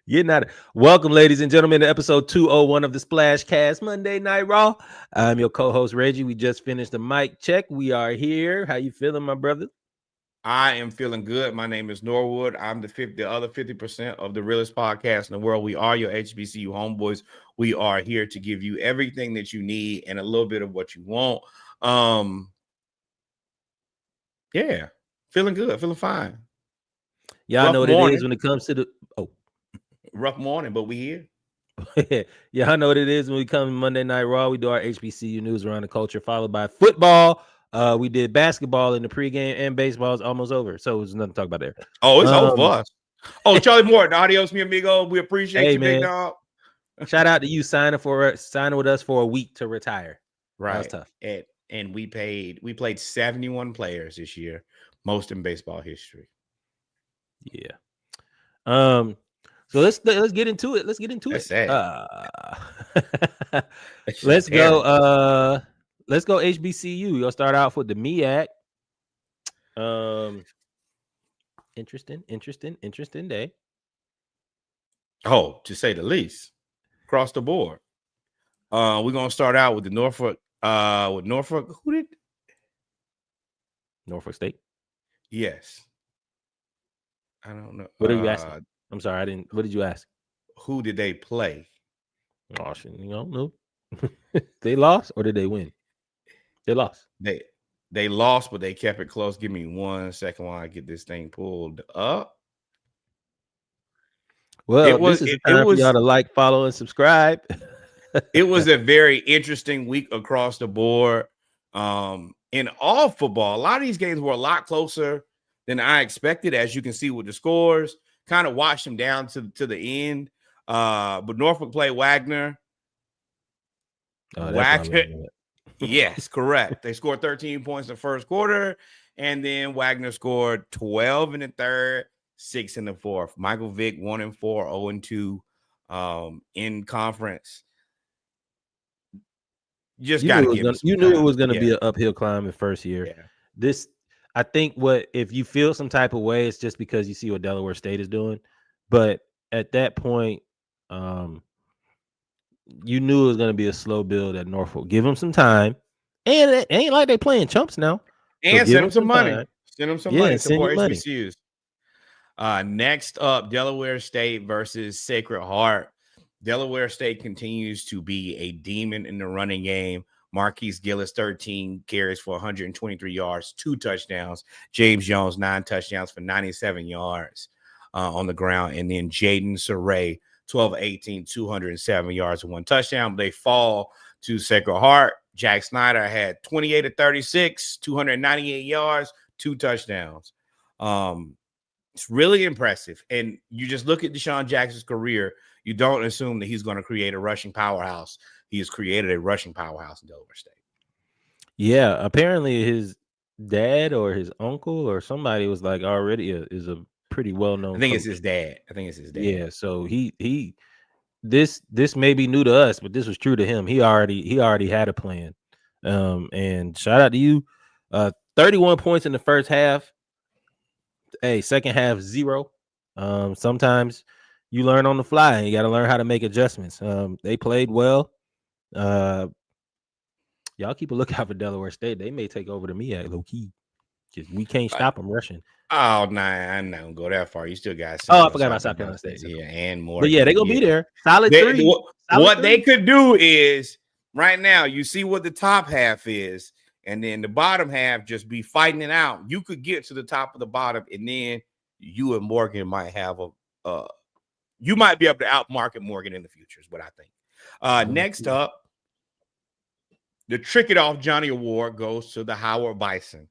Getting out of welcome, ladies and gentlemen, to episode 201 of the Splashcast Monday Night Raw. I'm your co-host Reggie. We just finished the mic check. We are here. How you feeling, my brother? I am feeling good. My name is Norwood. I'm the other 50% of the realest podcast in the world. We are your HBCU homeboys. We are here to give you everything that you need and a little bit of what you want. Yeah, feeling good, feeling fine. Y'all Rough know what it is morning, when it comes to the rough morning, but we here. Y'all know what it is when we come to Monday Night Raw. We do our HBCU news around the culture, followed by football. We did basketball in the pregame, and baseball is almost over, so there's nothing to talk about there. Oh, it's over for us. Oh, Charlie Morton, adios, mi amigo. We appreciate Hey you, big man, dog. shout out to you signing with us for a week to retire. That was Right. tough. And we played 71 players this year, most in baseball history. Yeah. So let's get into it. Let's get into That's it. sad. That's Let's just go. terrible. Let's go HBCU. You'll start off with the MEAC. Interesting day. Oh, to say the least, across the board. We're gonna start out with the Norfolk. With Norfolk, who did? Norfolk State. Yes, I don't know. What are you asking? I'm sorry, I didn't. What did you ask? Who did they play? Oh shit, you don't know. They lost or did they win? They lost. They lost, but they kept it close. Give me 1 second while I get this thing pulled up. Well, this is the time for y'all to like, follow, and subscribe. It was a very interesting week across the board. In all football, a lot of these games were a lot closer than I expected, as you can see with the scores. Kind of watched them down to the end. But Norfolk played Wagner. Wagner, yes, correct. They scored 13 points in the first quarter, and then Wagner scored 12 in the third, 6 in the fourth. Michael Vick 1-4, 0-2 in conference. You knew it was gonna be an uphill climb in first year. Yeah. This, I think, if you feel some type of way, it's just because you see what Delaware State is doing. But at that point, you knew it was gonna be a slow build at Norfolk. Give them some time, and it ain't like they playing chumps now. And send them some money. Send them some money. Send your money. HBCUs. Next up, Delaware State versus Sacred Heart. Delaware State continues to be a demon in the running game. Marquise Gillis, 13 carries for 123 yards, 2 touchdowns. James Jones, 9 touchdowns for 97 yards on the ground. And then Jaden Saray, 12-18, 207 yards and 1 touchdown. They fall to Sacred Heart. Jack Snyder had 28-36, 298 yards, 2 touchdowns. It's really impressive. And you just look at Deshaun Jackson's career, you don't assume that he's going to create a rushing powerhouse. He has created a rushing powerhouse in Delaware State. Yeah, apparently his dad or his uncle or somebody was like already is a pretty well-known. I think coach. it's his dad. Yeah, so he this may be new to us, but this was true to him. He already had a plan. And shout out to you. 31 points in the first half. Hey, second half 0. Sometimes you learn on the fly and you got to learn how to make adjustments. They played well. Y'all keep a lookout for Delaware State. They may take over the MEAC low key because we can't stop them rushing. Oh, nah, I'm not gonna go that far. You still got. I forgot about South Carolina State. Yeah, and more. But yeah, they gonna be there. Solid 3. What they could do is right now. You see what the top half is, and then the bottom half just be fighting it out. You could get to the top of the bottom, and then you and Morgan might have you might be able to outmarket Morgan in the future. Is what I think. Next up. The Trick It Off Johnny Award goes to the Howard Bison.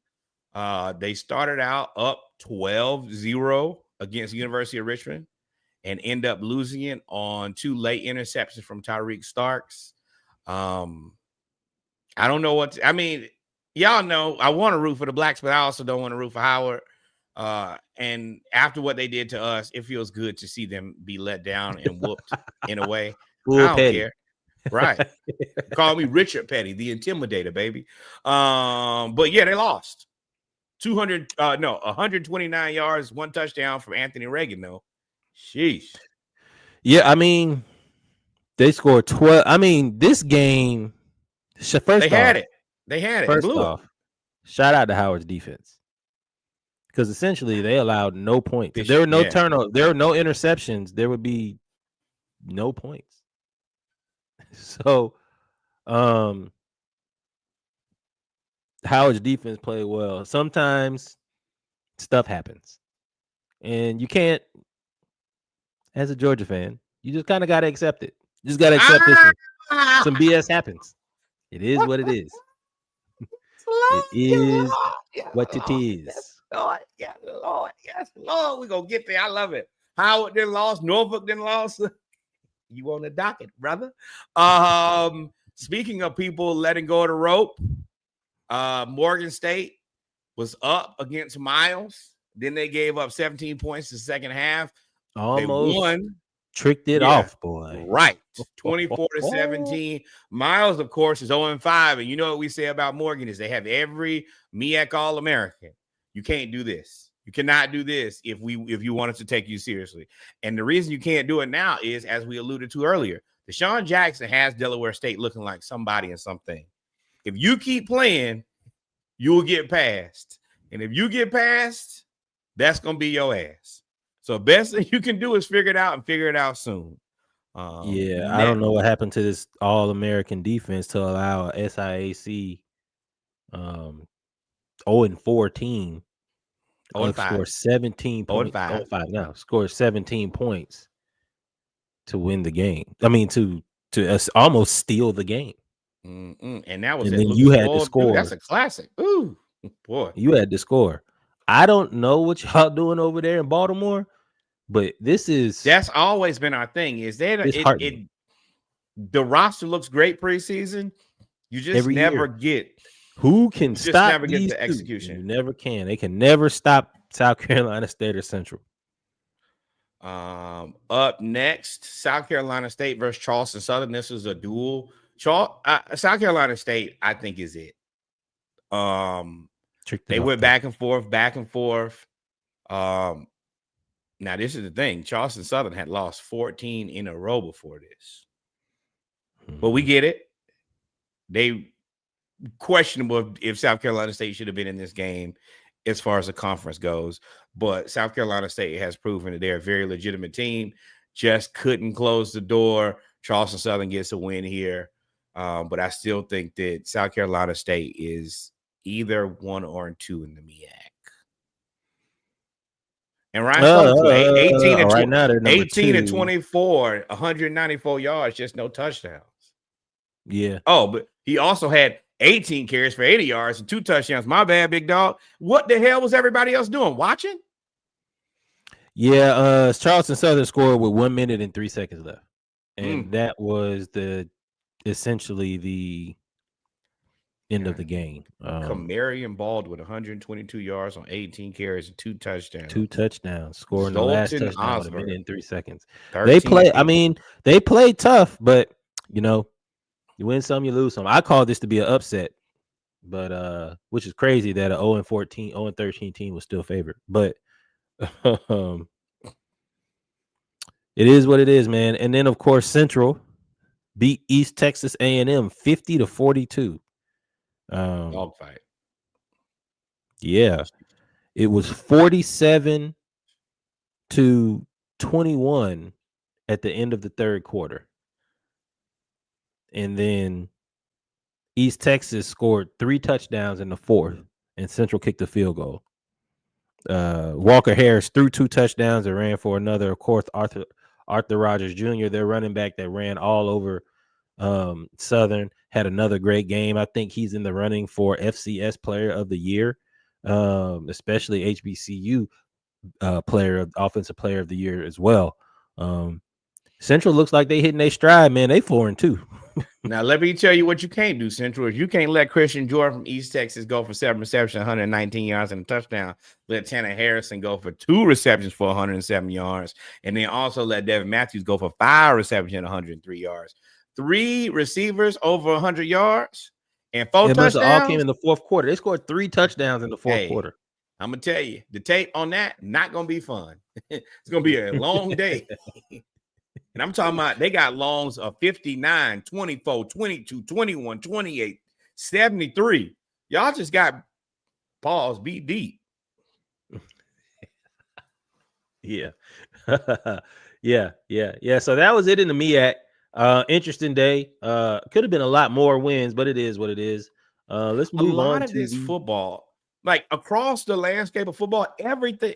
They started out up 12-0 against the University of Richmond and end up losing it on 2 late interceptions from Tyreek Starks. I don't know y'all know I want to root for the Blacks, but I also don't want to root for Howard. And after what they did to us, it feels good to see them be let down and whooped in a way. I don't care. Right. Call me Richard Petty, the Intimidator, baby. But yeah, they lost. 129 yards, 1 touchdown from Anthony Reagan, though. Sheesh. Yeah, I mean, they scored 12. I mean, this game. They First had off, it. They had it and first blew it. off, shout out to Howard's defense because essentially they allowed no points. If there were no Yeah. turnovers, there were no interceptions, there would be no points. So, um, Howard's defense played well. Sometimes stuff happens, and you can't, as a Georgia fan, you just kind of got to accept it. You just got to accept this one. Ah! Some BS happens. It is what it is. It is what it is. Lord, yes, Lord, yes, Lord. We're gonna get there. I love it. Howard then lost, Norfolk then lost. You on the docket, brother. Speaking of people letting go of the rope, Morgan State was up against Miles. Then they gave up 17 points in the second half. Almost They won. tricked it off, boy. Right. 24-17. Miles, of course, is 0-5. And you know what we say about Morgan is they have every MEAC All-American. You can't do this. You cannot do this if you want us to take you seriously. And the reason you can't do it now is, as we alluded to earlier, Deshaun Jackson has Delaware State looking like somebody and something. If you keep playing, you will get passed. And if you get passed, that's going to be your ass. So best thing you can do is figure it out and figigure it out soon. I don't know what happened to this All-American defense to allow a SIAC 0-4 team score 17 points. 0-5 now. Score 17 points to win the game. I mean, to almost steal the game. And that was and then you had to score. Dude, that's a classic. Ooh, boy. You had to score. I don't know what y'all doing over there in Baltimore, but that's always been our thing. Is that the roster looks great preseason? You just never get who can stop. Never get the execution. You never can. They can never stop South Carolina State or Central. Up next, South Carolina State versus Charleston Southern. This is a duel. South Carolina State, I think, is it. They went back and forth. Now, this is the thing. Charleston Southern had lost 14 in a row before this. But we get it. They questionable if South Carolina State should have been in this game as far as the conference goes. But South Carolina State has proven that they're a very legitimate team. Just couldn't close the door. Charleston Southern gets a win here. But I still think that South Carolina State is either 1 or 2 in the MEAC. And Ryan Stokes, 18 and 24, 194 yards, just no touchdowns. Yeah. Oh, but he also had 18 carries for 80 yards and 2 touchdowns. My bad, big dog. What the hell was everybody else doing? Watching? Yeah, Charleston Southern scored with 1 minute and 3 seconds left. And that was essentially the end of the game. Kamarian Bald with 122 yards on 18 carries and 2 touchdowns. 2 touchdowns. Scoring the last touchdown with 1 minute and 3 seconds. They played tough, but you win some, you lose some. I call this to be an upset, but which is crazy that an 0-14, 0-13 team was still favored. But it is what it is, man. And then of course Central beat East Texas A&M 50-42. Dogfight. Yeah, it was 47-21 at the end of the third quarter, and then East Texas scored 3 touchdowns in the fourth, and Central kicked the field goal. Walker Harris threw 2 touchdowns and ran for another. Of course, Arthur Rogers Jr., their running back that ran all over Southern, had another great game. I think he's in the running for FCS Player of the Year, especially HBCU Offensive Player of the Year as well. Central looks like they hitting their stride, man. They 4-2. Now, let me tell you what you can't do, Central. Is you can't let Christian Jordan from East Texas go for 7 receptions, 119 yards and a touchdown. Let Tanner Harrison go for 2 receptions for 107 yards. And then also let Devin Matthews go for 5 receptions and 103 yards. 3 receivers over 100 yards and 4 touchdowns. All came in the fourth quarter. They scored 3 touchdowns in the fourth quarter. I'm going to tell you, the tape on that, not going to be fun. It's going to be a long day. And And I'm talking about they got loans of 59, 24, 22, 21, 28, 73. Y'all just got pause, beat deep. Yeah. Yeah. So that was it in the MEAC. Interesting day. Could have been a lot more wins, but it is what it is. Let's A move lot on of to this the football, like across the landscape of football, everything.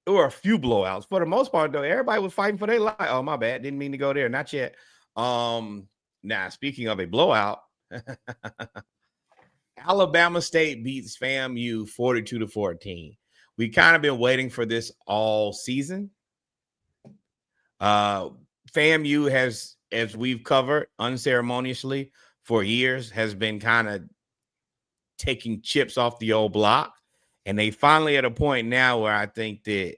There were a few blowouts. For the most part, though, everybody was fighting for their life. Oh, my bad. Didn't mean to go there. Not yet. Now, speaking of a blowout, Alabama State beats FAMU 42-14. We kind of been waiting for this all season. FAMU has, as we've covered unceremoniously for years, has been kind of taking chips off the old block. And they finally at a point now where I think that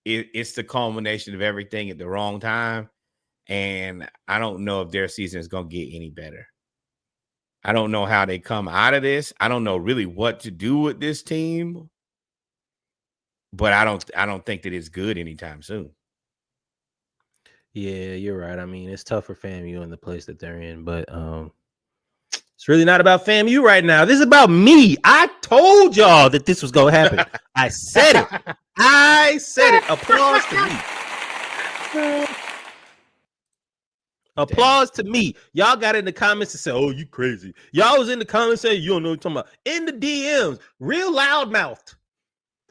it's the culmination of everything at the wrong time. And I don't know if their season is going to get any better. I don't know how they come out of this. I don't know really what to do with this team. But I don't think that it's good anytime soon. Yeah, you're right. I mean, it's tough for FAMU in the place that they're in, but it's really not about FAMU right now. This is about me. I told y'all that this was gonna happen. I said it. I said it. Applause to me. Applause to me. Y'all got in the comments and said, "Oh, you crazy." Y'all was in the comments saying, "You don't know what you're talking about." In the DMs, real loudmouthed.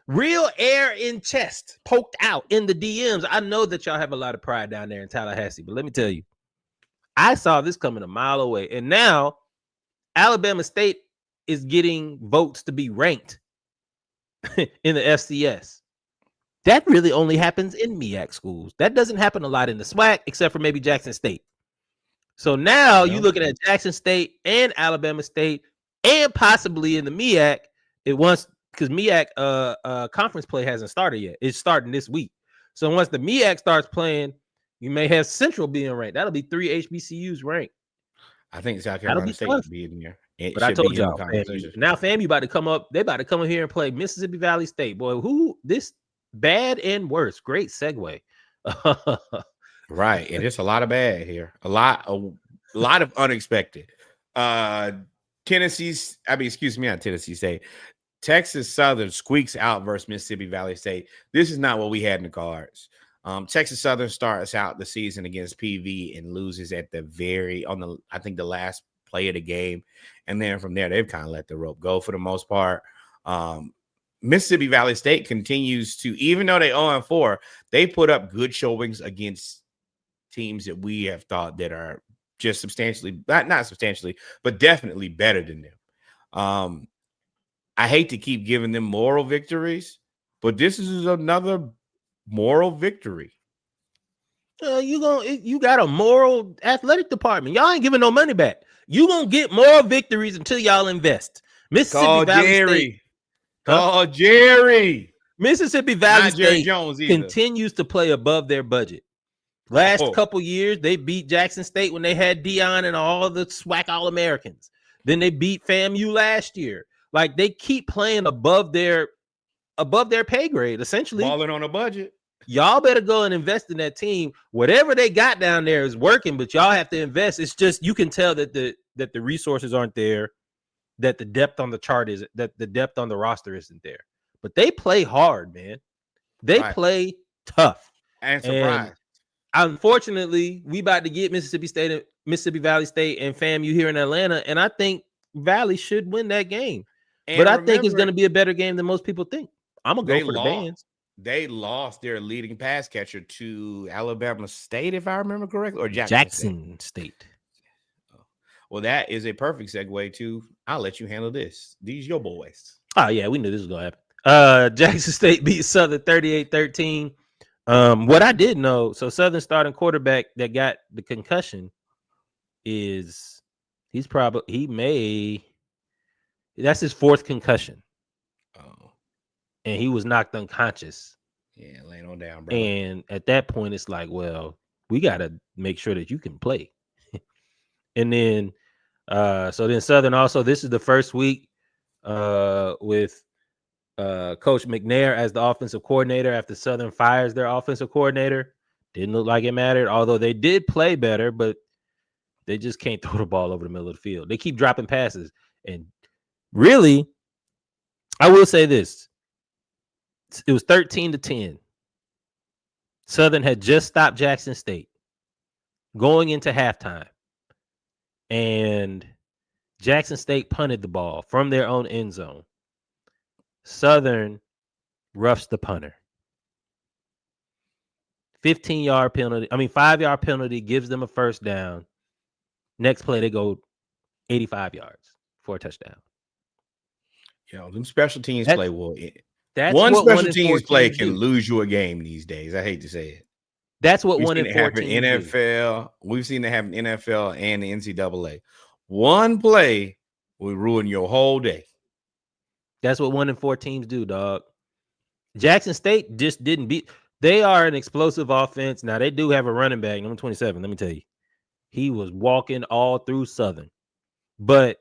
Real air in chest poked out in the DMs. I know that y'all have a lot of pride down there in Tallahassee, but let me tell you, I saw this coming a mile away. And now Alabama State is getting votes to be ranked in the FCS. That really only happens in MEAC schools. That doesn't happen a lot in the SWAC, except for maybe Jackson State. So now you're looking at Jackson State and Alabama State and possibly in the MEAC. It wants because MEAC conference play hasn't started yet. It's starting this week. So once the MEAC starts playing, you may have Central being ranked. That'll be 3 HBCUs ranked. I think South Carolina State will be in there. But I told y'all, now FAMU about to come up. They about to come in here and play Mississippi Valley State. Boy, who this bad and worse. Great segue. Right, and it's a lot of bad here. A lot of unexpected. Tennessee State. Texas Southern squeaks out versus Mississippi Valley State. This is not what we had in the cards. Texas Southern starts out the season against PV and loses at the last play of the game. And then from there, they've kind of let the rope go for the most part. Mississippi Valley State continues to, even though they 0-4, they put up good showings against teams that we have thought that are just substantially, not substantially, but definitely better than them. I hate to keep giving them moral victories, but this is another moral victory. You got a moral athletic department. Y'all ain't giving no money back. You gonna get moral victories until y'all invest. Mississippi Valley State. Jerry. Mississippi Valley State continues to play above their budget. Last couple years, they beat Jackson State when they had Dion and all the SWAC All-Americans. Then they beat FAMU last year. Like they keep playing above their pay grade, essentially. Balling on a budget. Y'all better go and invest in that team. Whatever they got down there is working, but y'all have to invest. It's just you can tell that the resources aren't there, that the depth on the chart is that the depth on the roster isn't there. But they play hard, man. They play tough. And surprise. Unfortunately, we about to get Mississippi Valley State and FAMU here in Atlanta, and I think Valley should win that game. But I think it's going to be a better game than most people think. I'm going to go for the Bands. They lost their leading pass catcher to Alabama State, if I remember correctly, or Jackson State. Well, that is a perfect segue to, I'll let you handle this. These your boys. Oh, yeah, we knew this was going to happen. Jackson State beat Southern 38-13. What I did know, so Southern starting quarterback that got the concussion is that's his fourth concussion. Oh. And he was knocked unconscious. Yeah, laying on down, bro. And at that point, it's like, well, we got to make sure that you can play. And then, so then Southern also, this is the first week with Coach McNair as the offensive coordinator after Southern fires their offensive coordinator. Didn't look like it mattered, although they did play better, but they just can't throw the ball over the middle of the field. They keep dropping passes. And really, I will say this. It was 13-10. Southern had just stopped Jackson State going into halftime. And Jackson State punted the ball from their own end zone. Southern roughs the punter. 15-yard penalty. 5-yard penalty gives them a first down. Next play, they go 85 yards for a touchdown. Them special teams play well. One special teams play can lose you a game these days. I hate to say it. That's what 1 in 4 teams NFL. We've seen it happen in NFL and the NCAA. One play will ruin your whole day. That's what 1 in 4 teams do, dog. Jackson State just didn't beat. They are an explosive offense. Now, they do have a running back, number 27. Let me tell you. He was walking all through Southern. But,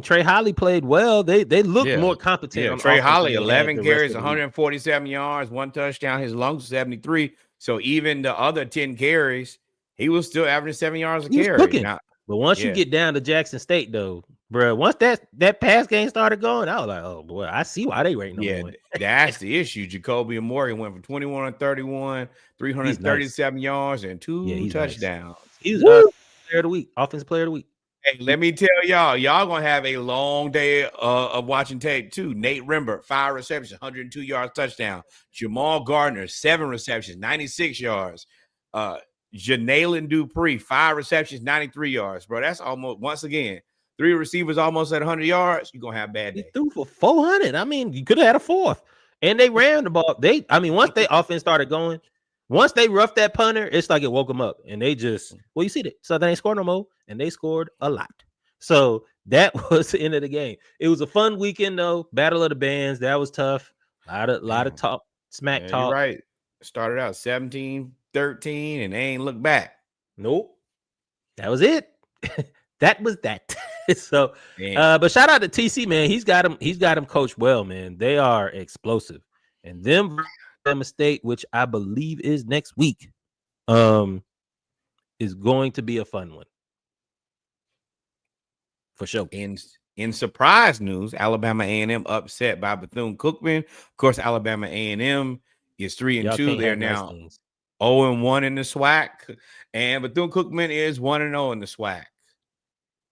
Trey Holly played well. They looked more competent. Yeah, Trey Holly, 11 carries, 147 yards, 1 touchdown. His lungs 73. So even the other 10 carries, he was still averaging 7 yards a carry. Now, but once you get down to Jackson State, though, bro, once that pass game started going, I was like, oh, boy, I see why they rating them. That's the issue. Jacoby and Morgan went from 21 and 31, 337 yards, and 2 touchdowns. Nice. He was player of the week, offensive player of the week. Hey, let me tell y'all going to have a long day of watching tape, too. Nate Rembert, 5 receptions, 102 yards, touchdown. Jamal Gardner, 7 receptions, 96 yards. Janalen Dupree, 5 receptions, 93 yards. Bro, that's almost, once again, 3 receivers almost at 100 yards. You're going to have a bad day. He threw for 400. You could have had a 4th. And they ran the ball. Once they offense started going, once they roughed that punter, it's like it woke them up. And they just, you see that. So they ain't scored no more. And they scored a lot. So that was the end of the game. It was a fun weekend, though. Battle of the Bands. That was tough. A lot of talk, smack talk. You're right. Started out 17-13, and they ain't looked back. Nope. That was it. That was that. So, but shout out to TC, man. He's got him coached well, man. They are explosive. And them State, which I believe is next week, is going to be a fun one. For sure. In surprise news, Alabama A&M upset by Bethune-Cookman. Of course, Alabama A&M is 3-2. They're now 0-1 in the SWAC, and Bethune-Cookman is 1-0 in the SWAC.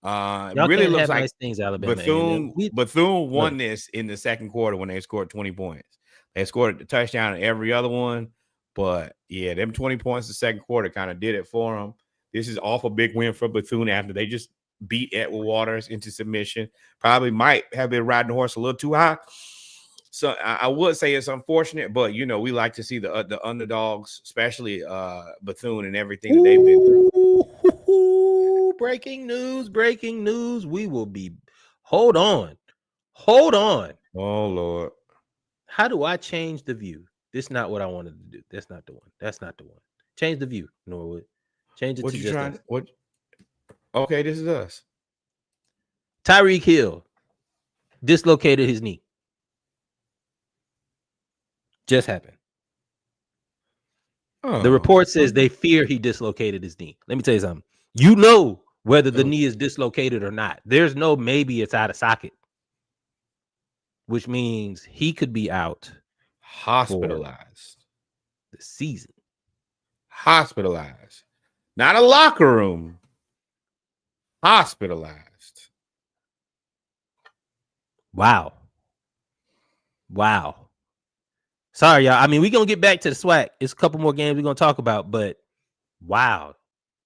It really looks like nice things, Alabama Bethune won this in the second quarter when they scored 20 points. They scored a touchdown in every other one, but yeah, them 20 points the second quarter kind of did it for them. This is off a big win for Bethune after they just beat Edward Waters into submission. Probably might have been riding the horse a little too high. So I would say it's unfortunate, but we like to see the underdogs, especially Bethune and everything that they've been through. Breaking news. We will be. Hold on. Oh Lord. How do I change the view? This is not what I wanted to do. That's not the one. Change the view, Norwood. Change it what to you just trying? us. What? Okay, this is us. Tyreek Hill dislocated his knee. Just happened. The report says they fear he dislocated his knee. Let me tell you something. You know whether the knee is dislocated or not. There's no maybe it's out of socket, which means he could be out. Hospitalized. The season. Hospitalized. Not a locker room. Hospitalized. Wow. Sorry, y'all. We're going to get back to the SWAC. It's a couple more games we're going to talk about, but wow.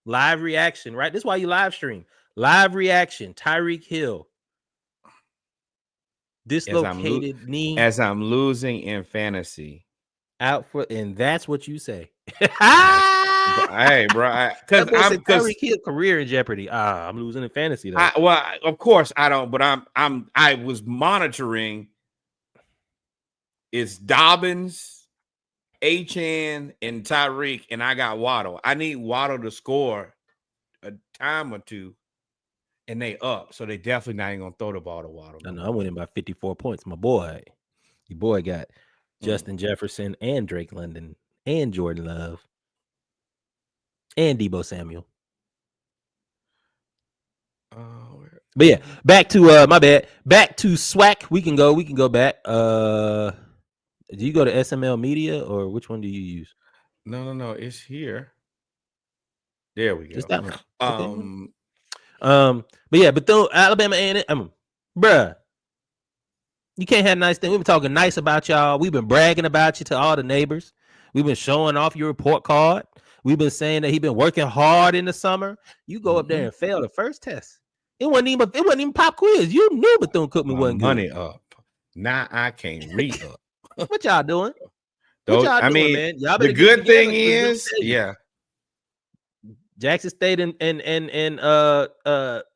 Live reaction, right? This is why you live stream. Live reaction. Tyreek Hill. Dislocated knee. As I'm losing in fantasy. Out for, and that's what you say. Hey, bro. Because Tyreek Hill career in jeopardy. I'm losing in fantasy, though. Well, of course I don't, but I was monitoring. It's Dobbins, Achane, and Tyreek, and I got Waddle. I need Waddle to score a time or two, and they up. So they definitely not even gonna throw the ball to Waddle. No, I went in by 54 points. My boy, your boy got Justin Jefferson and Drake London and Jordan Love. and Debo Samuel. But yeah, Mhm. back to my bad. Back to SWAC. We can go back. Do you go to SML Media or which one do you use? No. It's here. There we Just go. that one. Okay. Um, But yeah, but though Alabama and bruh, you can't have nice things. We've been talking nice about y'all. We've been bragging about you to all the neighbors. We've been showing off your report card. We've been saying that he been working hard in the summer. You go up there mhm. and fail the first test. It wasn't even pop quiz. You knew Bethune Cookman My wasn't good. money up. Now I can't re up. What y'all doing? What Though y'all I doing, mean, man? Y'all the better get it good together thing because let me is, tell you, yeah, Jackson State and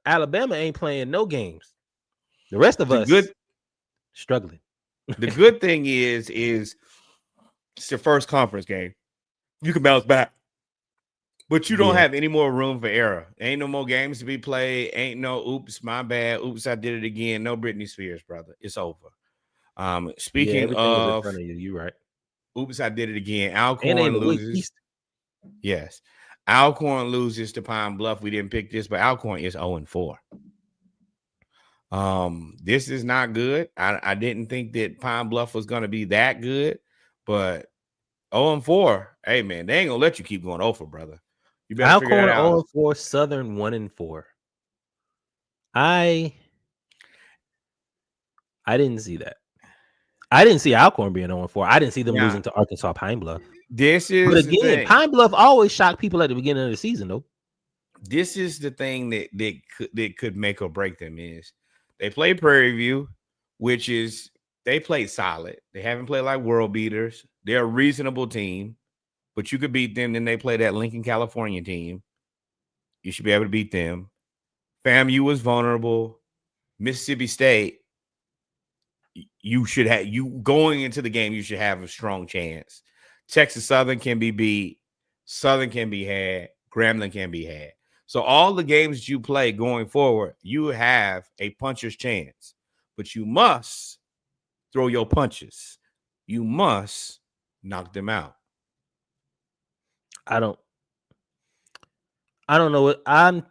Alabama ain't playing no games. The rest of the good us struggling. the good thing is it's your first conference game. You can bounce back. But you don't Yeah, have any more room for error. Ain't no more games to be played. Ain't no oops, my bad. Oops, I did it again. No Britney Spears, brother. It's over. yeah. Speaking Everything is in of front of you. You right. oops, I did it again. And they in Alcorn the Wake loses. East. Yes. Alcorn loses to Pine Bluff. We didn't pick this, but Alcorn is 0-4. This is not good. I didn't think that Pine Bluff was gonna be that good, but 0-4. Hey man, they ain't gonna let you keep going over, brother. You better figure that Alcorn out. 0-4, Southern 1-4. I I didn't see that. I didn't see Alcorn being 0-4. I didn't see them Now, losing to Arkansas Pine Bluff. this But is the again, thing. Pine Bluff always shock people at the beginning of the season, though. This is the thing that could make or break them is they play Prairie View, which is they play solid. They haven't played like world beaters. They're a reasonable team, but you could beat them. Then they play that Lincoln, California team. You should be able to beat them. FAMU was vulnerable. Mississippi State, you should have you going into the game. You should have a strong chance. Texas Southern can be beat. Southern can be had. Grambling can be had. So all the games that you play going forward, you have a puncher's chance, but you must throw your punches. You must knock them out. I don't I don't know what I'm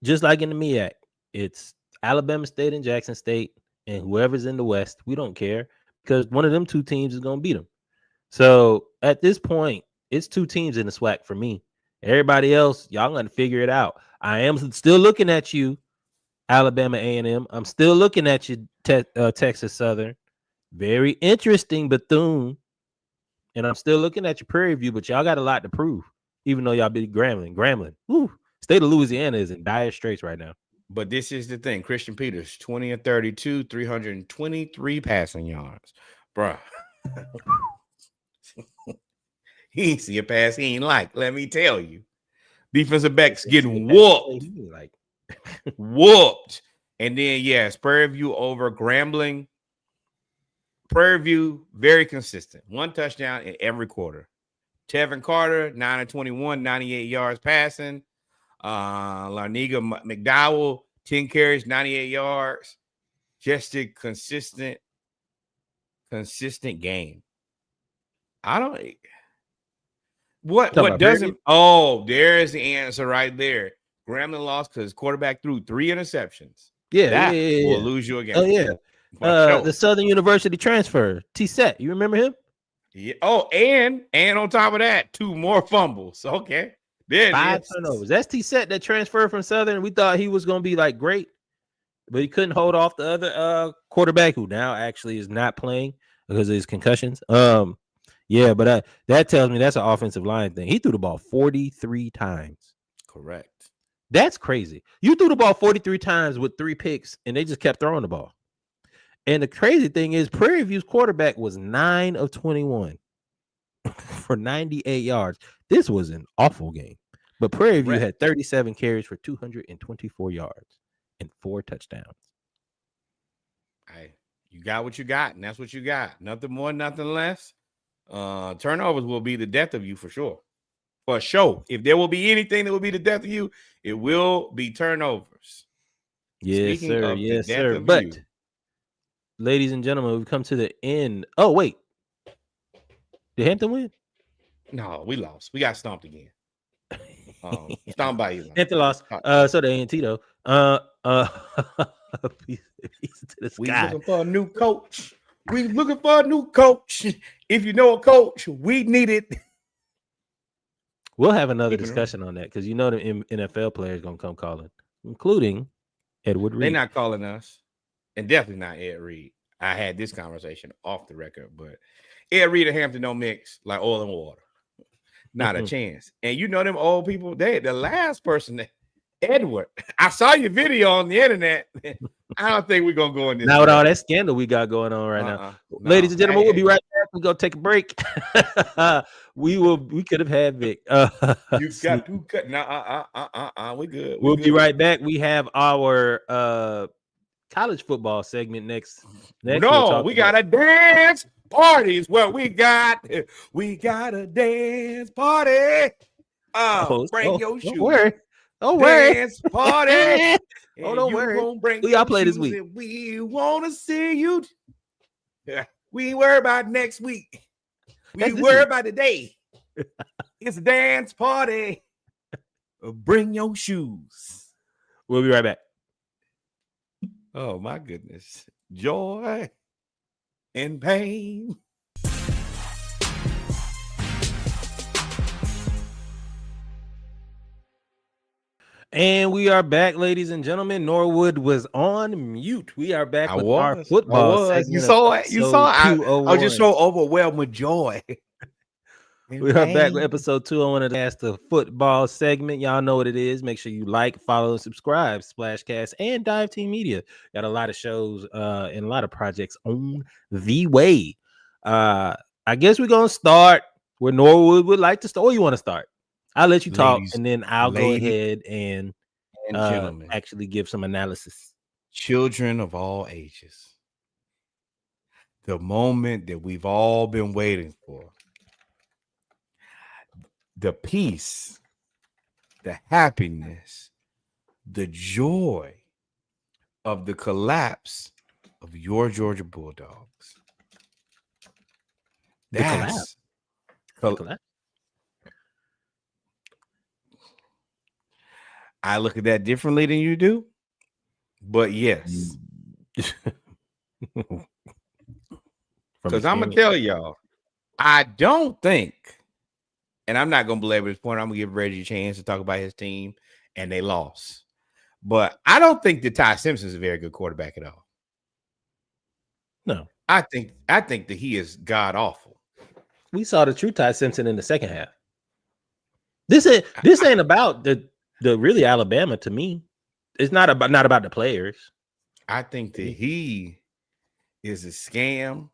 just like in the MEAC. It's Alabama State and Jackson State, and whoever's in the West, we don't care because one of them two teams is gonna beat them. So at this point, it's two teams in the SWAC for me. Everybody else, y'all gonna figure it out. I am still looking at you, Alabama A&M. I'm still looking at you, Texas Southern. Very interesting, Bethune. And I'm still looking at your Prairie View, but y'all got a lot to prove, even though y'all beat Grambling. Grambling, woo, state of Louisiana is in dire straits right now. But this is the thing. Christian Peters, 20 and 32, 323 passing yards. Bruh. He ain't see a pass he ain't like. Let me tell you. Defensive backs getting whooped. Like, Whooped. And then, yes, Prairie View over Grambling. Prairie View, very consistent. One touchdown in every quarter. Tevin Carter, 9 and 21, 98 yards passing. Larniga McDowell, 10 carries, 98 yards. Just a consistent game. I don't talking what about Prairie View? doesn't oh, there's the answer right there. Grambling lost because quarterback threw 3 interceptions. Yeah, yeah, That yeah, will yeah. lose you a Oh game. yeah. For sure. The Southern University transfer, T-Set. You remember him? Yeah. Oh, and on top of that, 2 more fumbles. Okay. There it 5 is. turnovers. That's T-Set that transferred from Southern. We thought he was gonna be like great, but he couldn't hold off the other quarterback who now actually is not playing because of his concussions. Yeah, but that tells me that's an offensive line thing. He threw the ball 43 times. Correct. That's crazy. You threw the ball 43 times with 3 picks, and they just kept throwing the ball. And the crazy thing is, Prairie View's quarterback was 9 of 21 for 98 yards. This was an awful game. But Prairie View Correct. had 37 carries for 224 yards and 4 touchdowns. Hey, you got what you got, and that's what you got. Nothing more, nothing less. Turnovers will be the death of you for sure. For sure. If there will be anything that will be the death of you, it will be turnovers. Yes, Speaking sir. of the Yes, death sir. of But, you, ladies and gentlemen, we've come to the end. Oh, wait. Did Hampton win? no, we lost. We got stomped again. Stand by you. Empty loss. So the A&T though. Piece to the We sky. looking for a new coach. We looking for a new coach. If you know a coach, we need it. We'll have another discussion on that because you know the NFL players gonna come calling, including Edward Reed. They're not calling us, and definitely not Ed Reed. I had this conversation off the record, but Ed Reed and Hampton don't mix like oil and water. Not a chance. And you know them old people, the last person that Edward. I saw your video on the internet. I don't think we're gonna go in this. Now with all that scandal we got going on right now. Ladies and gentlemen, we'll be right back. We're gonna take a break. We could have had Vic. You got to cut. We good. We'll be right back. We have our college football segment next. No, we got a dance party. Is what we got. We got a dance party. Bring your shoes. Don't worry. Dance party. Oh, don't worry. Who y'all play this week? We want to see you. We ain't worry about next week. We worry about today. It's a dance party. Bring your shoes. We'll be right back. Oh, my goodness. Joy and pain. And we are back, ladies and gentlemen. Norwood was on mute. We are back with our football segment. You saw it. You saw it. I was just so overwhelmed with joy. We are back with episode 201 of the football segment. Y'all know what it is. Make sure you like, follow, and subscribe. Splashcast and Dive Team Media. Got a lot of shows and a lot of projects on the way. I guess we're going to start where Norwood would like to start. Or you want to start? I'll let you talk, and then I'll go ahead and actually give some analysis. Children of all ages. The moment that we've all been waiting for. The peace, the happiness, the joy of the collapse of your Georgia Bulldogs. That's collapse. I look at that differently than you do, but yes. Because I'm going to tell y'all, I don't think, and I'm not going to belabor this point, I'm going to give Reggie a chance to talk about his team, and they lost. But I don't think that Ty Simpson is a very good quarterback at all. No. I think that he is god-awful. We saw the true Ty Simpson in the second half. This ain't about the really Alabama to me. It's not about the players. I think that he is a scam,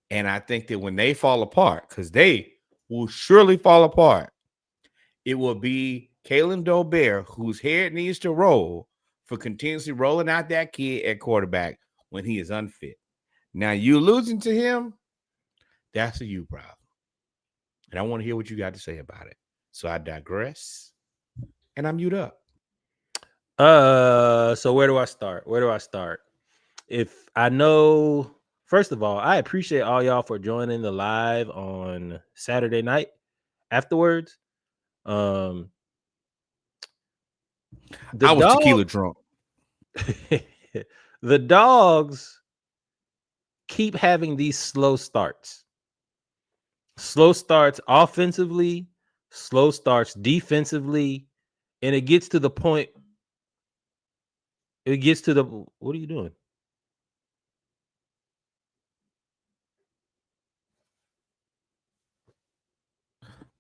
and I think that when they fall apart, because they will surely fall apart, it will be Kalen Dolbear, whose head needs to roll for continuously rolling out that kid at quarterback when he is unfit. Now, you losing to him, that's a you problem. And I want to hear what you got to say about it. So I digress. And I'm mute up. So where do I start? If I know, first of all, I appreciate all y'all for joining the live on Saturday night afterwards. I was tequila drunk. The dogs keep having these slow starts offensively, slow starts defensively. And it gets to the point. What are you doing?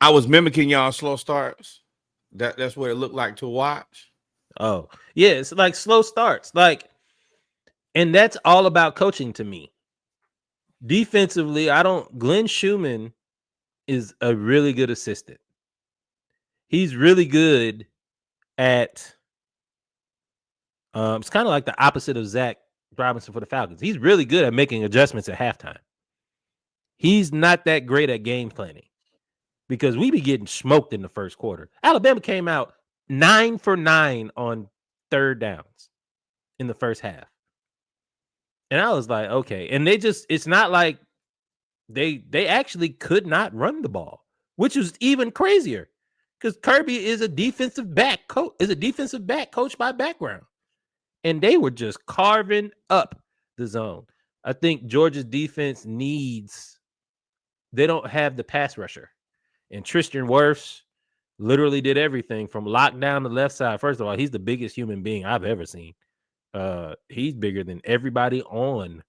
I was mimicking y'all slow starts. That's what it looked like to watch. Oh, yeah. It's like slow starts. And that's all about coaching to me. Defensively, Glenn Schumann is a really good assistant. He's really good at it's kind of like the opposite of Zach Robinson for the Falcons. He's really good at making adjustments at halftime. He's not that great at game planning because we be getting smoked in the first quarter. Alabama came out 9 for 9 on third downs in the first half. And I was like, okay. And it's not like they actually could not run the ball, which was even crazier. because Kirby is a defensive back coach by background. And they were just carving up the zone. I think Georgia's defense they don't have the pass rusher. And Tristan Wirfs literally did everything from lock down the left side. First of all, he's the biggest human being I've ever seen. He's bigger than everybody on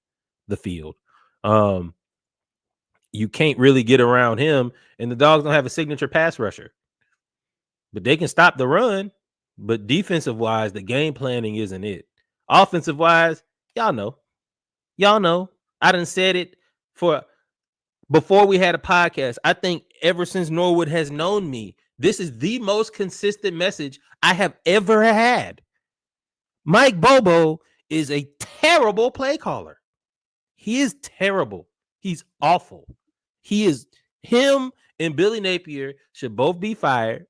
the field. You can't really get around him, and the Dogs don't have a signature pass rusher. But they can stop the run. But defensive-wise, the game planning isn't it. Offensive-wise, y'all know. I done said it before we had a podcast. I think ever since Norwood has known me, this is the most consistent message I have ever had. Mike Bobo is a terrible play caller. He is terrible. He's awful. Him and Billy Napier should both be fired.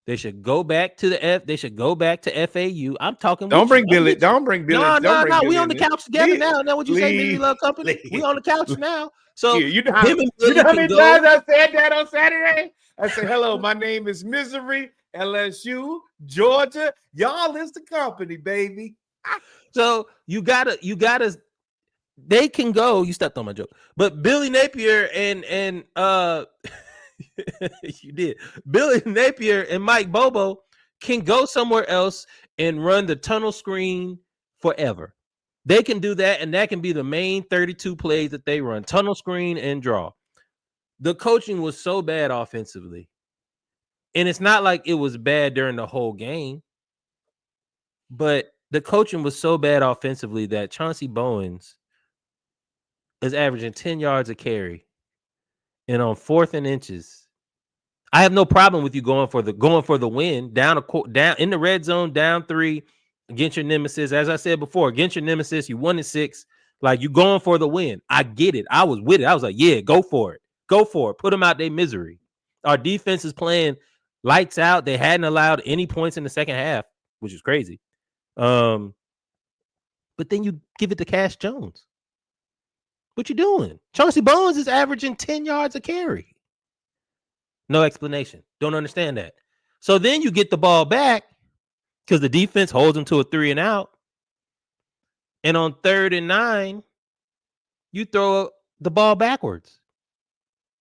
They should go back to FAU. I'm talking. Don't bring Billy. Don't bring Billy. No. We on the couch together now. Now what you say, Billy Love Company? We on the couch now. So you know how many times I said that on Saturday? I said, "Hello, my name is Misery, LSU, Georgia. Y'all is the company, baby." So you gotta. They can go. You stepped on my joke, but Billy Napier and you did. Billy Napier and Mike Bobo can go somewhere else and run the tunnel screen forever. They can do that, and that can be the main 32 plays that they run: tunnel screen and draw. The coaching was so bad offensively, and it's not like it was bad during the whole game, but the coaching was so bad offensively that Chauncey Bowens is averaging 10 yards a carry, and on 4th and inches, I have no problem with you going for the win down in the red zone, down 3 against your nemesis. As I said before, against your nemesis, you 1-6. Like, you going for the win. I get it. I was with it. I was like, yeah, go for it. Put them out their misery. Our defense is playing lights out. They hadn't allowed any points in the second half, which is crazy. But then you give it to Cash Jones. What you doing? Chauncey Bowens is averaging 10 yards a carry. No explanation. Don't understand that. So then you get the ball back because the defense holds them to a 3 and out. And on 3rd and 9, you throw the ball backwards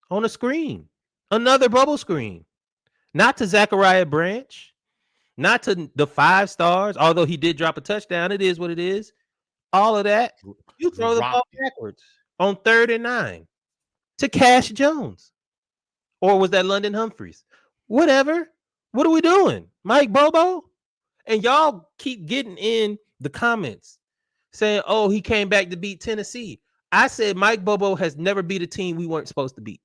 on a screen. Another bubble screen. Not to Zachariah Branch. Not to the 5 stars, although he did drop a touchdown. It is what it is. All of that. You throw the ball backwards on 3rd and 9 to Cash Jones. Or was that London Humphreys? Whatever. What are we doing? Mike Bobo? And y'all keep getting in the comments saying, oh, he came back to beat Tennessee. I said Mike Bobo has never beat a team we weren't supposed to beat.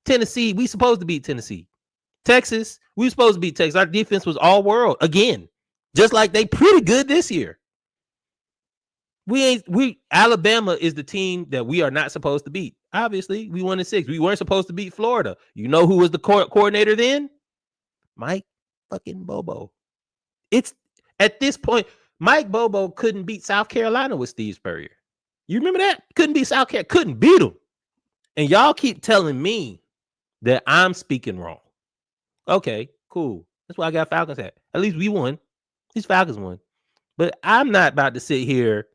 Tennessee, we supposed to beat Tennessee. Texas, we were supposed to beat Texas. Our defense was all world again. Just like they pretty good this year. Alabama is the team that we are not supposed to beat. Obviously, we 1-6. We weren't supposed to beat Florida. You know who was the coordinator then? Mike fucking Bobo. It's at this point, Mike Bobo couldn't beat South Carolina with Steve Spurrier. You remember that? Couldn't beat South Carolina. Couldn't beat them. And y'all keep telling me that I'm speaking wrong. Okay, cool. That's why I got Falcons at. At least we won. These Falcons won. But I'm not about to sit here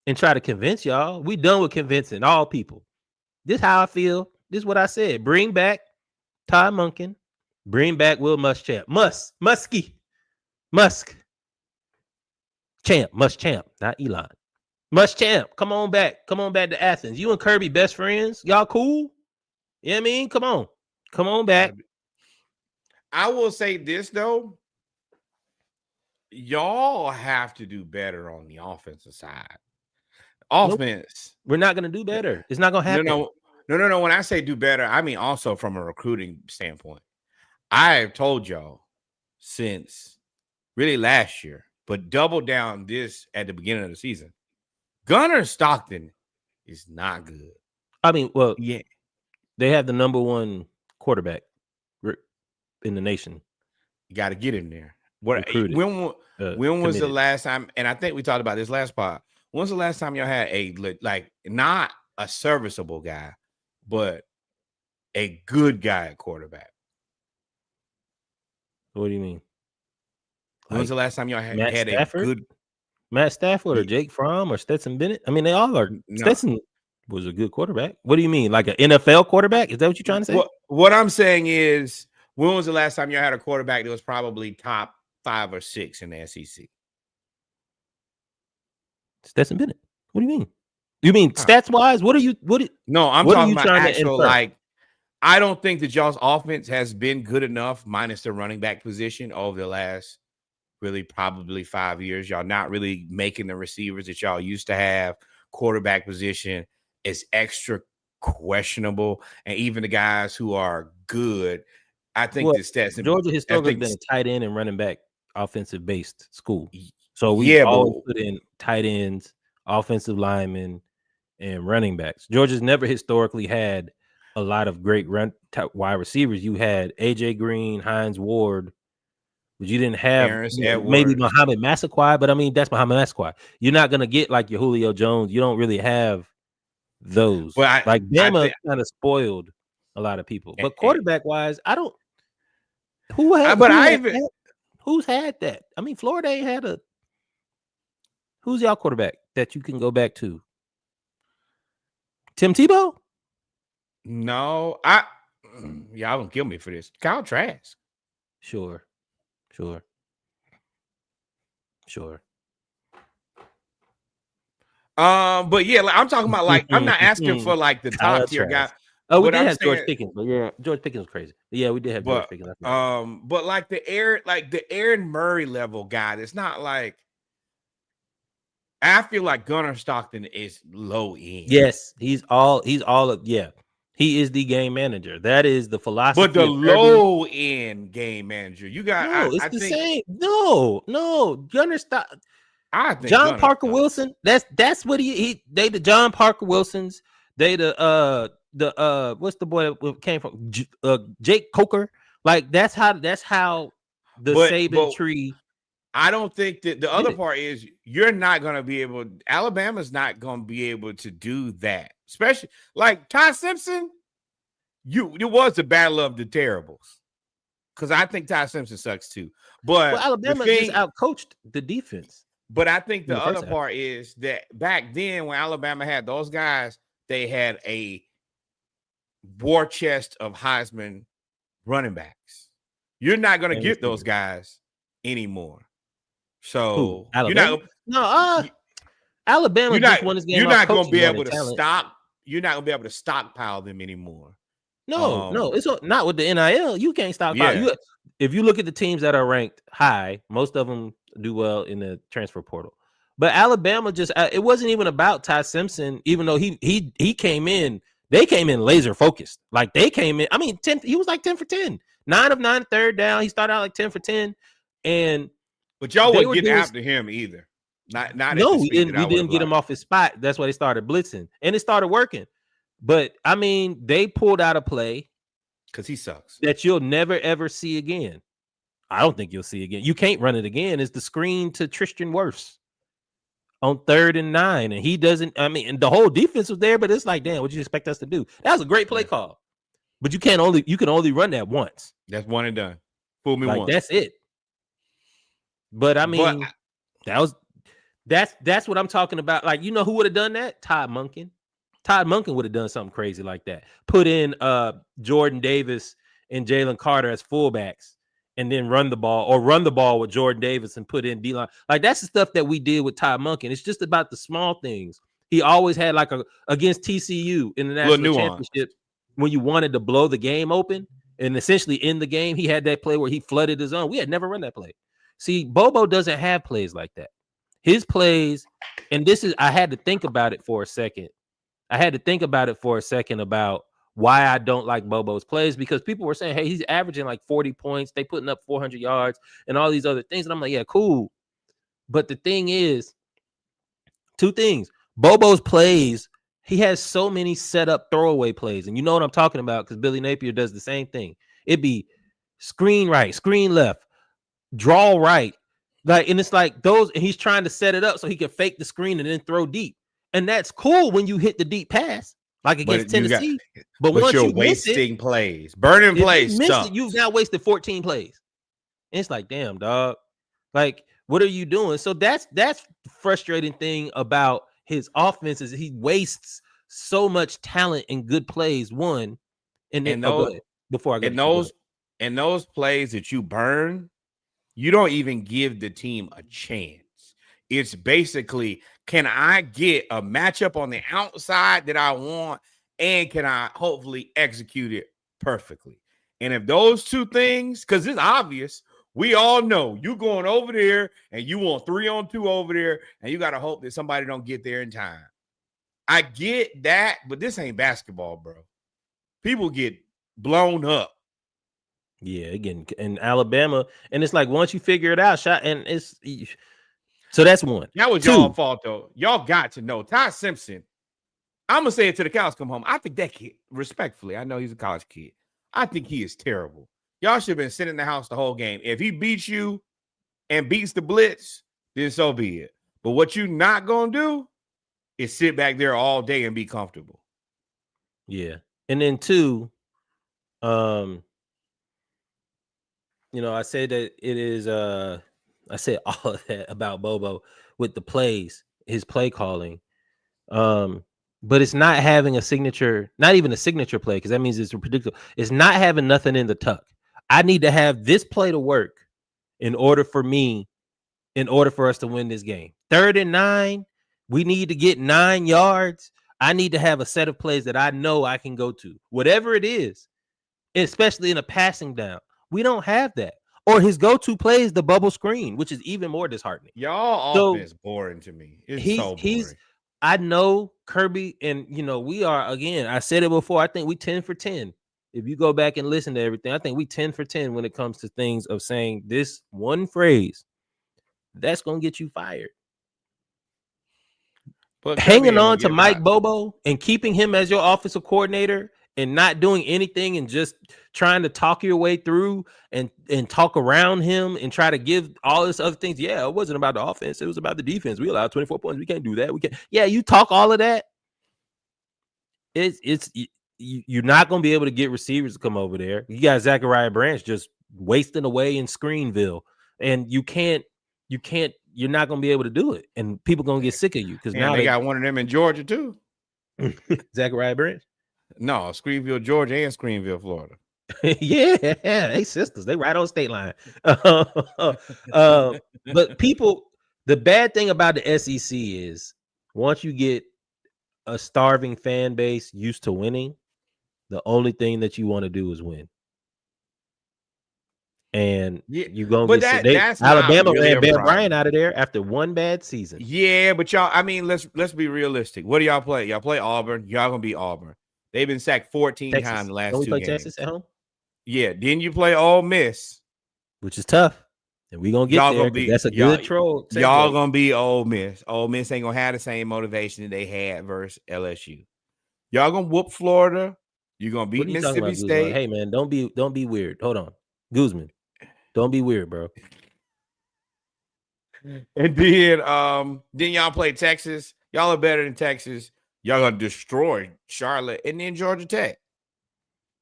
and try to convince y'all. We done with convincing all people. This is how I feel. This is what I said. Bring back Todd Monken. Bring back Will Muschamp. Musk. Muschamp, not Elon. Muschamp, come on back. Come on back to Athens. You and Kirby best friends. Y'all cool? You know what I mean? Come on. Come on back. I will say this, though. Y'all have to do better on the offensive side. Offense. Nope. We're not going to do better. It's not going to happen. No. When I say do better, I mean also from a recruiting standpoint. I have told y'all since really last year, but double down this at the beginning of the season. Gunnar Stockton is not good. I mean, well, yeah, they have the number 1 quarterback in the nation. You got to get him there. When was the last time? And I think we talked about this last part. When's the last time y'all had not a serviceable guy, but a good guy at quarterback? What do you mean? When was Like the last time y'all Matt had a Stafford, good? Matt Stafford, or Jake Fromm, or Stetson Bennett? I mean, they all are. No. Stetson was a good quarterback. What do you mean, like an NFL quarterback? Is that what you're trying to say? What I'm saying is, when was the last time y'all had a quarterback that was probably top 5 or 6 in the SEC? Stetson Bennett. What do you mean? You mean stats wise? What are you? No, I'm What are talking you about trying to actual, infer? like, I don't think that y'all's offense has been good enough, minus the running back position, over the last really probably 5 years. Y'all not really making the receivers that y'all used to have. Quarterback position is extra questionable. And even the guys who are good, I think Well, the stats. Georgia I historically think, been a tight end and running back offensive based school. So we've yeah, always but put in tight ends, offensive linemen, and running backs. Georgia's never historically had a lot of great wide receivers. You had AJ Green, Hines Ward, but you didn't have Terrence maybe Edwards. Muhammad Massaquoi. But I mean, that's Muhammad Massaquoi. You're not gonna get like your Julio Jones. You don't really have those. But Like I Bama think, kind of spoiled a lot of people. But quarterback wise, I don't. Who but I had even, that? Who's had that? I mean, Florida ain't had a. Who's y'all quarterback that you can go back to? Tim Tebow? no, y'all gonna kill me for this. Kyle Trask. Sure. But yeah, like, I'm talking about, like, I'm not asking for like the Kyle top tier guy. Trask. Oh, we What did I'm have George saying, Pickens, but yeah, George Pickens was crazy. Yeah, we did have George Pickens. but like the Aaron Murray level guy, it's not like, I feel like Gunnar Stockton is low end. Yes, he's all yeah. He is the game manager. That is the philosophy But the of every. low end game manager, you got, No, it's I the think, same. No, Gunner stop. I think John Gunnar Parker Stockton. Wilson. That's what they the John Parker Wilsons. They the what's the boy that came from Jake Coker. Like that's how the Saban But tree. I don't think that the Did other it. part is, you're not going to be able, Alabama's not going to be able to do that. Especially like Ty Simpson, it was the battle of the terribles. Because I think Ty Simpson sucks too. Well, But Alabama just outcoached the defense. but I think in the first other half. part is that back then when Alabama had those guys, they had a war chest of Heisman running backs. You're not going to get those guys anymore. So Alabama? Alabama just won this game. You're off not going to coaching be more able than to talent. stock. You're not going to be able to stockpile them anymore. No, it's not with the NIL. You can't stockpile. Yeah. If you look at the teams that are ranked high, most of them do well in the transfer portal. But Alabama just it wasn't even about Ty Simpson, even though he came in. They came in laser focused. Like they came in. I mean, 10. He was like 10 for 10, 9 of 9, third down. He started out like 10 for 10, and but y'all wouldn't get after him either. Not no, at the we speed didn't. that I We didn't get him off his spot. That's why they started blitzing, and it started working. But I mean, they pulled out a play because he sucks that you'll never ever see again. I don't think you'll see again. You can't run it again. It's the screen to Tristan Wirfs on 3rd and 9, and he doesn't. I mean, and the whole defense was there, but it's like, damn, what you expect us to do? That was a great play call, but you can only run that once. That's one and done. Fool me once. That's it. But I mean, that's what I'm talking about. Like, you know who would have done that? Todd Monken. Todd Monken would have done something crazy like that. Put in Jordan Davis and Jalen Carter as fullbacks, and then run the ball with Jordan Davis and put in D-line. Like, that's the stuff that we did with Todd Monken. It's just about the small things. He always had like against TCU in the national championship when you wanted to blow the game open and essentially in the game, he had that play where he flooded his own. We had never run that play. See, Bobo doesn't have plays like that. His plays, and I had to think about it for a second. About why I don't like Bobo's plays, because people were saying, hey, he's averaging like 40 points. They putting up 400 yards and all these other things. And I'm like, yeah, cool. But the thing is, two things. Bobo's plays, he has so many set up throwaway plays. And you know what I'm talking about, because Billy Napier does the same thing. It'd be screen right, screen left, draw right. Like, and it's like those, and he's trying to set it up so he can fake the screen and then throw deep. And that's cool when you hit the deep pass, like against Tennessee. But once you're you wasting plays, burning plays, you've now wasted 14 plays. And it's like, damn, dog. Like, what are you doing? So that's frustrating thing about his offense is he wastes so much talent and good plays. One, and then And go those ahead before I go and to go ahead. those and those plays that you burn, you don't even give the team a chance. It's basically, can I get a matchup on the outside that I want, and can I hopefully execute it perfectly? And if those two things, because it's obvious, we all know you going over there and you want 3-on-2 over there, and you got to hope that somebody don't get there in time. I get that, but this ain't basketball, bro. People get blown up. Yeah, again in Alabama, and it's like once you figure it out, shot, and it's so that's one. That was y'all Two. fault, though. Y'all got to know Ty Simpson. I'm gonna say it to the cows come home. I think that kid, respectfully, I know he's a college kid. I think he is terrible. Y'all should have been sitting in the house the whole game. If he beats you and beats the blitz, then so be it. But what you not gonna do is sit back there all day and be comfortable. Yeah, and then two, I said that it is. I said all of that about Bobo with the plays, his play calling. But it's not having a signature, not even a signature play, because that means it's predictable. It's not having nothing in the tuck. I need to have this play to work in order for us to win this game. 3rd and 9, we need to get 9 yards. I need to have a set of plays that I know I can go to, whatever it is, especially in a passing down. We don't have that. Or his go-to play is the bubble screen, which is even more disheartening. Y'all offense boring to me. It's so boring. I know Kirby, and we are, again, I said it before, I think we 10 for 10. If you go back and listen to everything, I think we 10 for 10 when it comes to things of saying this one phrase that's gonna get you fired. But hanging on to Mike Bobo and keeping him as your offensive coordinator and not doing anything and just trying to talk your way through and talk around him and try to give all this other things. Yeah, it wasn't about the offense. It was about the defense. We allowed 24 points. We can't do that. We can't. Yeah, you talk all of that. You're not going to be able to get receivers to come over there. You got Zachariah Branch just wasting away in Screenville, and you're not going to be able to do it. And people going to get sick of you because now they got one of them in Georgia too. Zachariah Branch? No, Screenville, Georgia, and Screenville, Florida. Yeah, they sisters. They right on state line. But people, the bad thing about the SEC is once you get a starving fan base used to winning, the only thing that you want to do is win. And you're gonna get Alabama really ran Bear Bryant out of there after one bad season. Yeah, but y'all, I mean, let's be realistic. What do y'all play? Y'all play Auburn. Y'all gonna beat Auburn. They've been sacked 14 times the last 2 games. Texas at home? Yeah. Then you play Ole Miss, which is tough. And we gonna get there. That's a good troll. Y'all gonna be Ole Miss. Ole Miss ain't gonna have the same motivation that they had versus LSU. Y'all gonna whoop Florida. You're gonna beat Mississippi State. Hey man, don't be weird. Hold on, Guzman. Don't be weird, bro. And then y'all play Texas. Y'all are better than Texas. Y'all gonna destroy Charlotte and then Georgia Tech.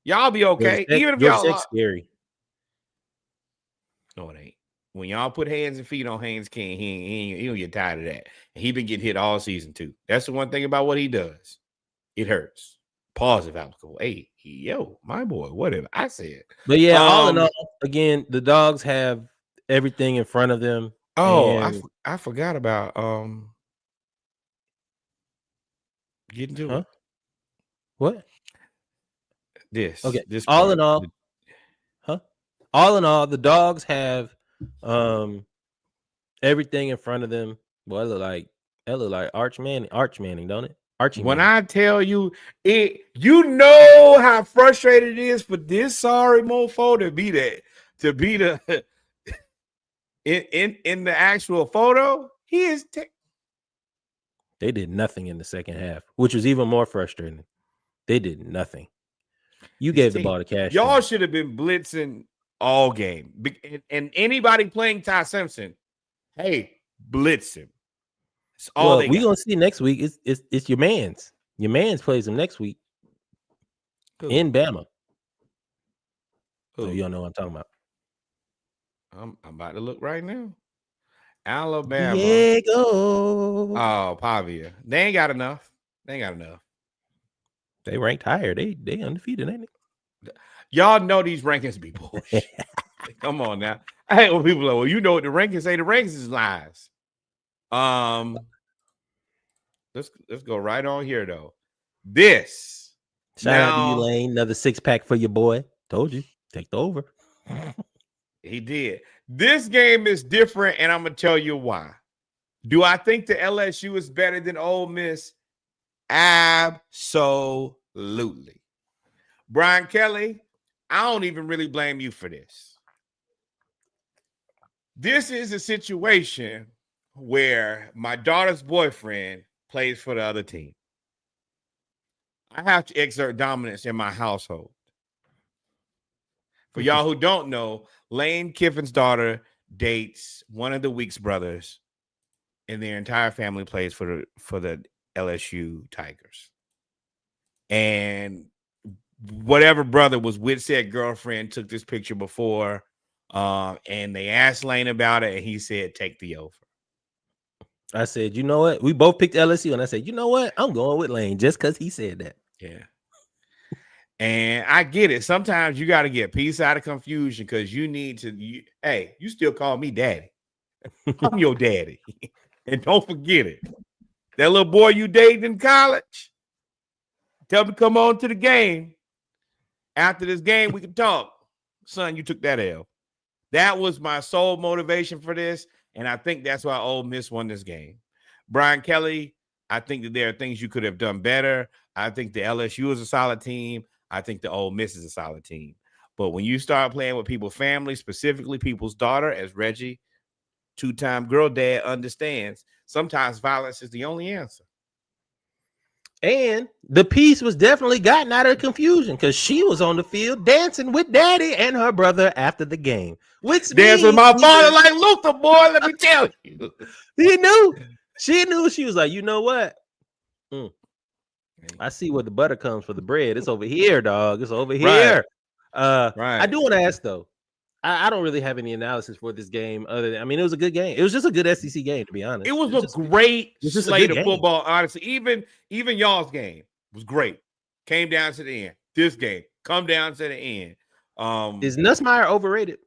Y'all be okay. Even if y'all scary. No, it ain't. When y'all put hands and feet on Haynes King, he don't get tired of that. And he been getting hit all season too. That's the one thing about what he does. It hurts. Pause if applicable. Hey, yo, my boy, whatever I said. But yeah, all in all, again, the Dogs have everything in front of them. Oh, I forgot about getting to it. What? This. Okay. This all in all, all in all, the Dogs have everything in front of them. Boy, that look like Arch Manning, don't it? When I tell you it, you know how frustrated it is for this sorry mofo to be the in the actual photo. He is. They did nothing in the second half, which was even more frustrating. They did nothing. You gave the ball to Cash. Y'all should have been blitzing all game, and anybody playing Ty Simpson, hey, blitz him. We gonna see next week. It's your man's. Your man's plays him next week in Bama. So you don't know what I'm talking about. I'm about to look right now. Alabama. Diego. Oh, Pavia. They ain't got enough. They ain't got enough. They ranked higher. They undefeated, ain't Y'all know these rankings be bullshit. Come on now. I hate when people are like, well, you know what the rankings say. The rankings is lies. Let's go right on here though. This Shout out to you, now Lane. Another 6-pack for your boy. Told you. Take the over. he did. This game is different, and I'm gonna tell you why. Do I think the LSU is better than Ole Miss? Absolutely. Brian Kelly, I don't even really blame you for this. This is a situation where my daughter's boyfriend plays for the other team. I have to exert dominance in my household. For y'all who don't know, Lane Kiffin's daughter dates one of the Weeks brothers, and their entire family plays for the LSU Tigers. And whatever brother was with said girlfriend took this picture before, and they asked Lane about it, and he said, "Take the over." I said, you know what? We both picked LSU, and I said, you know what? I'm going with Lane just because he said that. Yeah. And I get it. Sometimes you got to get peace out of confusion because you need to. Hey, you still call me daddy. I'm your daddy. And don't forget it. That little boy you dated in college, tell him to come on to the game. After this game, we can talk. Son, you took that L. That was my sole motivation for this. And I think that's why Ole Miss won this game. Brian Kelly, I think that there are things you could have done better. I think the LSU is a solid team. I think the Ole Miss is a solid team. But when you start playing with people's family, specifically people's daughter, as Reggie, two-time girl dad, understands, sometimes violence is the only answer. And the piece was definitely gotten out of confusion because she was on the field dancing with daddy and her brother after the game. Which dancing with my father like Luther, boy, let me tell you. He knew. She knew. She was like, you know what? I see where the butter comes for the bread. It's over here, dog. It's over here. Right. I do want to ask, though. I don't really have any analysis for this game. Other than, I mean, it was a good game. It was just a good SEC game, to be honest. It was a great slate of football, honestly. Even y'all's game was great. Came down to the end. This game come down to the end. Is Nussmeier overrated?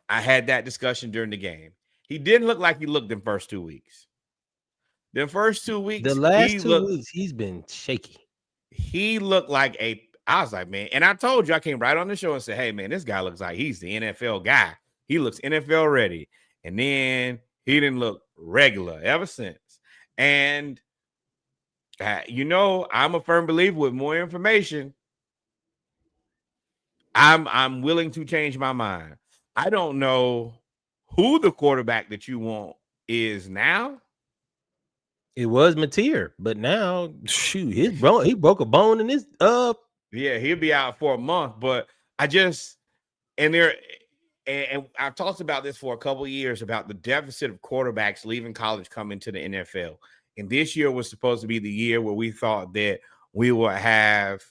I had that discussion during the game. He didn't look like he looked in the first 2 weeks. The first 2 weeks, the last 2 weeks, he's been shaky. He looked like I was like, man, and I told you, I came right on the show and said, hey, man, this guy looks like he's the NFL guy. He looks NFL ready. And then he didn't look regular ever since. And, I'm a firm believer with more information, I'm willing to change my mind. I don't know who the quarterback that you want is now. It was Mateer, but now, shoot, he broke a bone in his Yeah, he'll be out for a month. But and I've talked about this for a couple of years about the deficit of quarterbacks leaving college coming to the NFL. And this year was supposed to be the year where we thought that we would have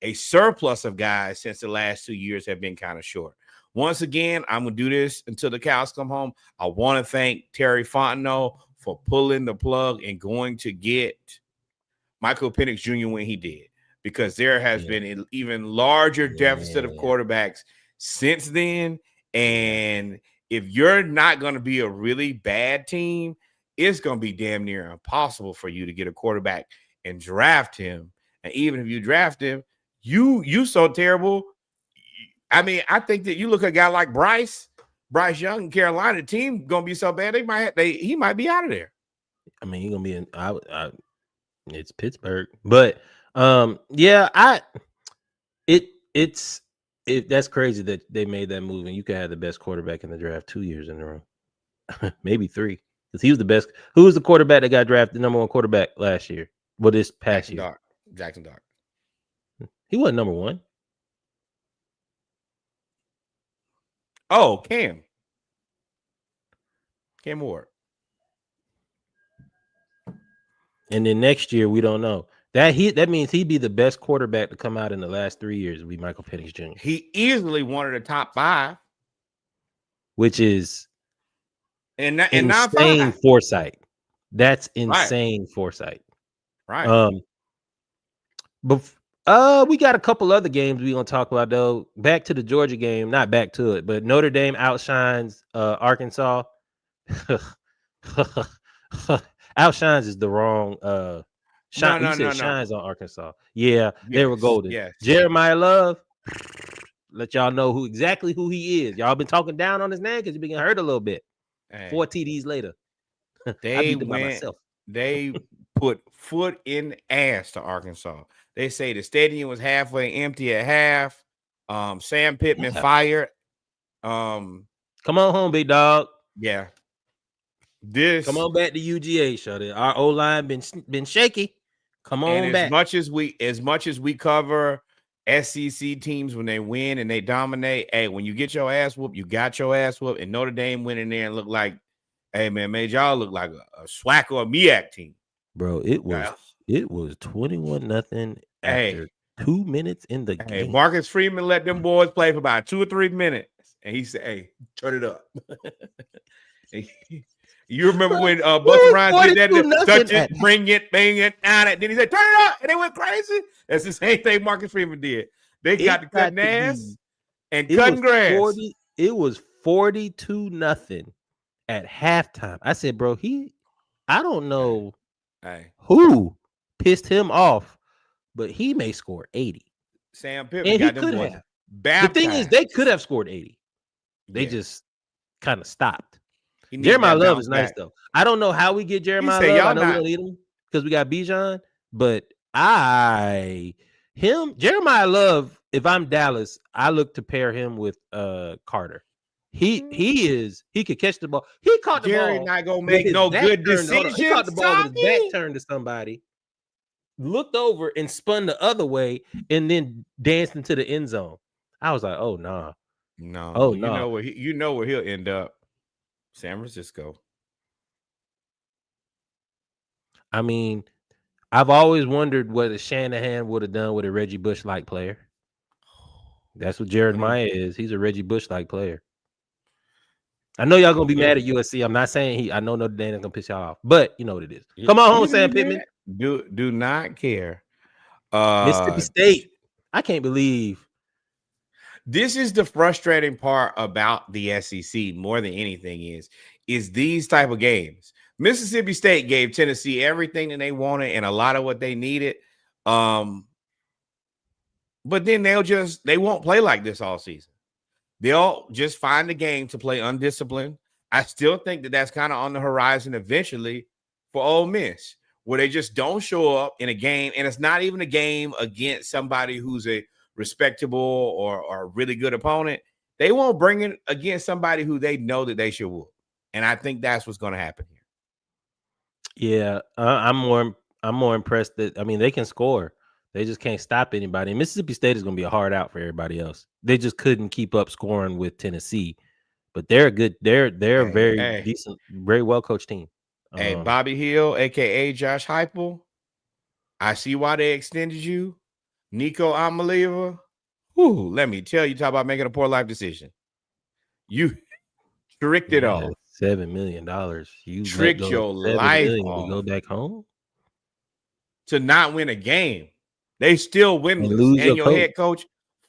a surplus of guys since the last 2 years have been kind of short. Once again, I'm going to do this until the cows come home. I want to thank Terry Fontenot for pulling the plug and going to get Michael Penix Jr. when he did, because there has been an even larger deficit of quarterbacks since then. And if you're not going to be a really bad team, it's going to be damn near impossible for you to get a quarterback and draft him. And even if you draft him, you so terrible. I mean, I think that you look at a guy like Bryce Young in Carolina, the team going to be so bad he might be out of there. I mean, he's going to be in it's Pittsburgh. But it's that's crazy that they made that move, and you could have the best quarterback in the draft 2 years in a row. Maybe 3. Because he was the best. Who was the quarterback that got drafted, number 1 quarterback last year? Well, this past year. Jackson Dart. He wasn't number 1. Oh, Cam Ward. And then next year, we don't know. That means he'd be the best quarterback to come out in the last 3 years. Would be Michael Penix Jr., He easily one of the top 5, which is and not insane 5. foresight. That's Right, insane foresight. right. Um, but we got a couple other games we gonna talk about though. Back to the Georgia game, not back to it, but Notre Dame outshines Arkansas. Outshines is the wrong No, shine. You no, said no, no. shines on Arkansas. Yeah, they were Yes, golden. yes. Jeremiah Love, let y'all know who he is. Y'all been talking down on his name because he been getting hurt a little bit. Hey, 4 TDs later. I they beat them by went. myself. They put foot in ass to Arkansas. They say the stadium was halfway empty at half. Sam Pittman Yeah. fired. Come on home, big dog. Yeah. This Come on back to UGA, Shuddy. Our O line been shaky. Come and on back. as much as we cover SEC teams when they win and they dominate, hey, when you get your ass whooped, you got your ass whooped. And Notre Dame went in there and looked like, hey man, made y'all look like a SWAC or a MEAC team. Bro, it was 21-0 after 2 minutes in the Hey, game. Marcus Freeman let them boys play for about 2 or 3 minutes, and he said, "Hey, turn it up." You remember when Busta Rhymes did that? Touch it, bring it, bang it, out it. Then he said, "Turn it up," and they went crazy. That's the same thing Marcus Freeman did. They got to cutting ass and cutting grass. It was 42-0 at halftime. I said, bro, I don't know who pissed him off, but he may score 80. Sam Pittman got them boys baptized. The thing is, they could have scored 80. They just kind of stopped. Jeremiah Love is nice though. I don't know how we get Jeremiah Love. I know we don't need him because we got Bijan, but Jeremiah Love, if I'm Dallas, I look to pair him with Carter. He could catch the ball. He caught the Jerry ball. Not gonna make no good decisions. He caught the ball with his back turned to somebody, looked over and spun the other way, and then danced into the end zone. I was like, oh nah. No. Oh no. no. You know where he'll end up. San Francisco. I mean, I've always wondered what Shanahan would have done with a Reggie Bush-like player. That's what Jeremiah is. He's a Reggie Bush-like player. I know y'all gonna be mad at USC. I'm not saying I know Notre Dame is gonna piss y'all off, but you know what it is. Come on home, Sam Pittman. Do not care. Mississippi State. I can't believe. This is the frustrating part about the SEC more than anything is these type of games. Mississippi State gave Tennessee everything that they wanted and a lot of what they needed. But then they won't play like this all season. They'll just find a game to play undisciplined. I still think that's kind of on the horizon eventually for Ole Miss, where they just don't show up in a game, and it's not even a game against somebody who's a respectable or a really good opponent. They won't bring it against somebody who they know that they should whoop. And I think that's what's going to happen here. Yeah, I'm more impressed that they can score. They just can't stop anybody. And Mississippi State is going to be a hard out for everybody else. They just couldn't keep up scoring with Tennessee, but they're good. They're a very decent, very well coached team. Hey, Bobby Hill, aka Josh Heupel, I see why they extended you. Nico Amaliva, let me tell you, talk about making a poor life decision. You tricked it off. $7 million. You tricked your life off. To go back home to not win a game. They still winless, and your head coach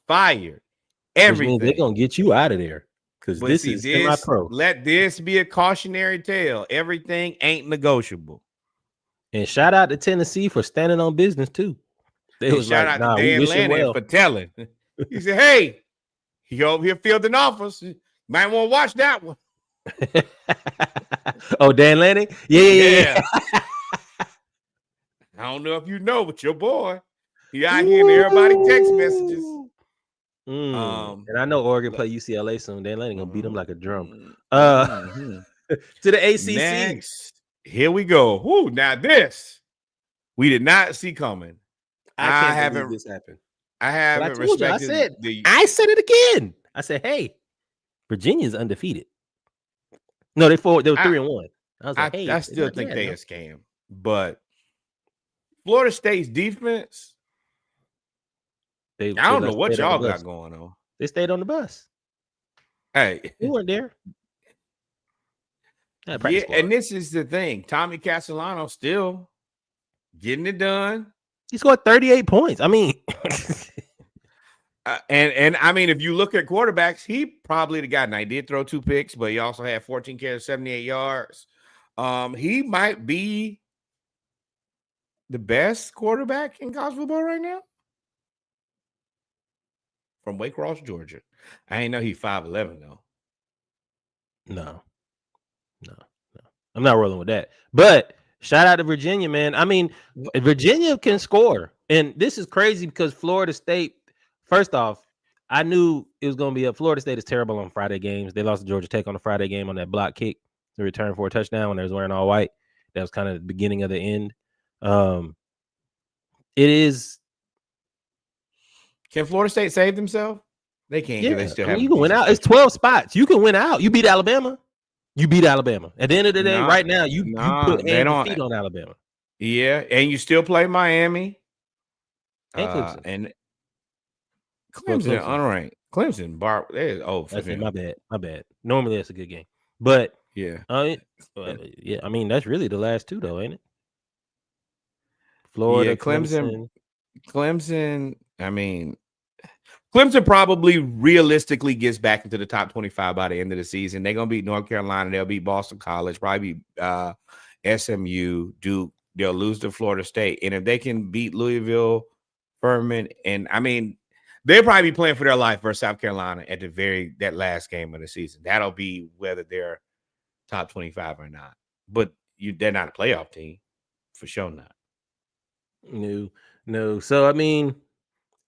fired. Everything. Which means they're gonna get you out of there because this is semi-pro. Let this be a cautionary tale. Everything ain't negotiable. And shout out to Tennessee for standing on business too. They was shout out to Dan Lanning for telling. He said, "Hey, he over here fielding offers. You might want to watch that one." Oh, Dan Lanning? Yeah. I don't know if you know, but your boy, he out here in everybody text messages. And I know Oregon play UCLA soon. Dan Lanning gonna beat them like a drum. To the ACC. Next, here we go. Woo, now this we did not see coming. I haven't this happen. I haven't respected I said it again. I said, hey, Virginia's undefeated. No, they were 3-1. I was like, I still think they a scam, but Florida State's defense. They I don't know must what stayed on the y'all got bus. going on. They stayed on the bus. Hey, They weren't there. yeah, and this is the thing. Tommy Castellano still getting it done. He scored 38 points. I mean, and I mean, if you look at quarterbacks, he probably the guy. Now he did throw 2 picks, but he also had 14 carries, 78 yards. He might be the best quarterback in college football right now. From Waycross, Georgia. I ain't know he 5'11 though. no. I'm not rolling with that. But shout out to Virginia, man. I mean, Virginia can score. And this is crazy because Florida State, first off, I knew it was going to be up. Florida State is terrible on Friday games. They lost to Georgia Tech on the Friday game on that block kick to return for a touchdown when they was wearing all white. That was kind of the beginning of the end. It is. Can Florida State save themselves? They can't because they still have. You can win out. It's 12 spots. You can win out. You beat Alabama. You beat Alabama. At the end of the day, right now, you put hands and feet on Alabama. Yeah, and you still play Miami. And Clemson. And Clemson unranked. Clemson, that's it. My bad. Normally, that's a good game. But, yeah. Yeah, I mean, that's really the last two, though, ain't it? Florida, yeah, Clemson, I mean, Clemson probably realistically gets back into the top 25 by the end of the season. They're going to beat North Carolina. They'll beat Boston College, probably SMU, Duke. They'll lose to Florida State. And if they can beat Louisville, Furman, and I mean, they'll probably be playing for their life versus South Carolina at that last game of the season. That'll be whether they're top 25 or not. But they're not a playoff team. For sure not. No. So, I mean,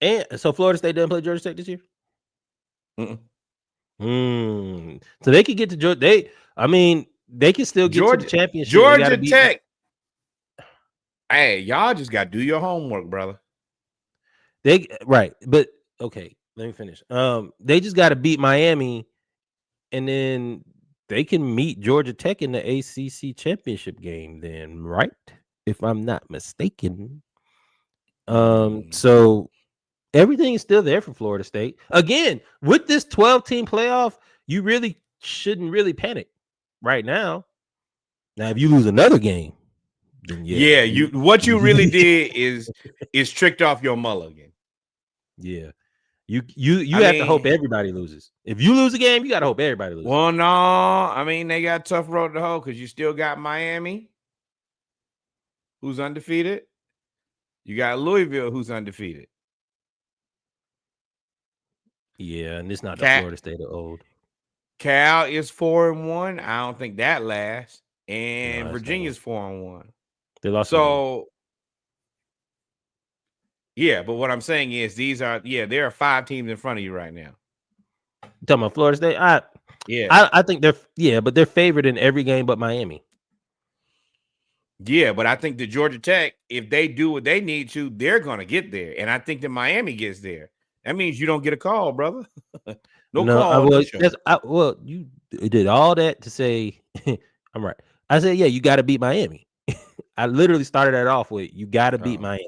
and so Florida State doesn't play Georgia Tech this year? So they could get to Georgia. They can still get to the championship. Georgia Tech. Hey, y'all just got to do your homework, brother. But okay, let me finish. They just got to beat Miami, and then they can meet Georgia Tech in the ACC championship game. Then, right? If I'm not mistaken. So everything is still there for Florida State. Again, with this 12-team playoff, you really shouldn't really panic right now. Now, if you lose another game, then what you really did is tricked off your mulligan. Yeah. You have to hope everybody loses. If you lose a game, you got to hope everybody loses. Well, no. I mean, they got a tough road to hoe because you still got Miami, who's undefeated. You got Louisville, who's undefeated. Yeah, and it's not the Florida State of old. Cal is 4-1. I don't think that lasts. And Virginia's 4-1. They lost. So, yeah, but what I'm saying is there are 5 teams in front of you right now. You talking about Florida State? I think but they're favored in every game but Miami. Yeah, but I think the Georgia Tech, if they do what they need to, they're going to get there. And I think that Miami gets there. That means you don't get a call, brother. No call. You did all that to say, I'm right. I said, yeah, you got to beat Miami. I literally started that off with, you got to beat Miami.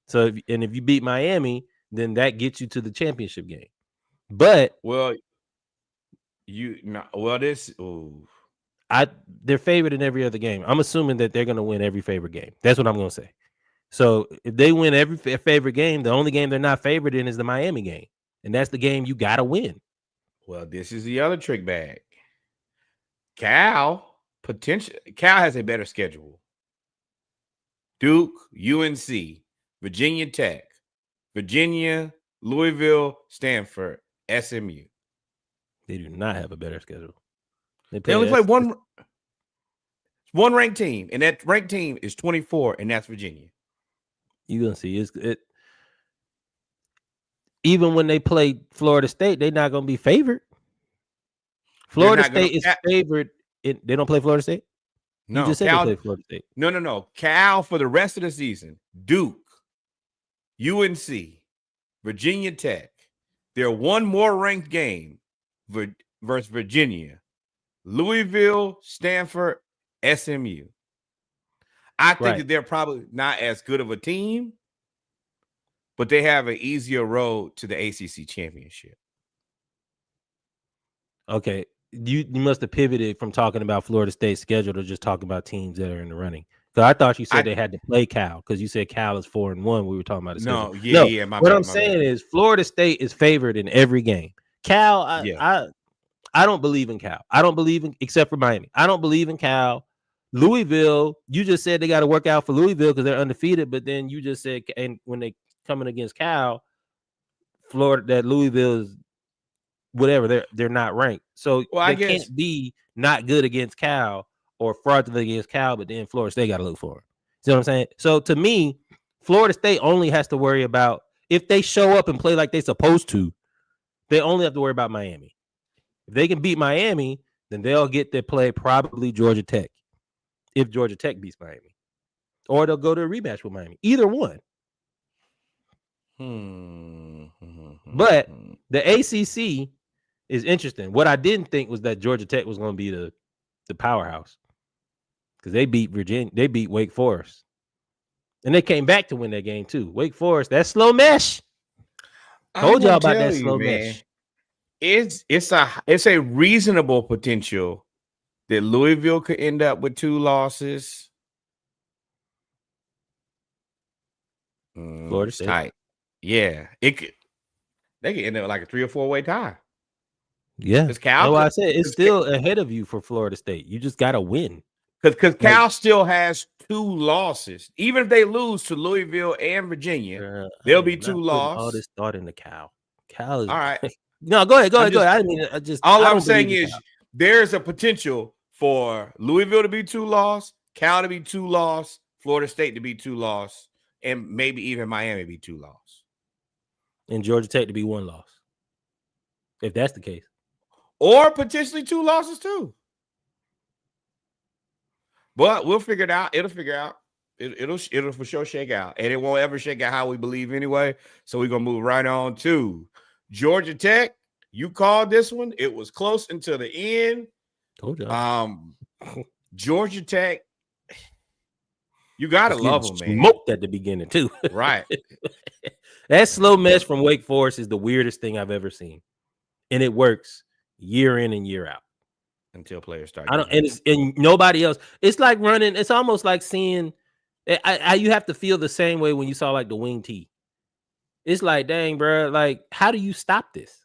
So, if you beat Miami, then that gets you to the championship game. But they're favored in every other game. I'm assuming that they're going to win every favorite game. That's what I'm going to say. So if they win every favorite game, the only game they're not favored in is the Miami game. And that's the game you got to win. Well, this is the other trick bag. Cal has a better schedule. Duke, UNC, Virginia Tech, Virginia, Louisville, Stanford, SMU. They do not have a better schedule. They only play one ranked team, and that ranked team is 24, and that's Virginia. You're gonna see it. Even when they play Florida State, they're not gonna be favored. Florida State is favored. They don't play Florida State. No, you just said they play Florida State. No. Cal for the rest of the season. Duke, UNC, Virginia Tech. They're one more ranked game versus Virginia, Louisville, Stanford, SMU. I think Right. that they're probably not as good of a team, but they have an easier road to the ACC championship. Okay. You must have pivoted from talking about Florida State's schedule to just talking about teams that are in the running. Because I thought you said I they had to play Cal because you said Cal is 4-1. We were talking about the schedule. no, yeah, No, yeah, my what bad, I'm my bad. saying is Florida State is favored in every game. Cal, Yeah. I don't believe in Cal. I don't believe in, except for Miami. I don't believe in Cal. Louisville, you just said they got to work out for Louisville because they're undefeated, but then you just said, and when they coming against Cal, Florida, that Louisville is whatever, they're not ranked. So Well, I they guess can't be not good against Cal or fraudulent against Cal, but then Florida State got to look for it. See what I'm saying? So to me, Florida State only has to worry about if they show up and play like they're supposed to, they only have to worry about Miami. If they can beat Miami, then they'll get to play probably Georgia Tech if Georgia Tech beats Miami. Or they'll go to a rematch with Miami. Either one. But the ACC is interesting. What I didn't think was that Georgia Tech was going to be the powerhouse because they beat Virginia. They beat Wake Forest. And they came back to win that game too. Wake Forest, that slow mesh. Told y'all about that slow mesh. It's a reasonable potential that Louisville could end up with 2 losses. Florida State. Tight. Yeah, they could end up with like a 3 or 4 way tie. Yeah. Because Cal, That's why I said it's still ahead of you for Florida State. You just got to win. Because Cal still has 2 losses. Even if they lose to Louisville and Virginia, there'll be 2 losses. All this thought into Cal. Cal is all right. No, go ahead. I didn't mean all I'm saying is there's a potential for Louisville to be 2 loss, Cal to be 2 loss, Florida State to be 2 loss, and maybe even Miami be 2 loss. And Georgia Tech to be 1 loss. If that's the case. Or potentially 2 losses too. But we'll figure it out. It'll figure out. It'll for sure shake out. And it won't ever shake out how we believe anyway. So we're going to move right on to Georgia Tech. You called this one. It was close until the end. Told you. Georgia Tech. You got to love them, man. Smoked at the beginning too. Right. That slow mesh from Wake Forest is the weirdest thing I've ever seen. And it works year in and year out. Until players start. And nobody else. It's like running. It's almost like seeing. You have to feel the same way when you saw like the wing tee. It's like, dang, bro. Like, how do you stop this?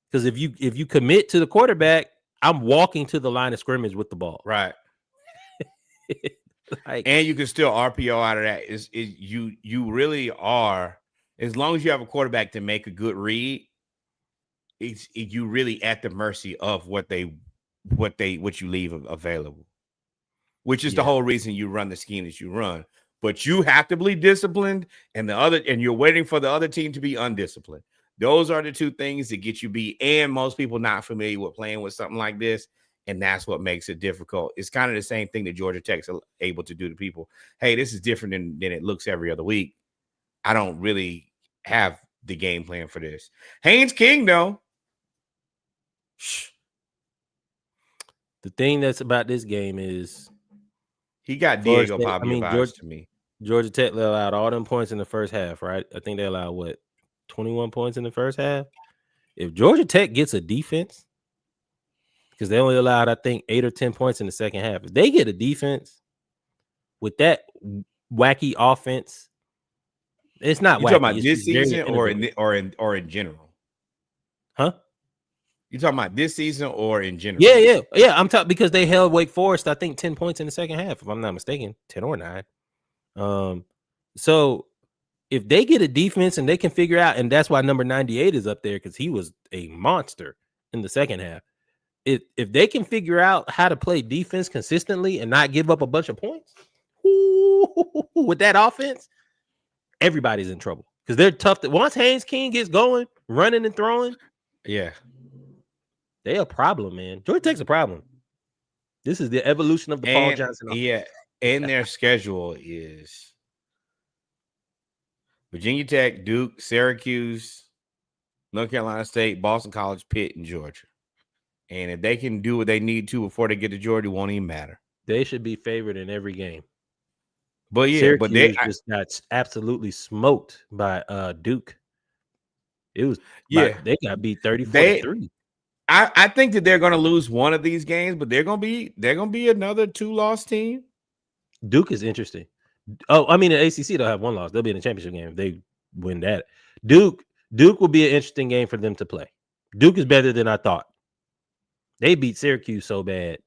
Because if you commit to the quarterback, I'm walking to the line of scrimmage with the ball. Right. Like, and you can still RPO out of that. You really are, as long as you have a quarterback to make a good read, you really at the mercy of what you leave available, which is the whole reason you run the scheme that you run. But you have to be disciplined, and you're waiting for the other team to be undisciplined. Those are the 2 things that get you beat. And most people not familiar with playing with something like this, and that's what makes it difficult. It's kind of the same thing that Georgia Tech's able to do to people. Hey, this is different than it looks every other week. I don't really have the game plan for this. Haynes King, though. The thing that's about this game is he got Diego Pavia vibes to me. Georgia Tech allowed all them points in the first half, right? I think they allowed 21 points in the first half. If Georgia Tech gets a defense, because they only allowed, I think, 8 or 10 points in the second half. If they get a defense with that wacky offense, it's not you wacky. Talking about this season or in general? Huh? You talking about this season or in general? Yeah. I'm talking because they held Wake Forest, I think, 10 points in the second half, if I'm not mistaken, 10 or 9. So if they get a defense and they can figure out, and that's why number 98 is up there because he was a monster in the second half. If they can figure out how to play defense consistently and not give up a bunch of points with that offense, everybody's in trouble because they're tough. Once Haynes King gets going, running and throwing, they're a problem, man. Georgia Tech's a problem. This is the evolution of the Paul Johnson offense. Yeah, and their schedule is Virginia Tech, Duke, Syracuse, North Carolina State, Boston College, Pitt, and Georgia. And if they can do what they need to before they get to Georgia, it won't even matter. They should be favored in every game. But yeah, but Syracuse just got absolutely smoked by Duke. It was yeah, they got beat 34 to they 3. I think that they're going to lose one of these games, but they're going to be another 2-loss team. Duke is interesting. Oh, I mean, the ACC they'll have one loss. They'll be in the championship game if they win that. Duke will be an interesting game for them to play. Duke is better than I thought. They beat Syracuse so bad.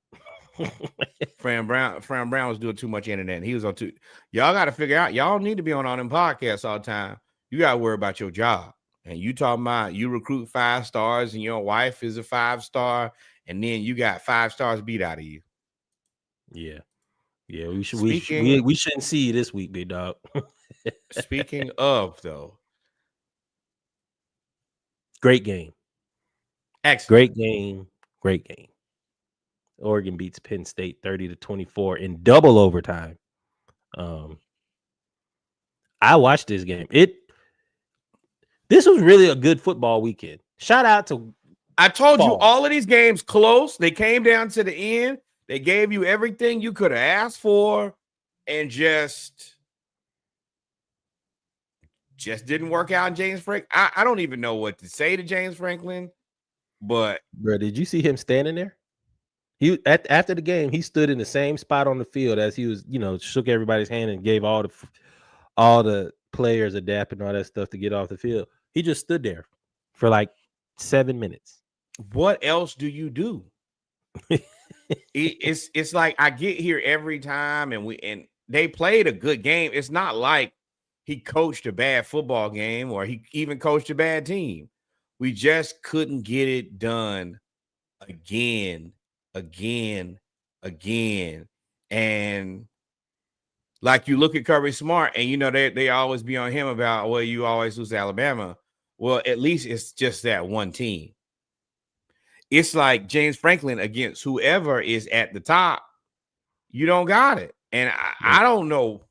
Fran Brown was doing too much internet. And he was on too. Y'all got to figure out. Y'all need to be on them podcasts all the time. You got to worry about your job. And you talking about you recruit 5 stars and your wife is a 5-star, and then you got 5 stars beat out of you. Yeah. Yeah, we shouldn't see you this week, big dog. Speaking of, though, great game. excellent. Great game. Oregon beats Penn State 30 to 24 in double overtime. I watched this game. This was really a good football weekend. Shout out to I told you all of these games close. They came down to the end. They gave you everything you could have asked for, and just didn't work out. James Franklin. I don't even know what to say to James Franklin, but bro, did you see him standing there? He after the game, he stood in the same spot on the field as he was, shook everybody's hand and gave all the players a dap and all that stuff to get off the field. He just stood there for like 7 minutes. What else do you do? It's like I get here every time, and they played a good game. It's not like he coached a bad football game or he even coached a bad team. We just couldn't get it done again. And like you look at Kirby Smart, and they always be on him about, well, you always lose to Alabama. Well, at least it's just that one team. It's like James Franklin against whoever is at the top. You don't got it. And I don't know.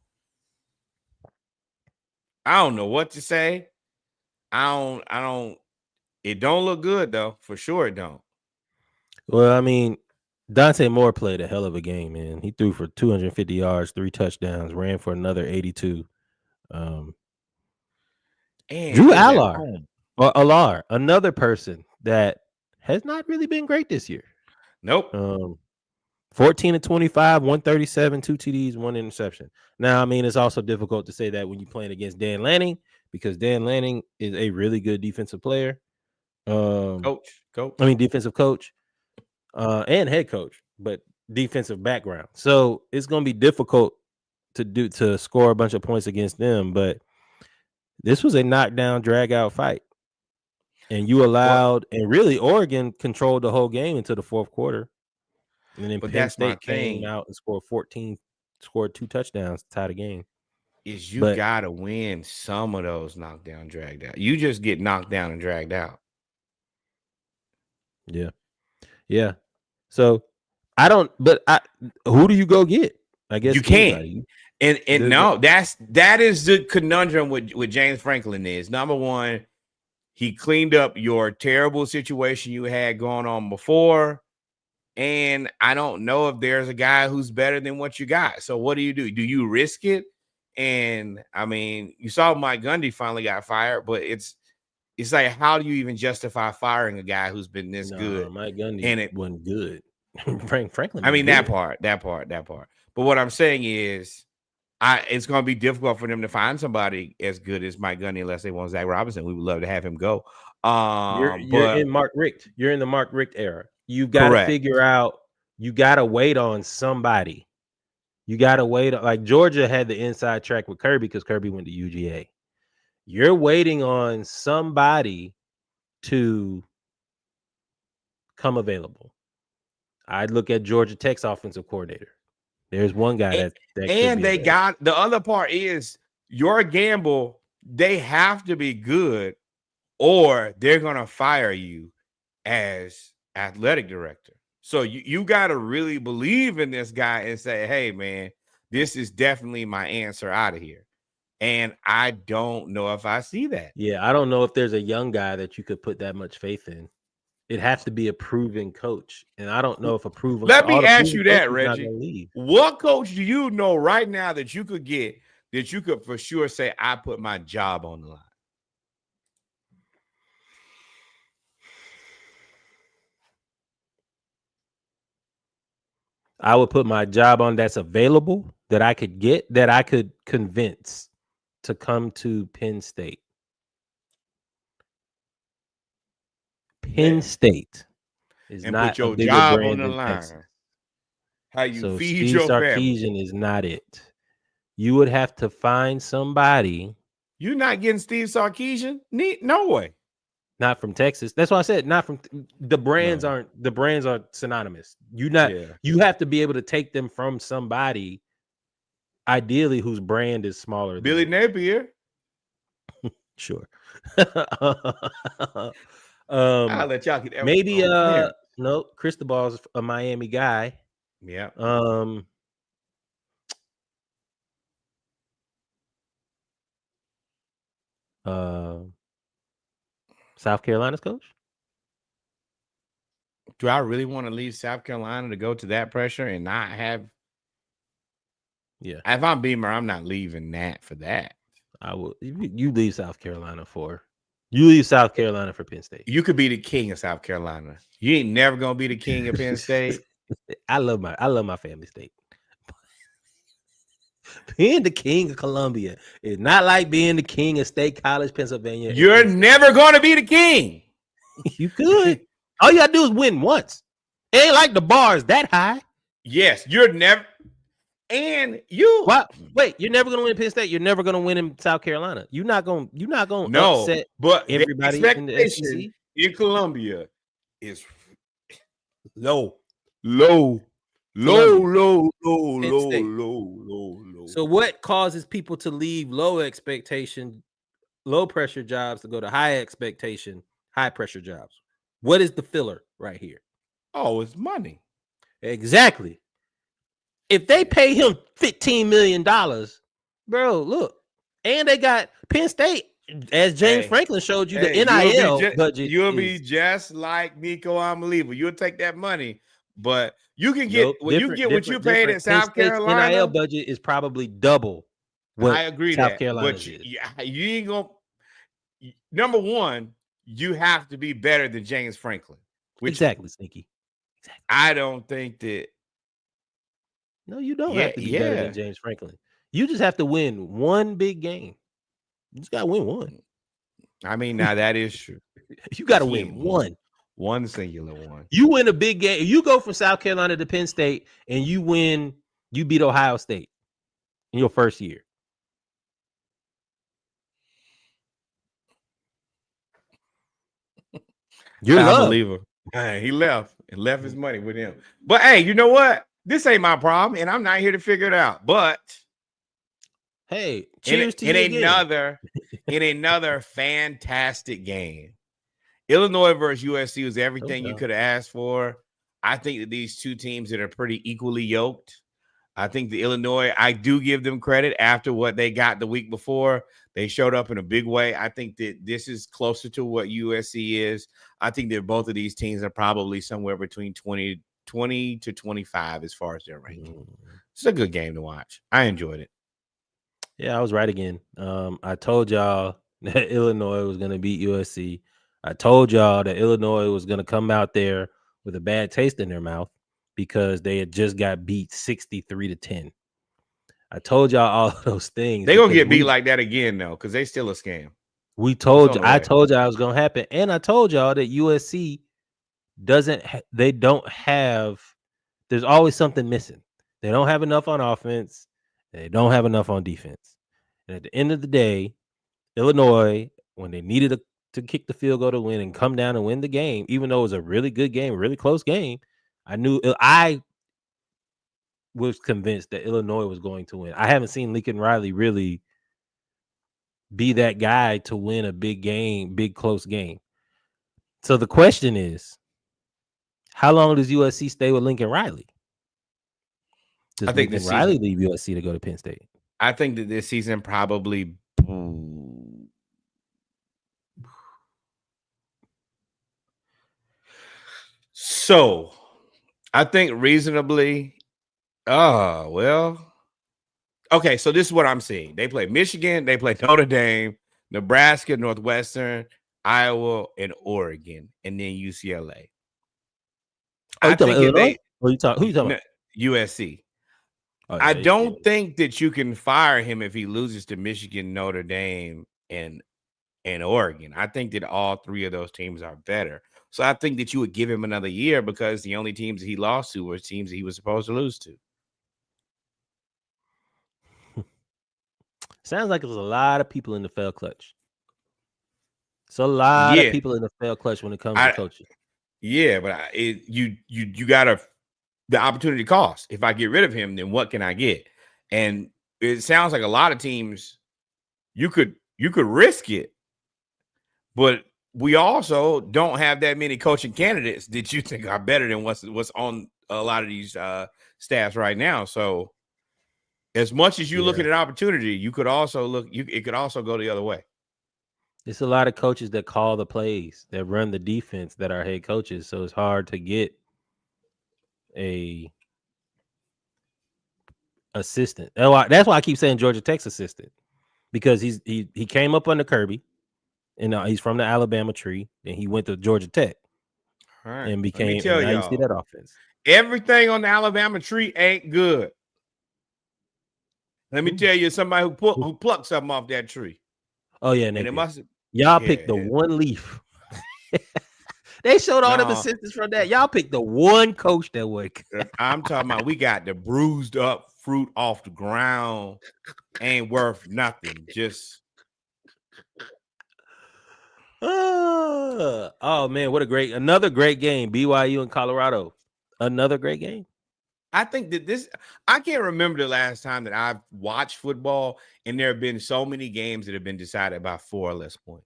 I don't know what to say. It don't look good though. For sure it don't. Well, I mean, Dante Moore played a hell of a game, man. He threw for 250 yards, 3 touchdowns, ran for another 82. And Drew Allar, another person that has not really been great this year. Nope. 14 to 25, 137, 2 TDs, 1 interception. Now, I mean, it's also difficult to say that when you're playing against Dan Lanning, because Dan Lanning is a really good defensive player. Defensive coach, and head coach, but defensive background. So it's going to be difficult to score a bunch of points against them. But this was a knockdown, drag out fight. And you allowed, and really Oregon controlled the whole game into the fourth quarter. And then Penn State came out and scored 2 touchdowns to tie the game. You got to win some of those knockdown, dragged out. You just get knocked down and dragged out. Yeah. Yeah. So who do you go get? I guess you can't. And no, that is the conundrum with James Franklin is. Number one, he cleaned up your terrible situation you had going on before. And I don't know if there's a guy who's better than what you got. So what do? Do you risk it? And I mean, you saw Mike Gundy finally got fired, but it's like, how do you even justify firing a guy who's been this good? Mike Gundy wasn't good. Franklin. I mean, that part. But what I'm saying is, it's going to be difficult for them to find somebody as good as Mike Gundy unless they want Zach Robinson. We would love to have him go. You're in Mark Richt. You're in the Mark Richt era. You've got to figure out. You got to wait on somebody. You got to wait. Like Georgia had the inside track with Kirby because Kirby went to UGA. You're waiting on somebody to come available. I'd look at Georgia Tech's offensive coordinator. There's one guy that and they got the other part is your gamble. They have to be good, or they're gonna fire you as athletic director. So you got to really believe in this guy and say, hey, man, this is definitely my answer out of here. And I don't know if I see that. Yeah, I don't know if there's a young guy that you could put that much faith in. It has to be a proven coach, and I don't know if Let all me the ask proven you that, coaches not Reggie. gonna leave. What coach do you know right now that you could get that you could for sure say, I put my job on the line? I would put my job on that's available, that I could get, that I could convince to come to Penn State. Penn State is And not put a your bigger job on brand the than Texas. line. How you So feed Steve your family. Sarkisian is not it. You would have to find somebody. You're not getting Steve Sarkisian? No way. Not from Texas. That's why I said not from the brands No. are synonymous. Yeah. You have to be able to take them from somebody, ideally whose brand is smaller than Billy yours. Napier. Sure. I'll let y'all get Maybe clearance. no, Cristobal's a Miami guy. Yeah. Uh South Carolina's coach? Do I really want to leave South Carolina to go to that pressure and not have? Yeah. If I'm Beamer, I'm not leaving that for that. I will. You leave South Carolina for Penn State. You could be the king of South Carolina. You ain't never gonna be the king of Penn State. I love my family state. Being the king of Columbia is not like being the king of State College, Pennsylvania. You're never gonna be the king. You could. All you gotta do is win once. It ain't like the bar is that high. Yes, you're never. And you What? Wait, you're never gonna win Penn State. You're never gonna win in South Carolina. You're not gonna no, upset but everybody the in the expectation SEC in Columbia is low. low. Penn State. So what causes people to leave low expectation, low pressure jobs to go to high expectation, high pressure jobs? What is the filler right here? Oh, it's money. Exactly. If they pay him $15 million, bro, look, and they got Penn State, as James Franklin showed you, the NIL budget. You'll be just like Nico Unbelievable. You'll take that money, but you can get what you paid at South Carolina. NIL budget is probably double what I agree South that, Carolina but is. you ain't gonna. Number one, you have to be better than James Franklin. Exactly, Sneaky. Exactly. I don't think that. No, you don't have to be better than James Franklin. You just have to win one big game. You just gotta win one. I mean, now that is true. You gotta win one singular one. You win a big game. You go from South Carolina to Penn State, and you beat Ohio State in your first year. You're a believer. He left his money with him. But hey, you know what? This ain't my problem, and I'm not here to figure it out. But hey, cheers to you in another fantastic game. Illinois versus USC was everything you could have asked for. I think that these two teams that are pretty equally yoked. I think the Illinois, I do give them credit after what they got the week before. They showed up in a big way. I think that this is closer to what USC is. I think that both of these teams are probably somewhere between 20 to 25 as far as their ranking. It's a good game to watch. I enjoyed it. Yeah, I was right again. I told y'all that Illinois was going to beat USC. I told y'all that Illinois was going to come out there with a bad taste in their mouth because they had just got beat 63-10. I told y'all all of those things. They're going to get beat like that again, though, because they still a scam. I told y'all it was going to happen. And I told y'all that USC don't have, there's always something missing. They don't have enough on offense. They don't have enough on defense. And at the end of the day, Illinois, when they needed to kick the field goal to win and come down and win the game, even though it was a really good game, really close game, I was convinced that Illinois was going to win. I haven't seen Lincoln Riley really be that guy to win a big game, big close game. So the question is, how long does USC stay with Lincoln Riley? Does Lincoln Riley leave USC to go to Penn State? I think that this season probably. So I think reasonably, well, okay. So this is what I'm seeing. They play Michigan, they play Notre Dame, Nebraska, Northwestern, Iowa, and Oregon, and then UCLA. Oh, I you talking think about if Illinois? they Or you talking? Who you talking about? USC, Oh I yeah, yeah. don't think that you can fire him if he loses to Michigan, Notre Dame, and Oregon. I think that all three of those teams are better. So I think that you would give him another year because the only teams that he lost to were teams that he was supposed to lose to. Sounds like there's a lot of people in the fail clutch. It's a lot of Yeah, people in the fail clutch when it comes to I coaching. yeah, but you gotta the opportunity cost. If I get rid of him, then what can I get? And it sounds like a lot of teams you could risk it, but we also don't have that many coaching candidates that you think are better than what's on a lot of these staffs right now. So as much as you're looking Yeah, at opportunity, you could also look. It could also go the other way. it's a lot of coaches that call the plays, that run the defense, that are head coaches. So it's hard to get a assistant. That's why I keep saying Georgia Tech's assistant, because he came up under Kirby, and he's from the Alabama tree, and he went to Georgia Tech All right. and Let me became, and tell now you see y'all, that offense. everything on the Alabama tree ain't good. Let me Who? tell you, somebody Who? who plucked something off that tree, Oh yeah, and it Napier. must. Y'all picked the Yeah, one leaf. They showed all them no, assistants from that. Y'all picked the one coach that would. I'm talking about we got the bruised up fruit off the ground, ain't worth nothing. Just Oh man, what another great game. BYU and Colorado. Another great game. I think that I can't remember the last time that I've watched football and there have been so many games that have been decided by 4 or less points.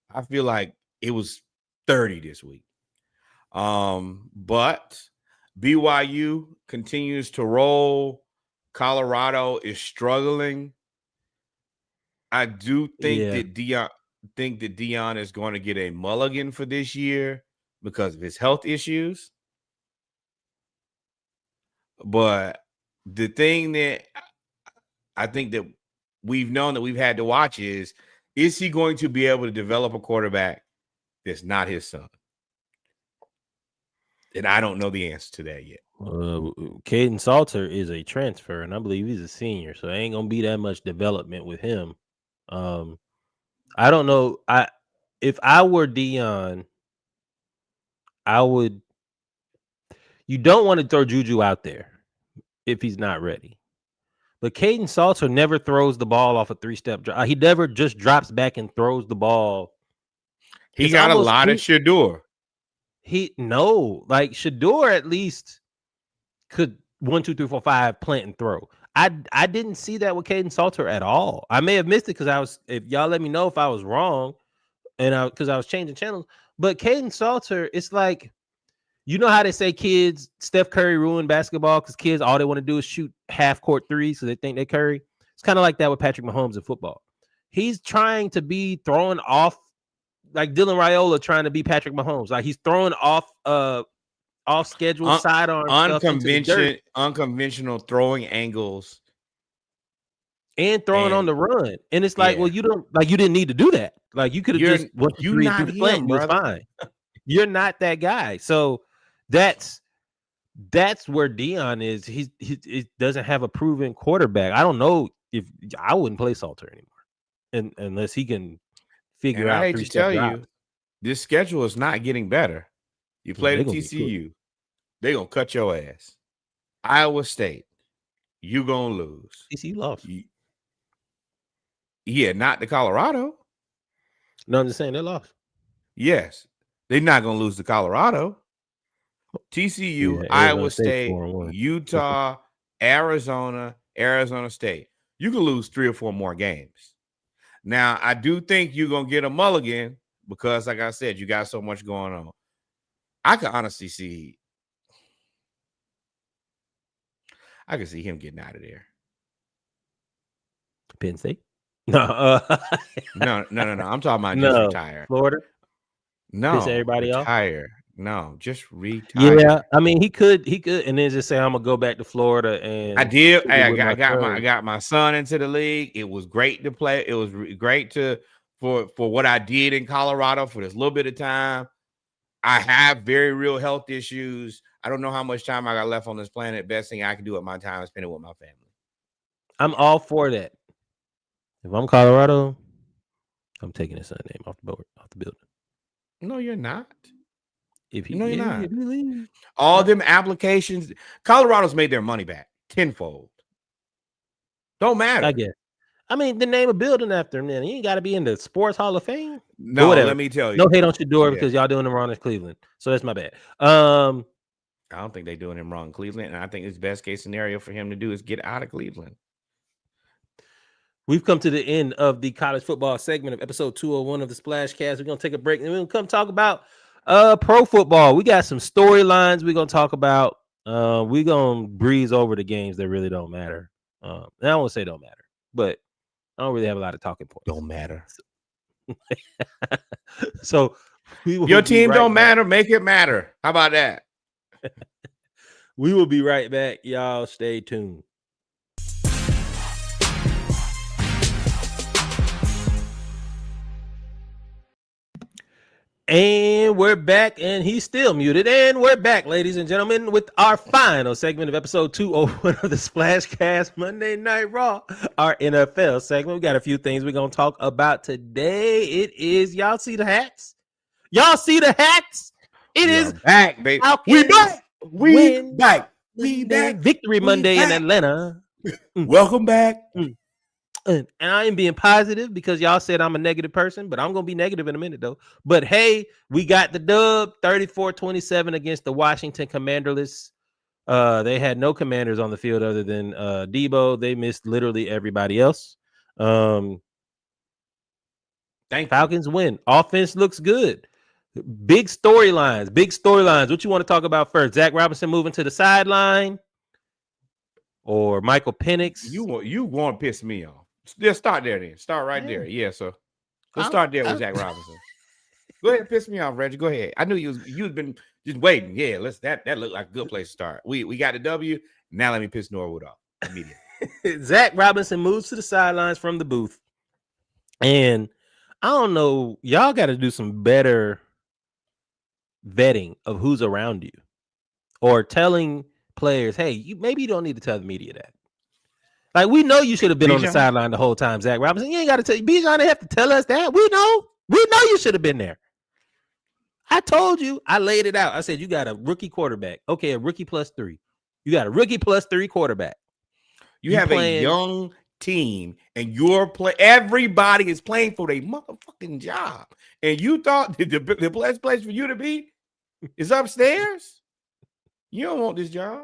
I feel like it was 30 this week. But BYU continues to roll. Colorado is struggling. I do Yeah. think that Dion is going to get a mulligan for this year because of his health issues. But the thing that I think that we've known that we've had to watch is he going to be able to develop a quarterback that's not his son? And I don't know the answer to that yet. Caden Salter is a transfer, and I believe he's a senior, so ain't gonna be that much development with him. Um, I don't know. If I were Dion, I would. You don't want to throw Juju out there if he's not ready. But Caden Salter never throws the ball off a 3-step drop. He never just drops back and throws the ball. He It's got a almost lot of Shador. like Shador at least could 1, 2, 3, 4, 5 plant and throw. I didn't see that with Caden Salter at all. I may have missed it because if y'all let me know if I was wrong, and because I was changing channels. But Caden Salter, it's like, you know how they say kids, Steph Curry ruined basketball because kids all they want to do is shoot half court threes, so they think they Curry. It's kind of like that with Patrick Mahomes in football. He's trying to be throwing off like Dylan Raiola trying to be Patrick Mahomes. Like he's throwing off schedule sidearm stuff into the dirt Unconventional throwing angles. and throwing on And the run. And it's like, well, yeah, you didn't need to do that. Like you could have just went to you 3 through not the slant him, and you was brother. fine. You're not that guy. So that's where Dion is. He doesn't have a proven quarterback. I don't know if I wouldn't play Salter anymore, unless he can figure And I out hate to 3-step tell you, drops. this schedule is not getting better. You Yeah, play they're the gonna be cooked. TCU, they're gonna cut your ass. Iowa State, you gonna lose. TCU lost. Yeah, not to Colorado. No, I'm just saying they lost. Yes, they're not gonna lose to Colorado. TCU, Yeah, Arizona Iowa State State, 4-1. Utah, Arizona, Arizona State. You can lose 3 or 4 more games. Now, I do think you're gonna get a mulligan because, like I said, you got so much going on. I can honestly see. I can see him getting out of there. Penn State? No, No. I'm talking about just no. retire. Florida? Piss No, everybody off? retire. No, just retire. Yeah, I mean he could, and then just say I'm gonna go back to Florida and I did. kick it with my I son. got my son into the league. It was great to play. It was great to for what I did in Colorado for this little bit of time. I have very real health issues. I don't know how much time I got left on this planet. Best thing I can do at my time is spend it with my family. I'm all for that. If I'm Colorado, I'm taking his son name off the building. No, you're not. If he, No, you're yeah, not. if he leaves, All them applications, Colorado's made their money back tenfold. Don't matter. I guess. I mean, the name a building after him. Then you ain't got to be in the Sports Hall of Fame. But No, whatever. let me tell you. No hate on Shador Yeah. because y'all doing him wrong in Cleveland. So that's my bad. I don't think they're doing him wrong in Cleveland, and I think it's best case scenario for him to do is get out of Cleveland. We've come to the end of the college football segment of episode 201 of the Splashcast. We're gonna take a break and we're gonna come talk about pro football. We got some storylines we're gonna talk about. We're gonna breeze over the games that really don't matter. And I won't say don't matter, but I don't really have a lot of talking points. Don't matter. So your team don't matter, make it matter. How about that? We will be right back. Y'all stay tuned. And we're back, and he's still muted. And we're back, ladies and gentlemen, with our final segment of episode 201 of the Splashcast Monday Night Raw, our NFL segment. We got a few things we're going to talk about today. It is, y'all see the hats? Y'all see the hats? It is back, baby. We back. We back. We back. Victory Monday in Atlanta. Welcome back. And I am being positive because y'all said I'm a negative person, but I'm going to be negative in a minute, though. But, hey, we got the dub 34-27 against the Washington Commanderless. They had no commanders on the field other than Debo. They missed literally everybody else. Falcons win. Offense looks good. Big storylines. What you want to talk about first? Zach Robinson moving to the sideline or Michael Penix? You want to piss me off. Just start there then. Start right there. Yeah, so let's start there with Zach Robinson. Go ahead, piss me off, Reggie. Go ahead. I knew you've been just waiting. Yeah, that looked like a good place to start. We got the W. Now let me piss Norwood off immediately. Zach Robinson moves to the sidelines from the booth. And I don't know, y'all got to do some better vetting of who's around you or telling players, hey, maybe you don't need to tell the media that. Like, we know you should have been on the sideline the whole time, Zach Robinson. You ain't got to tell Bijan, they have to tell us that. We know you should have been there. I told you, I laid it out. I said, you got a rookie quarterback. Okay, a rookie +3. You got a rookie +3 quarterback. You have a young team, and everybody is playing for their motherfucking job. And you thought the best place for you to be is upstairs? You don't want this job.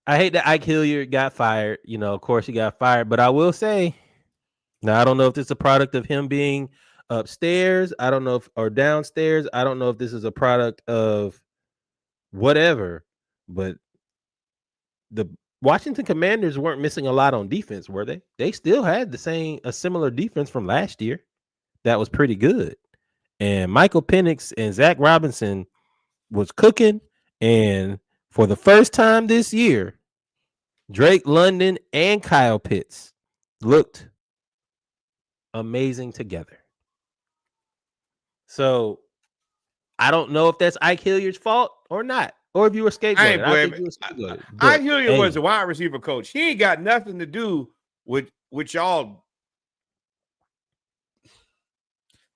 I hate that Ike Hilliard got fired. You know, of course he got fired. But I will say, now I don't know if this is a product of him being upstairs. I don't know or downstairs. I don't know if this is a product of whatever. But the Washington Commanders weren't missing a lot on defense, were they? They still had a similar defense from last year that was pretty good. And Michael Penix and Zach Robinson was cooking. And for the first time this year, Drake London and Kyle Pitts looked amazing together. So I don't know if that's Ike Hilliard's fault or not, or if you were scapegoated. Ike Hilliard was a wide receiver coach. He ain't got nothing to do with y'all.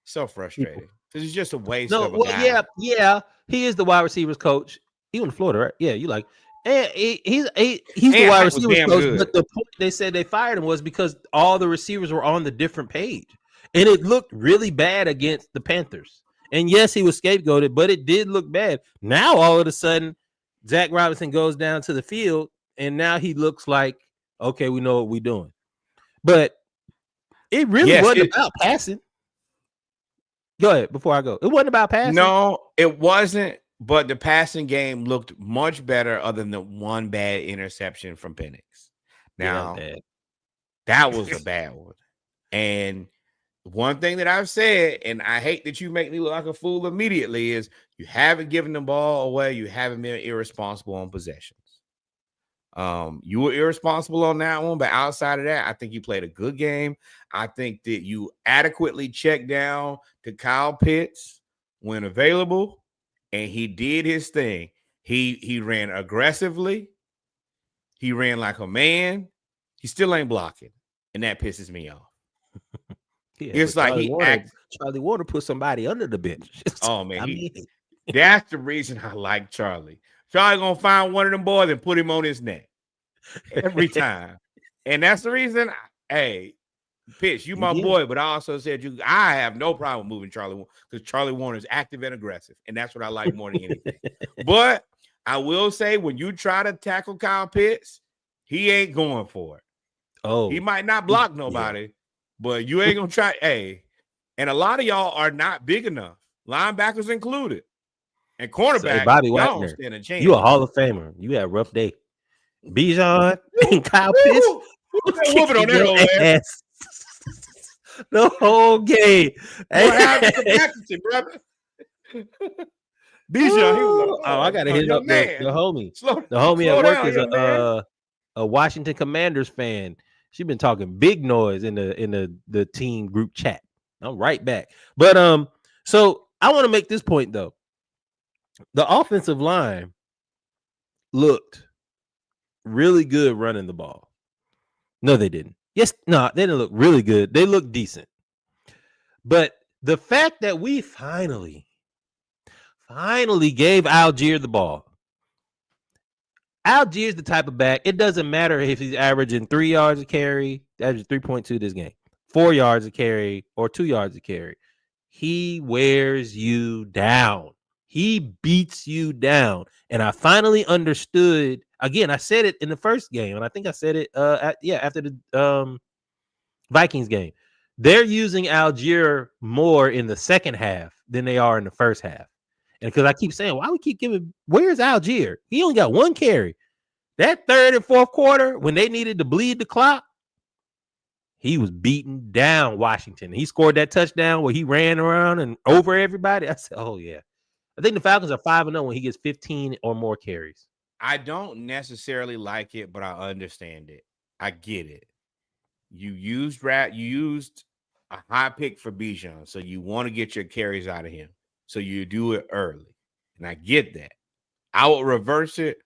So frustrating because it's just a waste of a guy. Yeah, he is the wide receivers coach. He went to Florida, right? Yeah, you like. And he's the wide receivers coach. Good. But the point they said they fired him was because all the receivers were on the different page, and it looked really bad against the Panthers. And yes, he was scapegoated, but it did look bad. Now all of a sudden, Zach Robinson goes down to the field, and now he looks like, okay, we know what we're doing. But it really wasn't about passing. Go ahead before I go. It wasn't about passing. No, it wasn't. But the passing game looked much better other than the one bad interception from Penix. Now, that was a bad one. And one thing that I've said, and I hate that you make me look like a fool immediately, is you haven't given the ball away. You haven't been irresponsible on possessions. You were irresponsible on that one, but outside of that, I think you played a good game. I think that you adequately checked down to Kyle Pitts when available, and he did his thing. He ran aggressively. He ran like a man. He still ain't blocking, and that pisses me off. Yeah, It's like Charlie Warner put somebody under the bench. Oh man, that's the reason I like Charlie. Charlie gonna find one of them boys and put him on his neck every time, and that's the reason. Hey, Pitch, you my boy, but I also said I have no problem moving Charlie because Charlie Warner is active and aggressive, and that's what I like more than anything. But I will say, when you try to tackle Kyle Pitts, he ain't going for it. Oh, he might not block nobody, but you ain't gonna try. Hey, and a lot of y'all are not big enough, linebackers included, and cornerback. Bobby Wagner, stand a chance. You a Hall of Famer. You had a rough day. Bijan and Kyle Pitts whooping on that old ass the whole game. What happened to practicing, brother? Bijan, I gotta hit up the homie. The homie at work is a Washington Commanders fan. She been talking big noise in the team group chat. I'm right back. But so I want to make this point though. The offensive line looked really good running the ball. No, they didn't. Yes, no, they didn't look really good. They looked decent. But the fact that we finally gave Algier the ball. Algier's the type of back. It doesn't matter if he's averaging 3 yards a carry, averaging 3.2 this game, 4 yards a carry, or 2 yards a carry. He wears you down. He beats you down. And I finally understood. Again, I said it in the first game, and I think I said it after the Vikings game. They're using Algier more in the second half than they are in the first half. And because I keep saying, why we keep giving, where's Algier? He only got one carry. That third and fourth quarter, when they needed to bleed the clock, he was beating down Washington. He scored that touchdown where he ran around and over everybody. I said, oh, yeah. I think the Falcons are 5-0 when he gets 15 or more carries. I don't necessarily like it, but I understand it. I get it. You used a high pick for Bijan, so you want to get your carries out of him. So you do it early. And I get that. I will reverse it,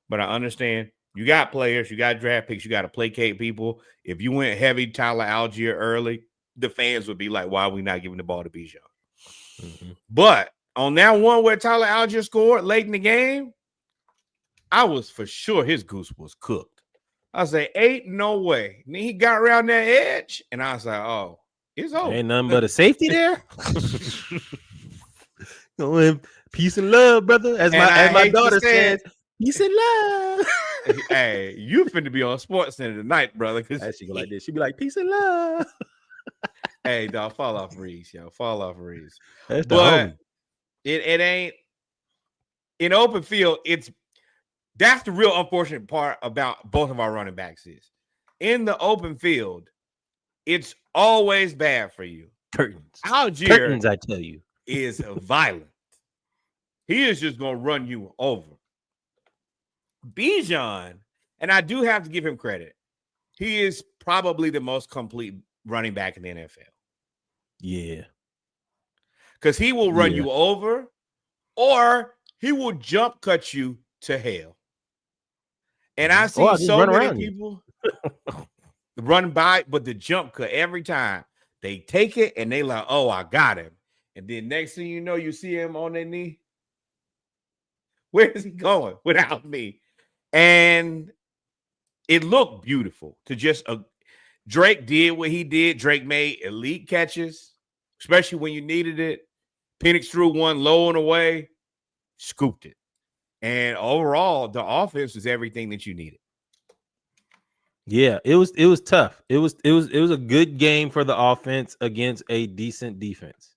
but I understand you got players, you got draft picks, you got to placate people. If you went heavy Tyler Algier early, the fans would be like, why are we not giving the ball to Bijan? Mm-hmm. But on that one where Tyler Algier scored late in the game, I was for sure his goose was cooked. I say, ain't no way. And then he got around that edge, and I was like, oh, it's over. Ain't nothing but a safety there. Peace and love, brother. As my daughter says, peace and love. Hey, you finna be on Sports Center tonight, brother. She go like this. She be like, peace and love. Hey, dog, fall off Reese, yo. Fall off Reese. That's the homie. It ain't in open field. That's the real unfortunate part about both of our running backs is in the open field, it's always bad for you. Curtains, I tell you, is violent. He is just gonna run you over. Bijan, and I do have to give him credit. He is probably the most complete running back in the NFL. Yeah. Because he will run you over or he will jump cut you to hell. And I see so many people run by, but the jump cut every time. They take it and they like, oh, I got him. And then next thing you know, you see him on their knee. Where is he going without me? And it looked beautiful to just Drake did what he did. Drake made elite catches, especially when you needed it. Penix threw one low and away, scooped it. And overall, the offense was everything that you needed. Yeah, it was tough. It was a good game for the offense against a decent defense.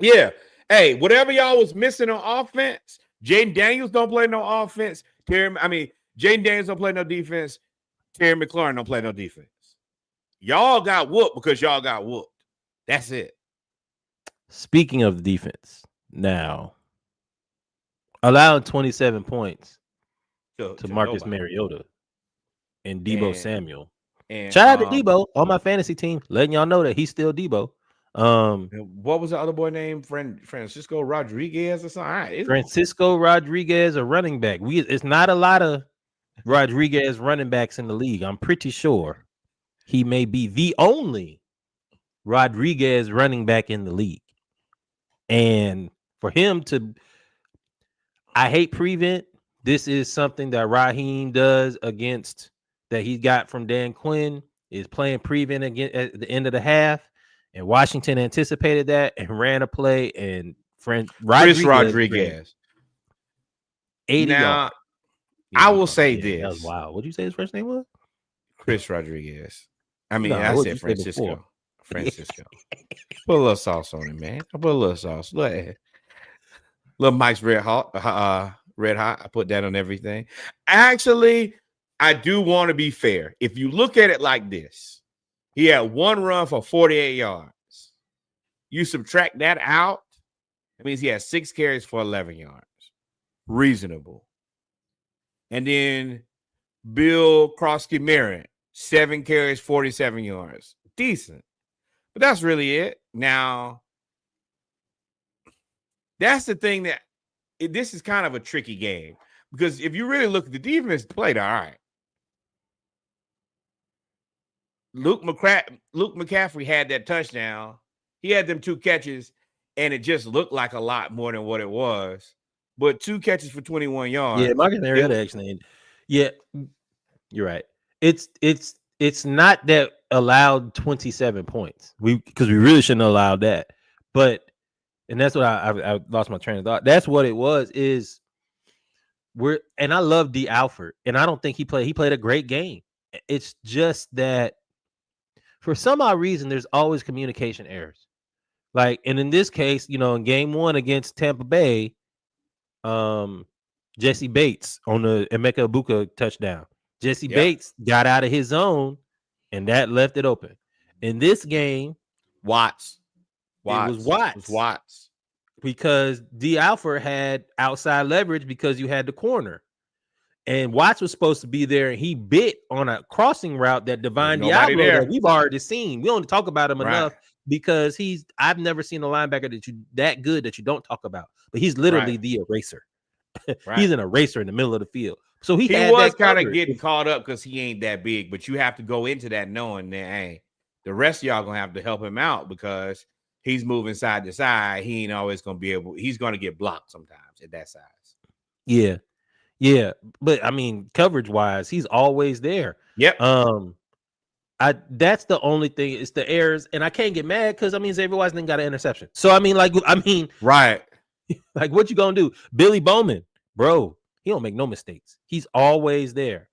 Yeah. Hey, whatever y'all was missing on offense, Jaden Daniels don't play no offense. Jaden Daniels don't play no defense. Terry McLaurin don't play no defense. Y'all got whooped because y'all got whooped. That's it. Speaking of defense, now allowing 27 points to To Marcus nobody. Mariota and Debo And Samuel. and Shout out to Debo on my fantasy team, letting y'all know that he's still Debo. what was the other boy named? Francisco Rodriguez or something? All right, Francisco Rodriguez, a running back. It's not a lot of Rodriguez running backs in the league. I'm pretty sure he may be the only Rodriguez running back in the league. And for him to, I hate prevent. This is something that Raheem does against that he got from Dan Quinn, is playing prevent again at the end of the half. And Washington anticipated that and ran a play, and Chris Rodriguez ran Rodriguez. 80 Now, yards. Yeah, I he will caught say that was this. wild. What did you say his first name was? Chris Rodriguez. I mean, No, I what said did you say before? Francisco. Put a little sauce on it, man. I put a little sauce. Little Mike's Red Hot. Red Hot. I put that on everything. Actually, I do want to be fair. If you look at it like this, he had one run for 48 yards. You subtract that out, it means he had 6 carries for 11 yards. Reasonable. And then Bill Krosky-Merritt, 7 carries, 47 yards. Decent. But that's really it. Now, that's the thing that this is kind of a tricky game. Because if you really look at the defense, played all right. Luke McCaffrey had that touchdown. He had them 2 catches, and it just looked like a lot more than what it was. But 2 catches for 21 yards. Yeah, Marcus Mariota actually. Yeah, you're right. It's not that allowed 27 points. Because we really shouldn't have allowed that. But and that's what I lost my train of thought. That's what it was. And I love D. Alford, and I don't think he played a great game. It's just that for some odd reason, there's always communication errors. Like, and in this case, in game 1 against Tampa Bay, Jesse Bates on the Emeka Ibuka touchdown. Jesse Bates got out of his zone, and that left it open. In this game, Watts. It was Watts. Because D. Alford had outside leverage because you had the corner. And Watts was supposed to be there, and he bit on a crossing route that Divine Diablo that we've already seen. We don't talk about him enough because I've never seen a linebacker that good that you don't talk about. But he's literally the eraser. He's an eraser in the middle of the field. So he was kind of getting caught up because he ain't that big, but you have to go into that knowing that, hey, the rest of y'all gonna have to help him out because he's moving side to side. He ain't always gonna be able. He's gonna get blocked sometimes at that size. Yeah. Yeah, but I mean, coverage wise, he's always there. Yep. That's the only thing. It's the errors, and I can't get mad because Xavier Washington got an interception. So right. Like, what you gonna do? Billy Bowman, bro, he don't make no mistakes. He's always there.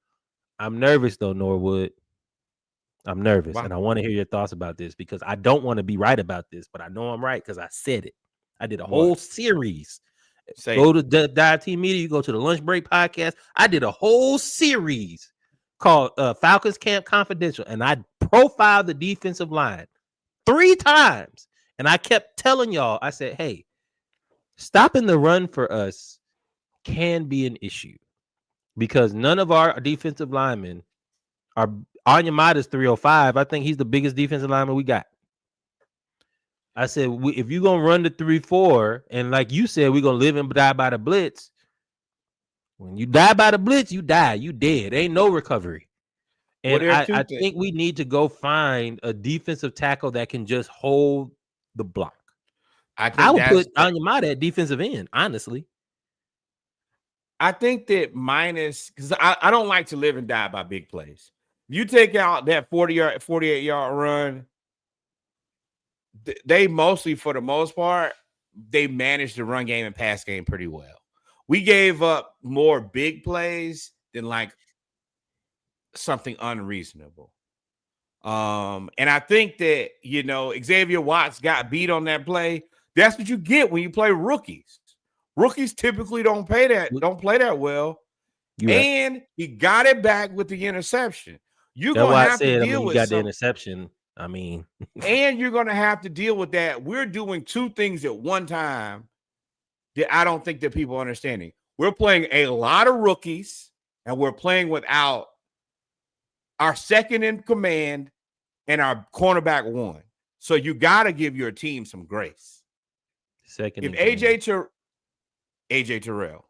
I'm nervous though, Norwood. I'm nervous, and I want to hear your thoughts about this because I don't want to be right about this, but I know I'm right because I said it. I did a whole series. Go to the Dive Team Media. You go to the Lunch Break podcast. I did a whole series called Falcons Camp Confidential, and I profiled the defensive line 3 times. And I kept telling y'all, I said, hey, stopping the run for us can be an issue because none of our defensive linemen are. Onyemata's 305. I think he's the biggest defensive lineman we got. I said, if you're going to run the 3-4, and like you said, we're going to live and die by the blitz. When you die by the blitz, you die. You dead. Ain't no recovery. And I think we need to go find a defensive tackle that can just hold the block. I would put Onyemata at defensive end, honestly. I think that because I don't like to live and die by big plays. You take out that 48-yard run, they mostly, for the most part, they managed the run game and pass game pretty well. We gave up more big plays than like something unreasonable. And I think that, Xavier Watts got beat on that play. That's what you get when you play rookies. Rookies typically don't play that well. And he got it back with the interception. You're going to have to deal with the interception. I mean, and you're going to have to deal with that. We're doing two things at one time that I don't think that people are understanding. We're playing a lot of rookies, and we're playing without our second in command and our cornerback one. So you got to give your team some grace. second. If AJ Terrell,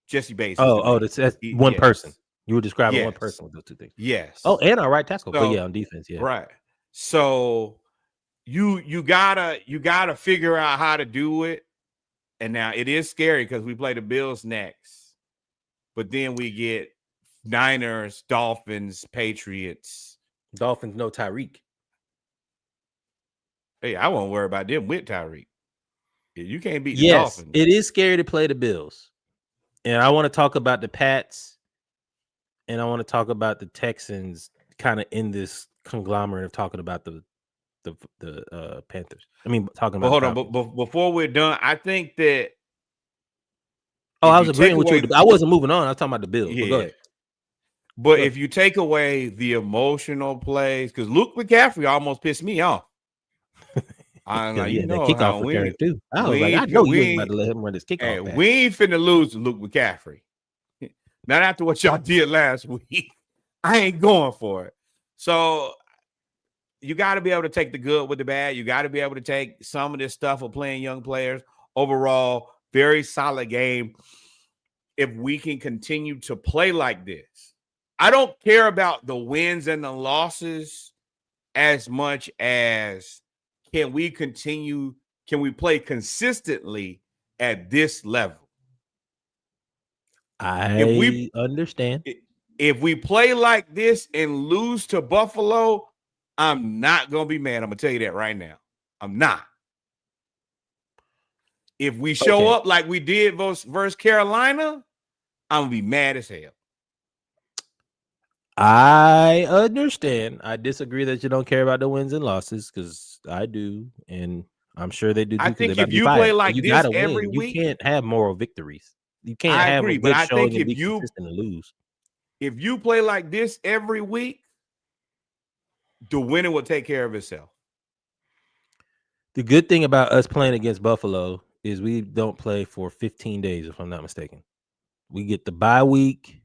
Jesse Bates. That's one yes. person. You were describing one Yes. person with those two things. Yes. Oh, and our right tackle. So, but yeah, on defense, yeah. Right. So you gotta figure out how to do it. And now it is scary because we play the Bills next, but then we get Niners, Dolphins, Patriots. Dolphins, no Tyreek. Hey, I won't worry about them with Tyreek. You can't beat the Yes, Dolphins. it is scary to play the Bills. And I want to talk about the Pats, and I want to talk about the Texans kind of in this conglomerate of talking about the Panthers. I mean, talking about. But hold on, but before we're done, I think that. Oh, I was agreeing with you. I wasn't moving on. I was talking about the Bills. Yeah. But go ahead. But if you take away the emotional plays, because Luke McCaffrey almost pissed me off. I'm like, that kickoff return too. I was like, I know you ain't about to let him run this kickoff. Hey, we ain't finna lose to Luke McCaffrey. Not after what y'all did last week. I ain't going for it. So you got to be able to take the good with the bad. You got to be able to take some of this stuff of playing young players. Overall, very solid game. If we can continue to play like this, I don't care about the wins and the losses as much as can we play consistently at this level? I understand. If we play like this and lose to Buffalo, I'm not going to be mad. I'm going to tell you that right now. I'm not. If we show up like we did versus Carolina, I'm going to be mad as hell. I understand. I disagree that you don't care about the wins and losses because I do, and I'm sure they do. I think if you play like this every week, you can't have moral victories. You can't I have agree, a good but I showing think and be consistent and lose. If you play like this every week, the winner will take care of itself. The good thing about us playing against Buffalo is we don't play for 15 days, if I'm not mistaken. We get the bye week,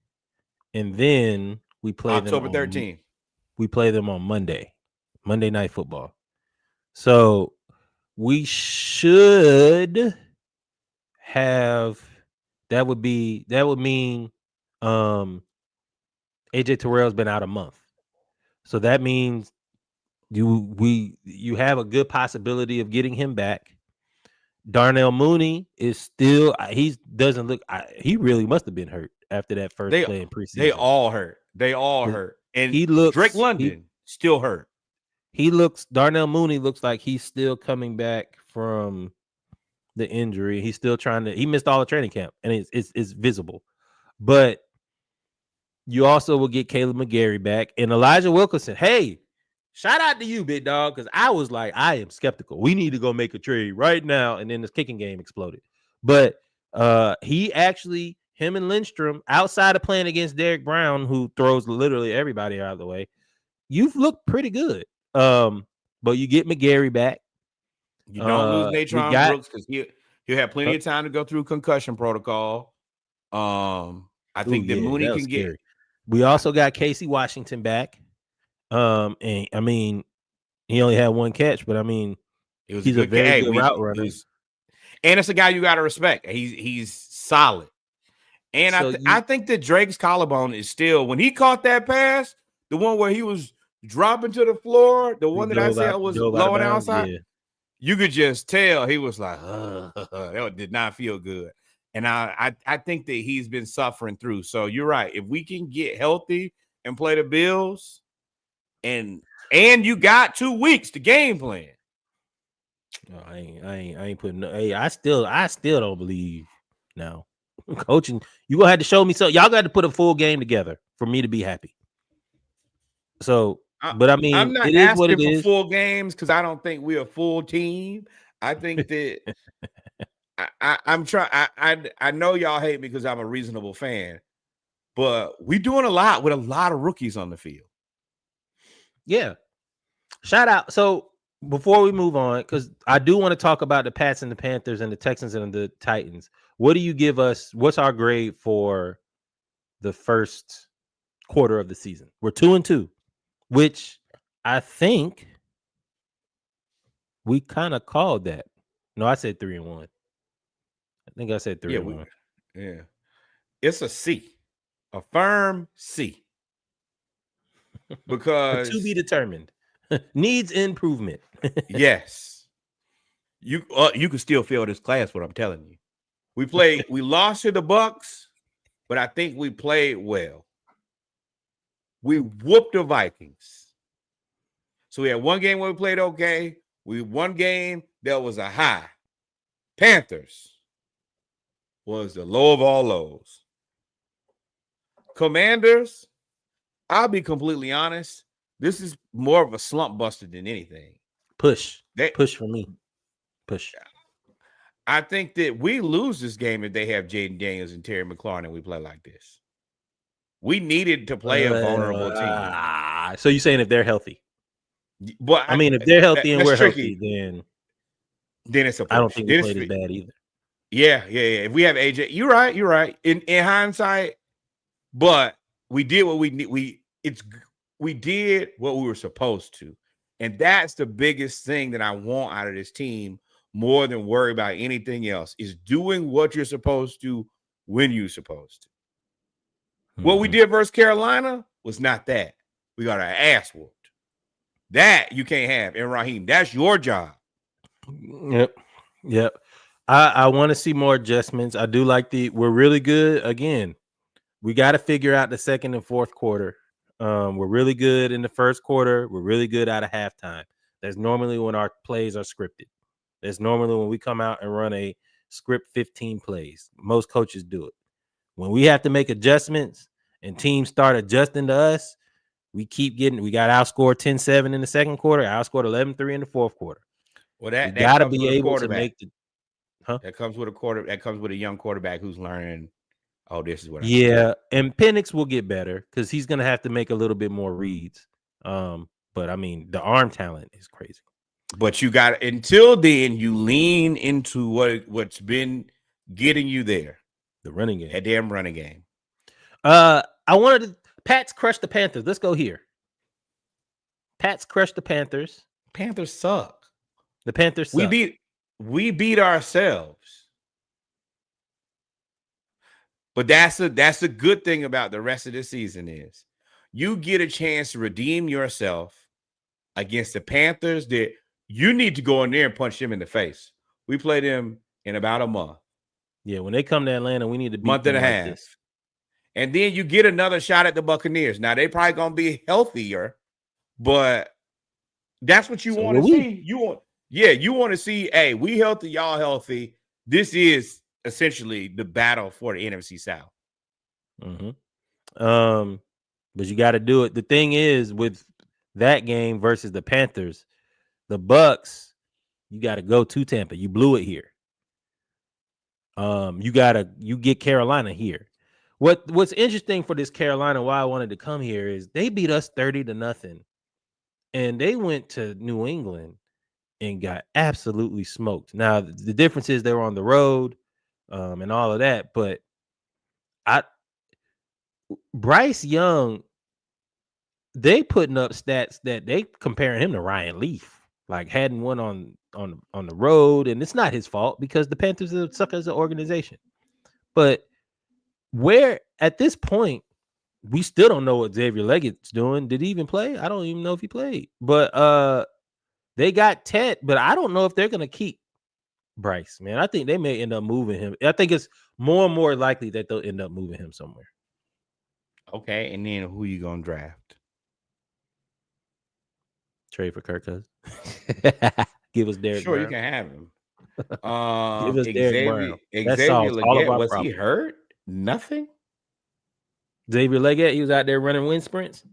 and then we play October 13th. We play them on Monday Night Football. So we should have that would mean AJ Terrell's been out a month. So that means you have a good possibility of getting him back. Darnell Mooney is still he really must have been hurt after that first play in preseason. They all hurt. And Drake London still hurt. Darnell Mooney looks like he's still coming back from the injury. He's still he missed all the training camp, and it's visible. But you also will get Caleb McGarry back and Elijah Wilkinson. Hey, shout out to you, big dog, because I was like, I am skeptical. We need to go make a trade right now. And then this kicking game exploded. But him and Lindstrom, outside of playing against Derek Brown, who throws literally everybody out of the way, you've looked pretty good. But you get McGarry back. You don't lose Natron Brooks because he'll have plenty of time to go through concussion protocol. I think that Mooney can get. We also got Casey Washington back. And I mean, he only had one catch, but I mean, he's a very good route runner. And it's a guy you got to respect. He's solid. And I think that Drake's collarbone is still, when he caught that pass, the one where he was dropping to the floor, the one that I said was low and outside, you could just tell he was like, that did not feel good. And I think that he's been suffering through. So you're right. If we can get healthy and play the Bills, and you got 2 weeks to game plan. No, I ain't putting. Hey, I still don't believe now. Coaching, you gonna have to show me something. Y'all got to put a full game together for me to be happy. So, but I mean, I'm not asking for full games because I don't think we're a full team. I think that I'm trying. I know y'all hate me because I'm a reasonable fan, but we're doing a lot with a lot of rookies on the field. Yeah, Shout out. So before we move on, because I do want to talk about the Pats and the Panthers and the Texans and the Titans. What do you give us? What's our grade for the first quarter of the season? We're 2-2, which I think we kind of called that. No, I said 3-1. I think I said 3 Yeah, and 1. yeah. It's a C, a firm C, But to be because determined. Needs improvement. yes, you can still fail this class. What I'm telling you, we lost to the Bucks, but I think we played well. We whooped the Vikings. So we had one game where we played okay. We one game that was a high. Panthers was the low of all lows. Commanders, I'll be completely honest. This is more of a slump buster than anything. Push for me. Push. I think that we lose this game if they have Jaden Daniels and Terry McLaurin and we play like this. We needed to play a vulnerable team. So you're saying if they're healthy? But I mean, if they're healthy and that's we're tricky. healthy, Then it's a push. I don't think we Then played as bad either. Yeah. If we have AJ, you're right. In hindsight, but we did what we did what we were supposed to. And that's the biggest thing that I want out of this team more than worry about anything else is doing what you're supposed to when you're supposed to. Mm-hmm. What we did versus Carolina was not that. We got our ass whooped. That you can't have. And Raheem, that's your job. Yep. I want to see more adjustments. I do like we're really good. Again, we got to figure out the second and fourth quarter. We're really good in the first quarter. We're really good out of halftime. That's normally when our plays are scripted. That's normally when we come out and run a script 15 plays. Most coaches do it. When we have to make adjustments and teams start adjusting to us, we got outscored 10-7 in the second quarter, outscored 11-3 in the fourth quarter. Well, that got to be able to make that comes with a young quarterback who's learning. Oh, this is what. And Penix will get better because he's gonna have to make a little bit more reads. But I mean, the arm talent is crazy. But you got until then, you lean into what's been getting you there. The running game. A damn running game. I wanted to Pats crush the Panthers. Let's go here. Pats crush the Panthers. Panthers suck. The Panthers suck. We beat ourselves. But that's a good thing about the rest of the season is you get a chance to redeem yourself against the Panthers that you need to go in there and punch them in the face. We play them in about a month. Yeah, when they come to Atlanta, we need to beat month and a half. This. And then you get another shot at the Buccaneers. Now they probably gonna be healthier, but that's what you want to see. You want to see, hey, we healthy, y'all healthy. This is essentially the battle for the NFC South. Mm-hmm. But you got to do it. The thing is, with that game versus the Panthers, the Bucks, you got to go to Tampa. You blew it here. You get Carolina here. What's interesting for this Carolina, why I wanted to come here is they beat us 30-0, and they went to New England and got absolutely smoked. Now the difference is they were on the road, and all of that. But Bryce Young, they putting up stats that they comparing him to Ryan Leaf, like hadn't won on the road, and it's not his fault because the Panthers suck as an organization. But where at this point, we still don't know what Xavier Leggett's doing. Did he even play? I don't even know if he played. But they got Ted, but I don't know if they're gonna keep Bryce, man. I think they may end up moving him. I think it's more and more likely that they'll end up moving him somewhere. Okay, and then who you gonna draft? Trade for Kirk Cousins. Give us Derek Sure, Brown. You can have him. Give us Derek Brown. Xavier Leggett, was he hurt? Nothing? Xavier Leggett, he was out there running wind sprints.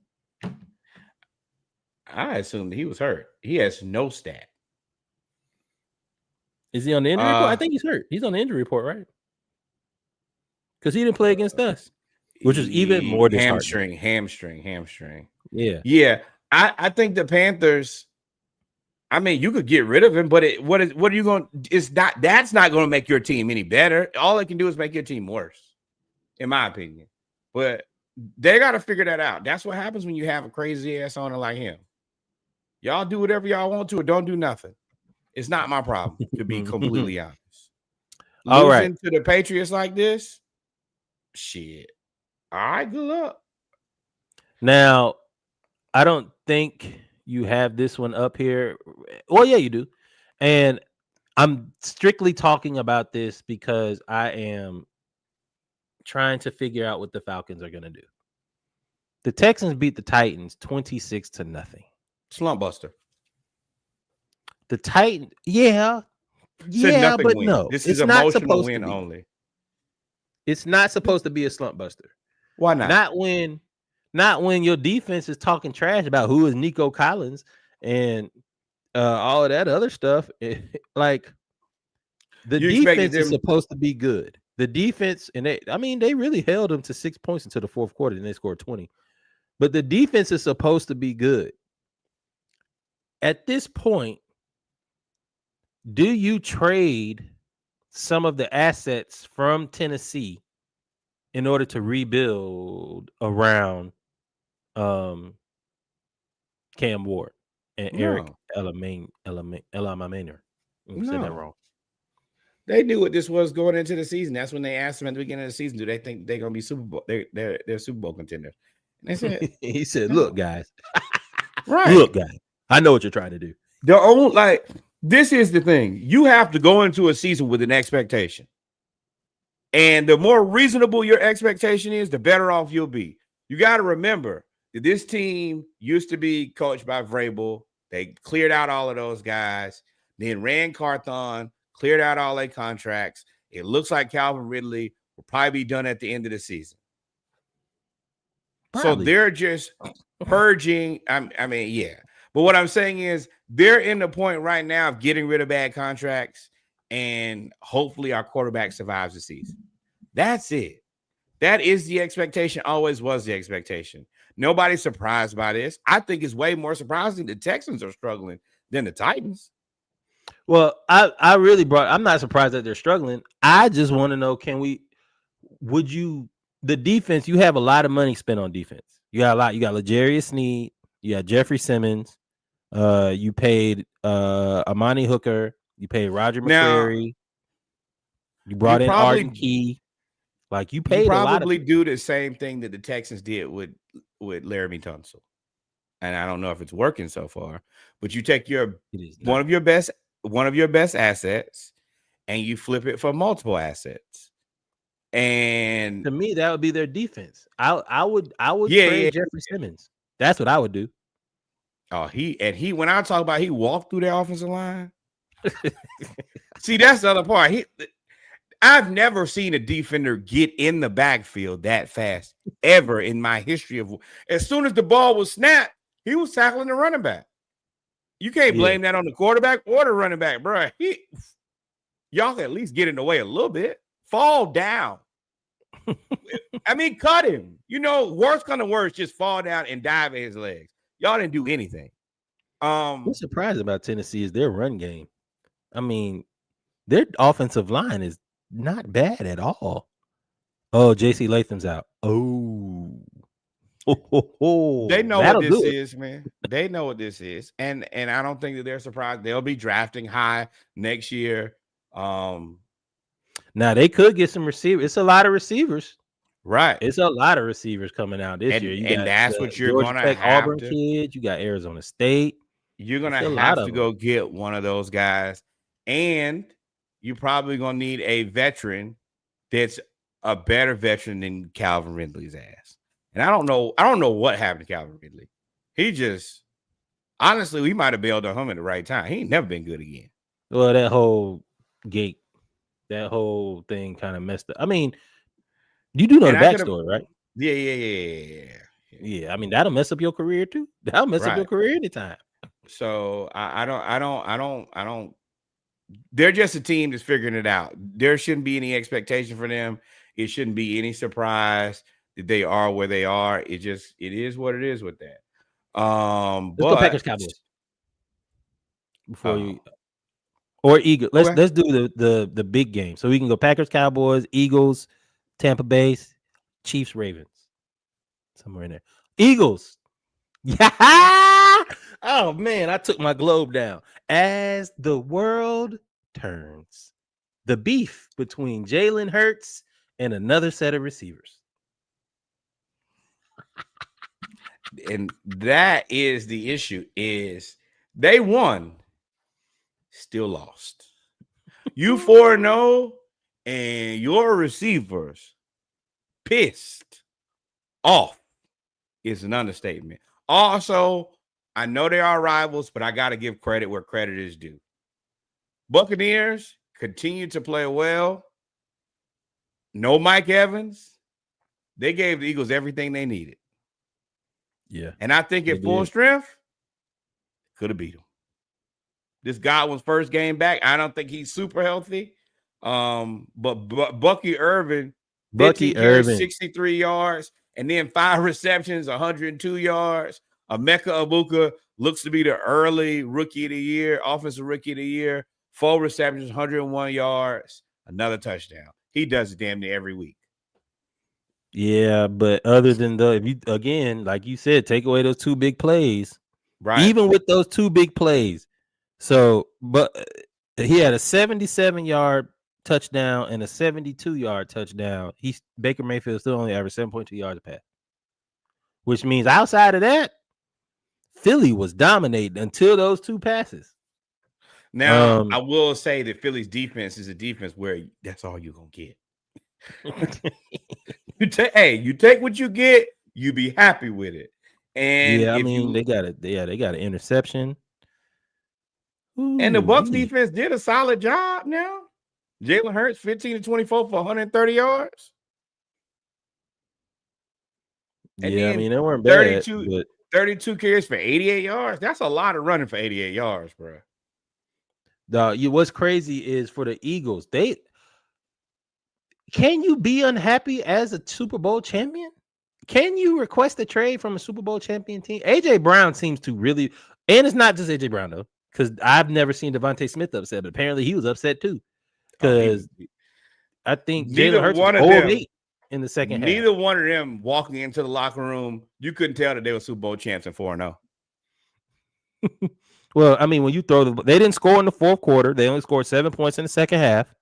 I assumed he was hurt. He has no stat. Is he on the injury report? I think he's hurt. He's on the injury report, right? Because he didn't play against us, which is even more hamstring. Yeah. I think the Panthers, I mean, you could get rid of him, but what are you going? It's not. That's not going to make your team any better. All it can do is make your team worse, in my opinion. But they got to figure that out. That's what happens when you have a crazy ass owner like him. Y'all do whatever y'all want to, or don't do nothing. It's not my problem, to be completely honest. All right. Losing to the Patriots like this, shit. All right, good luck. Now, I don't think you have this one up here. Well, yeah, you do. And I'm strictly talking about this because I am trying to figure out what the Falcons are going to do. The Texans beat the Titans 26-0. Slump buster. The Titans, yeah, Said nothing but win. no, This it's is not emotional supposed win to be. only. It's not supposed to be a slump buster. Why not? Not when your defense is talking trash about who is Nico Collins and all of that other stuff. Like the defense is supposed to be good. The defense, and they really held them to 6 points until the fourth quarter, and they scored 20. But the defense is supposed to be good. At this point, do you trade some of the assets from Tennessee in order to rebuild around Cam Ward and Eric Elaminer? I said that wrong. They knew what this was going into the season. That's when they asked him at the beginning of the season, do they think they're going to be Super Bowl? They're Super Bowl contenders. And they said, he said, "Look, guys, right? Look, guys, I know what you're trying to do." This is the thing. You have to go into a season with an expectation. And the more reasonable your expectation is, the better off you'll be. You got to remember that this team used to be coached by Vrabel. They cleared out all of those guys. Then Rand Carthon cleared out all their contracts. It looks like Calvin Ridley will probably be done at the end of the season. Probably. So they're just purging. I mean, yeah. But what I'm saying is they're in the point right now of getting rid of bad contracts, and hopefully our quarterback survives the season. That's it. That is the expectation. Always was the expectation. Nobody's surprised by this. I think it's way more surprising the Texans are struggling than the Titans. Well, I'm not surprised that they're struggling. I just want to know, the defense, you have a lot of money spent on defense. You got L'Jarius Sneed, you got Jeffrey Simmons, you paid Amani Hooker, you paid Roger McCreary, you brought in Arden Key. Like you paid a lot. Probably do the same thing that the Texans did with Laramie Tunsil. And I don't know if it's working so far, but you take one of your best assets and you flip it for multiple assets. And to me, that would be their defense. I would trade Jeffrey Simmons. That's what I would do. Oh, when I talk about he walked through their offensive line. See, that's the other part. I've never seen a defender get in the backfield that fast ever in my history of. As soon as the ball was snapped, he was tackling the running back. You can't blame that on the quarterback or the running back, bro. Y'all can at least get in the way a little bit. Fall down. I mean, cut him. Worst kind of worst, just fall down and dive at his legs. Y'all didn't do anything. What's surprising about Tennessee is their run game. I mean, their offensive line is not bad at all. Oh, JC Latham's out. Oh. They know what this is, man. They know what this is. And I don't think that they're surprised. They'll be drafting high next year. Now they could get some receivers. It's a lot of receivers. Right. It's a lot of receivers coming out this year. That's what you're going to have. Auburn kids. You got Arizona State. You're going to have to go get one of those guys. And you're probably going to need a veteran that's a better veteran than Calvin Ridley's ass. And I don't know what happened to Calvin Ridley. Honestly, we might have bailed on him at the right time. He ain't never been good again. Well, that whole thing kind of messed up. I mean, you do know the backstory, right? Yeah. I mean, that'll mess up your career too. That'll mess up your career anytime. So I don't. They're just a team that's figuring it out. There shouldn't be any expectation for them. It shouldn't be any surprise that they are where they are. It is what it is with that. Let's go Packers Cowboys. before you or Eagles. Let's Okay. let's do the big game. So we can go Packers, Cowboys, Eagles, Tampa Bay, Chiefs, Ravens. Somewhere in there. Eagles. Yeah. Oh man, I took my globe down. As the world turns. The beef between Jalen Hurts and another set of receivers. And that is the issue is they won, still lost. You 4-0 and your receivers pissed off is an understatement. Also, I know they are rivals, but I got to give credit where credit is due. Buccaneers continue to play well. No Mike Evans. They gave the Eagles everything they needed. Yeah. And I think at full strength, could have beat them. This Godwin's first game back. I don't think he's super healthy. But Bucky Irvin, 15 carries, 63 yards, and then 5 receptions, 102 yards. Emeka Egbuka looks to be the early rookie of the year, offensive rookie of the year. 4 receptions, 101 yards, another touchdown. He does it damn near every week. Yeah, but other than if you again, like you said, take away those 2 big plays, right? Even with those 2 big plays, so but he had a 77-yard touchdown and a 72-yard touchdown. Baker Mayfield still only averaged 7.2 yards a pass, which means outside of that, Philly was dominating until those 2 passes. Now, I will say that Philly's defense is a defense where that's all you're gonna get. You take what you get, you be happy with it. And yeah, I mean they got an interception. Ooh, and the Bucs defense did a solid job now. Jalen Hurts, 15 to 24 for 130 yards. And yeah, I mean, they weren't bad. 32 carries for 88 yards. That's a lot of running for 88 yards, bro. What's crazy is for the Eagles, can you be unhappy as a Super Bowl champion? Can you request a trade from a Super Bowl champion team? AJ Brown seems to really, and it's not just AJ Brown though, because I've never seen Devontae Smith upset, but apparently he was upset too. Because I think Jalen Hurts was 0-8 in the second half. Neither one of them walking into the locker room, you couldn't tell that they were Super Bowl champs and 4-0. Well, I mean, when you throw they didn't score in the fourth quarter. They only scored 7 points in the second half,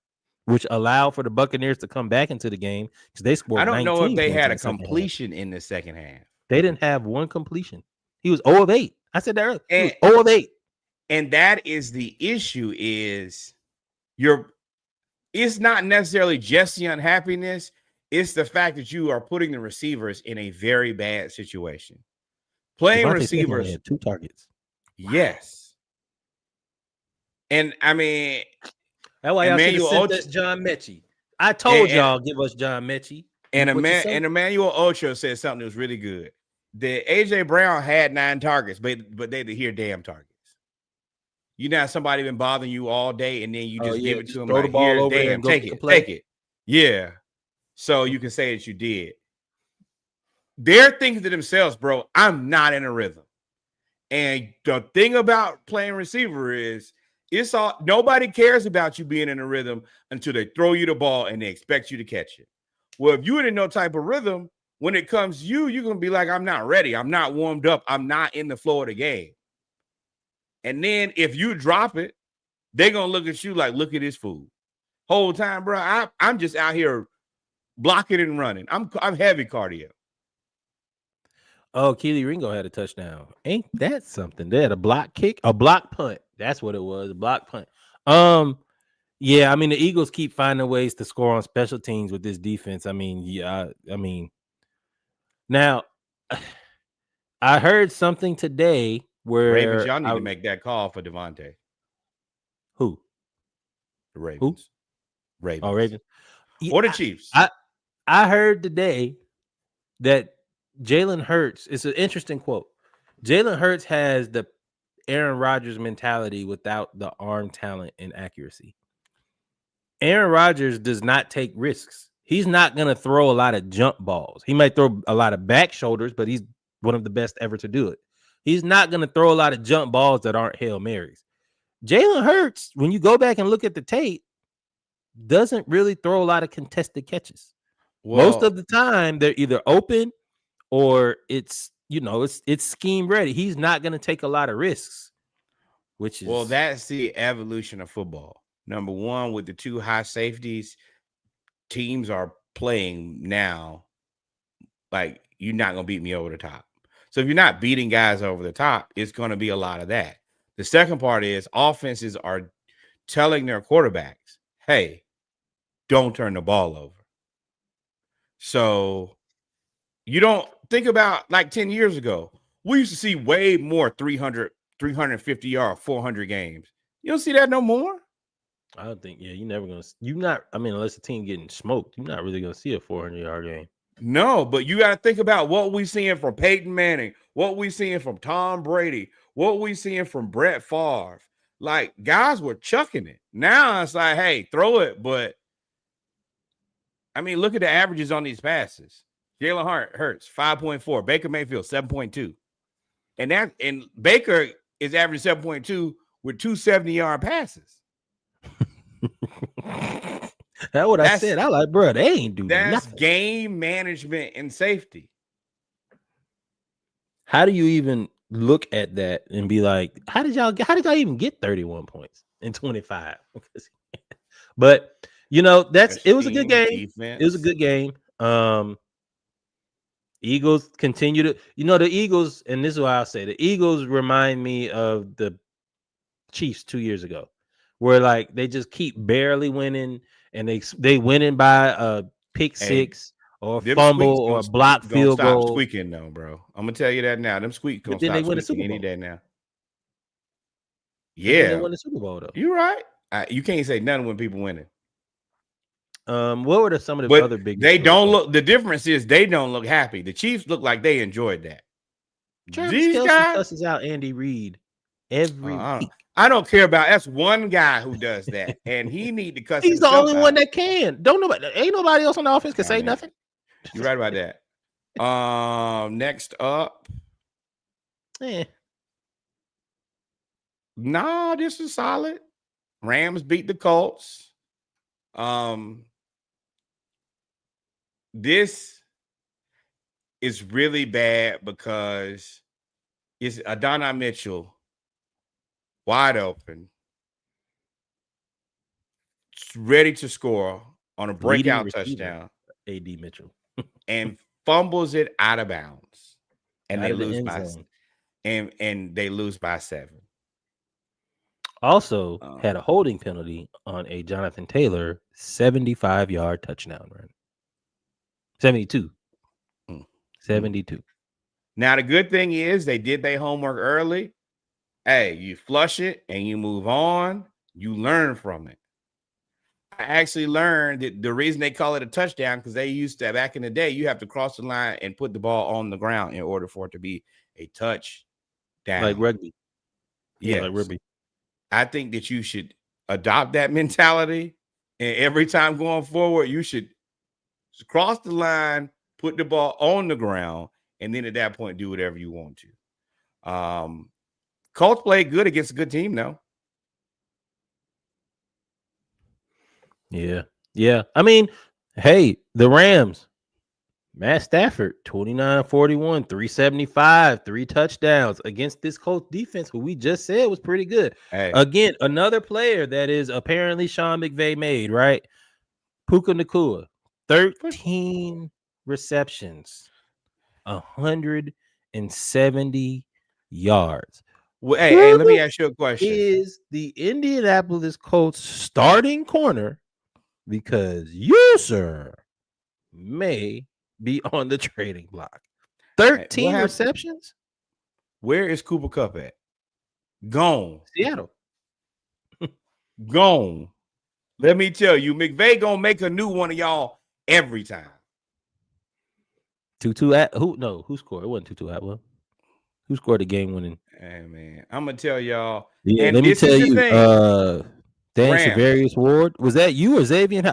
which allowed for the Buccaneers to come back into the game because they scored. I don't know if they had a completion in the second half. They didn't have one completion. He was 0-8. I said that earlier. He was 0-8. And that is the issue is it's not necessarily just the unhappiness. It's the fact that you are putting the receivers in a very bad situation. Playing receivers had 2 targets. Yes. And I mean, that's why y'all should have sent us John Mechie. I told y'all give us John Mechie. And Emmanuel Ocho said something that was really good. That AJ Brown had 9 targets, but they did hear damn targets. You know, somebody been bothering you all day, and then you just give it to him. Throw the ball over damn, take it. Yeah. So you can say that you did. They're thinking to themselves, bro, I'm not in a rhythm. And the thing about playing receiver is nobody cares about you being in a rhythm until they throw you the ball and they expect you to catch it. Well, if you're in no type of rhythm, when it comes to you, you're going to be like, I'm not ready. I'm not warmed up. I'm not in the flow of the game. And then if you drop it, they're going to look at you like, look at this fool. Whole time, bro, I'm just out here blocking and running. I'm heavy cardio. Oh, Keely Ringo had a touchdown. Ain't that something? They had a block punt. That's what it was, a block punt. Yeah, I mean, the Eagles keep finding ways to score on special teams with this defense. I mean, now I heard something today where Ravens, y'all need to make that call for Devontae. Who? The Ravens. Who? Ravens. Oh, Ravens. Or the Chiefs. I heard today that Jalen Hurts, it's an interesting quote. Jalen Hurts has the Aaron Rodgers mentality without the arm talent and accuracy. Aaron Rodgers does not take risks. He's not going to throw a lot of jump balls. He might throw a lot of back shoulders, but he's one of the best ever to do it. He's not going to throw a lot of jump balls that aren't Hail Marys. Jalen Hurts, when you go back and look at the tape, doesn't really throw a lot of contested catches. Most Well, of the time, they're either open or it's scheme ready. He's not going to take a lot of risks, which well, is that's the evolution of football. Number one, with the two high safeties, teams are playing now like you're not gonna beat me over the top. So if you're not beating guys over the top, it's gonna be a lot of that. The second part is offenses are telling their quarterbacks, hey, don't turn the ball over. So you don't think about like 10 years ago, we used to see way more 300, 350 yard, 400 games. You don't see that no more. I don't think, you're never gonna. You not. I mean, unless the team getting smoked, you're not really gonna see a 400-yard game. No, but you got to think about what we seeing from Peyton Manning, what we seeing from Tom Brady, what we seeing from Brett Favre. Like guys were chucking it. Now it's like, hey, throw it. But I mean, look at the averages on these passes. Jalen Hurts 5.4, Baker Mayfield 7.2, and Baker is averaging 7.2 with 270-yard passes. That's what I said. I like, bro, they ain't do That's nothing. game management and safety. How do you even look at that and be like, how did y'all even get 31 points in 25? But it was a good game. Defense. It was a good game. Eagles continue to, the Eagles, and this is what I'll say. The Eagles remind me of the Chiefs 2 years ago, where like they just keep barely winning, and they winning by a pick six or a fumble or a block field stop goal. Squeaking though, bro. I'm gonna tell you that now. Them squeaks gonna But then stop they win the squeaking Super any Bowl. day now. But then they Yeah, won the Super Bowl though. you're right. You can't say nothing when people winning. What were some of the But other big? they don't look. The difference is they don't look happy. The Chiefs look like they enjoyed that. Travis These Kelce guys cusses out Andy Reid every week. I don't care about. That's one guy who does that, and he need to cuss. He's the only one out. that can. Ain't nobody else on the offense can say nothing. You're right about that. Next up. No, this is solid. Rams beat the Colts. This is really bad because it's Adonai Mitchell wide open, ready to score on a breakout touchdown. AD Mitchell and fumbles it out of bounds, and out they of the lose end by zone. and they lose by 7. Also had a holding penalty on a Jonathan Taylor 75-yard touchdown run. 72. 72. Now the good thing is they did their homework early. Hey, you flush it and you move on. You learn from it. I actually learned that the reason they call it a touchdown because they used to, back in the day, you have to cross the line and put the ball on the ground in order for it to be a touchdown. Like rugby. Yeah, like rugby. I think that you should adopt that mentality, and every time going forward, you should cross the line, put the ball on the ground, and then at that point, do whatever you want to. Colts played good against a good team, though. Yeah. I mean, hey, the Rams, Matt Stafford, 29-41, 375, 3 touchdowns against this Colts defense, who we just said was pretty good. Hey. Again, another player that is apparently Sean McVay made, right? Puka Nacua, 13 receptions, 170 yards. Well, hey, let me ask you a question. Is the Indianapolis Colts starting corner? Because you, sir, may be on the trading block. 13 receptions? Where is Cooper Kupp at? Gone. Seattle. Gone. Let me tell you, McVay gonna make a new one of y'all every time. Tutu who scored? It wasn't Tutu Atwell. Who scored the game winning? Hey man, I'm gonna tell y'all. Yeah, and let me tell you, Dan Rams. Shavarius Ward. Was that you or Xavier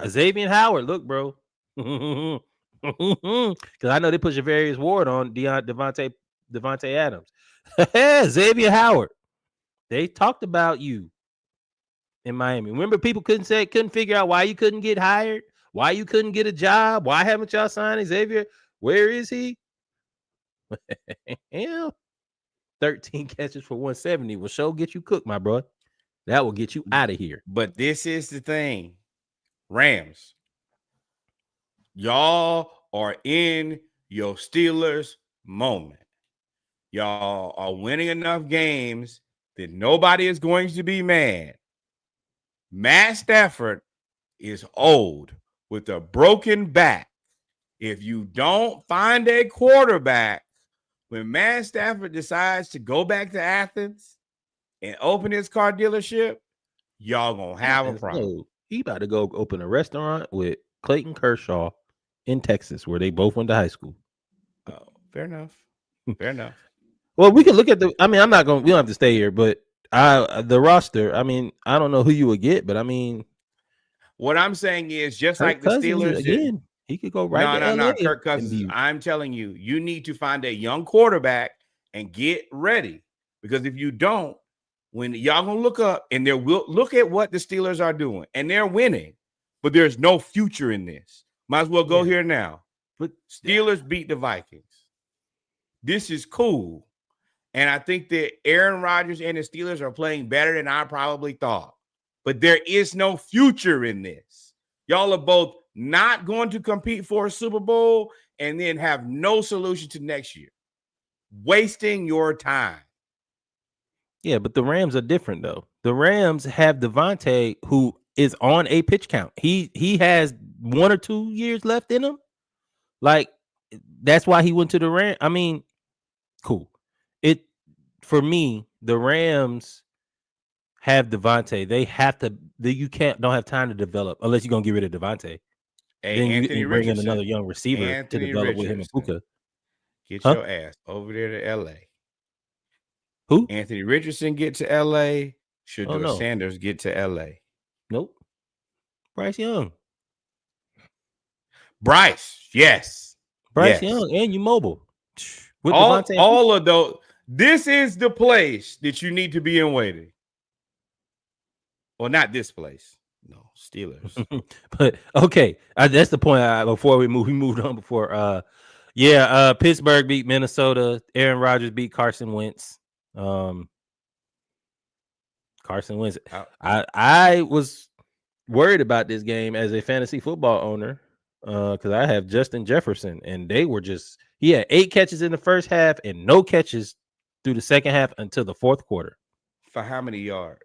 Howard? Look, bro. Because I know they put Shavarius Ward on Devontae Adams. Xavier Howard. They talked about you. in Miami. Remember, people couldn't figure out why you couldn't get hired, why you couldn't get a job, why haven't y'all signed Xavier? Where is he? Yeah, 13 catches for 170 will sure get you cooked, my bro. That will get you out of here. But this is the thing, Rams, y'all are in your Steelers moment. Y'all are winning enough games that nobody is going to be mad. Matt Stafford is old with a broken back. If you don't find a quarterback, when Matt Stafford decides to go back to Athens and open his car dealership, y'all gonna have a problem. No, he about to go open a restaurant with Clayton Kershaw in Texas, where they both went to high school. Oh, fair enough. Fair enough. Well, we can look at the. I mean, I'm not going. We don't have to stay here, but the roster. I mean, I don't know who you would get, but I mean, what I'm saying is just Kirk like the Cousins Steelers again. He could go right to LA. No. Kirk Cousins. I'm telling you, you need to find a young quarterback and get ready, because if you don't, when y'all gonna look up and they will look at what the Steelers are doing, and they're winning, but there's no future in this. Might as well go here now. But Steelers beat the Vikings. This is cool. And I think that Aaron Rodgers and the Steelers are playing better than I probably thought. But there is no future in this. Y'all are both not going to compete for a Super Bowl and then have no solution to next year. Wasting your time. yeah, but the Rams are different though. The Rams have Devontae, who is on a pitch count. He has 1 or 2 years left in him. Like, that's why he went to the Rams. I mean, cool. It for me, the Rams have Devontae. They have to. You don't have time to develop unless you're gonna get rid of Devontae. Hey, Then Anthony you bring in Richardson. another young receiver Anthony to develop with him and Richardson. Puka. Get your ass over there to LA. Who? Anthony Richardson get to LA. Should no. Sanders get to LA? Nope. Bryce Young. Bryce, yes. Bryce yes. Young, and you mobile. With all of those. This is the place that you need to be in waiting. Well, not this place. No, Steelers. But okay, that's the point. Before we moved on. Before, Pittsburgh beat Minnesota. Aaron Rodgers beat Carson Wentz. Carson Wentz. I was worried about this game as a fantasy football owner because I have Justin Jefferson, and he had 8 catches in the first half and no catches through the second half until the fourth quarter. For how many yards?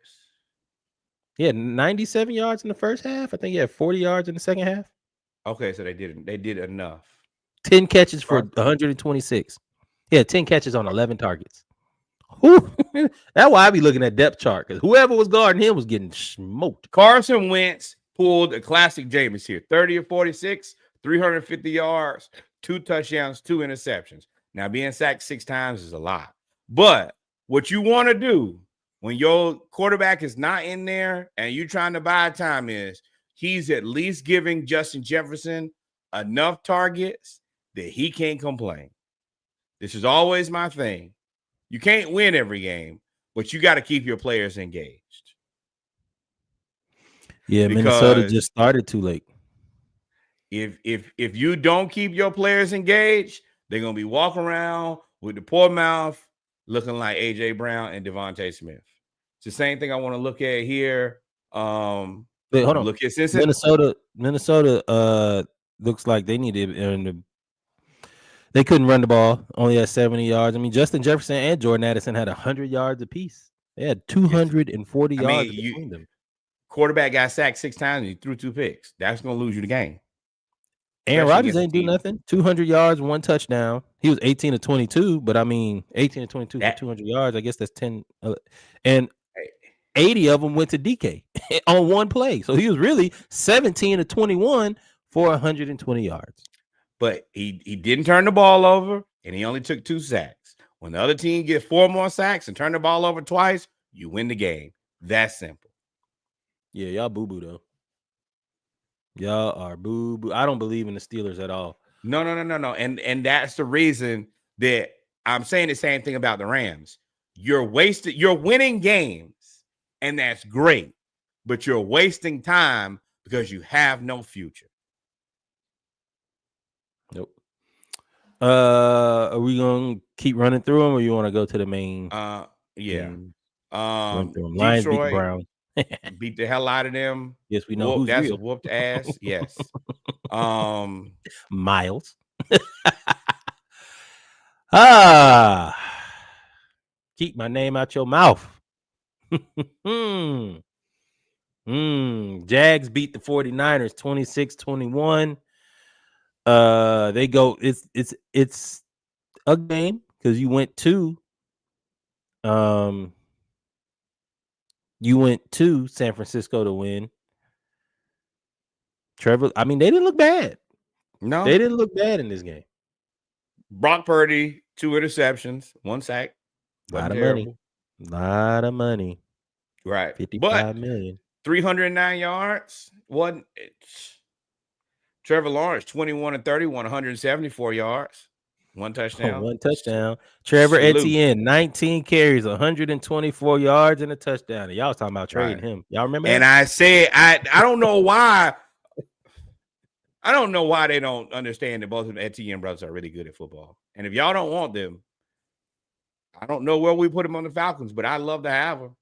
He had 97 yards in the first half. I think he had 40 yards in the second half. Okay, so they did enough. 10 catches for 126. He had 10 catches on 11 targets. That's why I be looking at depth chart, because whoever was guarding him was getting smoked. Carson Wentz pulled a classic Jameis here. 30 or 46, 350 yards, 2 touchdowns, 2 interceptions. Now, being sacked 6 times is a lot. But what you want to do when your quarterback is not in there and you're trying to buy time is he's at least giving Justin Jefferson enough targets that he can't complain. This is always my thing. You can't win every game, but you got to keep your players engaged. Yeah, because Minnesota just started too late. If you don't keep your players engaged, they're going to be walking around with the poor mouth looking like A.J. Brown and Devontae Smith. It's the same thing I want to look at here. Wait, hold on. Look at Minnesota looks like they needed they couldn't run the ball, only had 70 yards. I mean, Justin Jefferson and Jordan Addison had 100 yards apiece. They had 240 yards between them. Quarterback got sacked 6 times and he threw 2 picks. That's going to lose you the game. Aaron Rodgers ain't do nothing. 200 yards, 1 touchdown. He was 18 to 22, but I mean, 18 to 22 for 200 yards. I guess that's 10. And 80 of them went to DK on one play. So he was really 17 to 21 for 120 yards. But he didn't turn the ball over, and he only took 2 sacks. When the other team gets 4 more sacks and turn the ball over twice, you win the game. That's simple. Yeah, y'all boo-boo, though. Y'all are boo-boo. I don't believe in the Steelers at all. No. And that's the reason that I'm saying the same thing about the Rams. You're winning games, and that's great. but you're wasting time because you have no future. Nope. Are we gonna keep running through them, or you want to go to the main Yeah. team? Run through them. Lions beat the Detroit Browns. beat the hell out of them. Yes, we know who's That's a real. whooped ass. Yes. Miles. Ah, keep my name out your mouth. Jags beat the 49ers 26-21. They go, it's a game because you went to San Francisco to win. Trevor, I mean, they didn't look bad. No, They didn't look bad in this game. Brock Purdy, 2 interceptions, 1 sack. Lot of terrible. money. Right. 55 million. 309 yards. Wasn't it? Trevor Lawrence, 21-30, 174 yards. 1 touchdown. One touchdown. Trevor Etienne, 19 carries, 124 yards, and a touchdown. And y'all was talking about trading him. Y'all remember and that? I said, I don't know why. I don't know why they don't understand that both of the Etienne brothers are really good at football. And if y'all don't want them, I don't know where we put them on the Falcons, but I'd love to have them.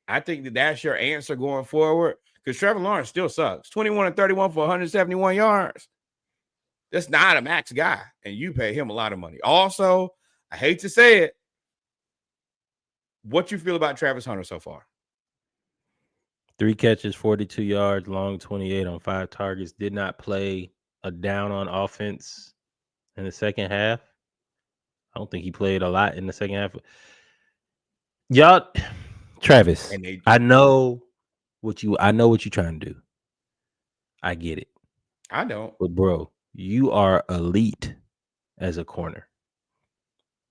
I think that that's your answer going forward because Trevor Lawrence still sucks. 21-31 for 171 yards. That's not a max guy, and you pay him a lot of money. Also, I hate to say it, what you feel about Travis Hunter so far? 3 catches, 42 yards, long 28 on 5 targets. Did not play a down on offense in the second half. I don't think he played a lot in the second half. Y'all, Travis, I know what you're trying to do. I get it. I don't. But bro, you are elite as a corner.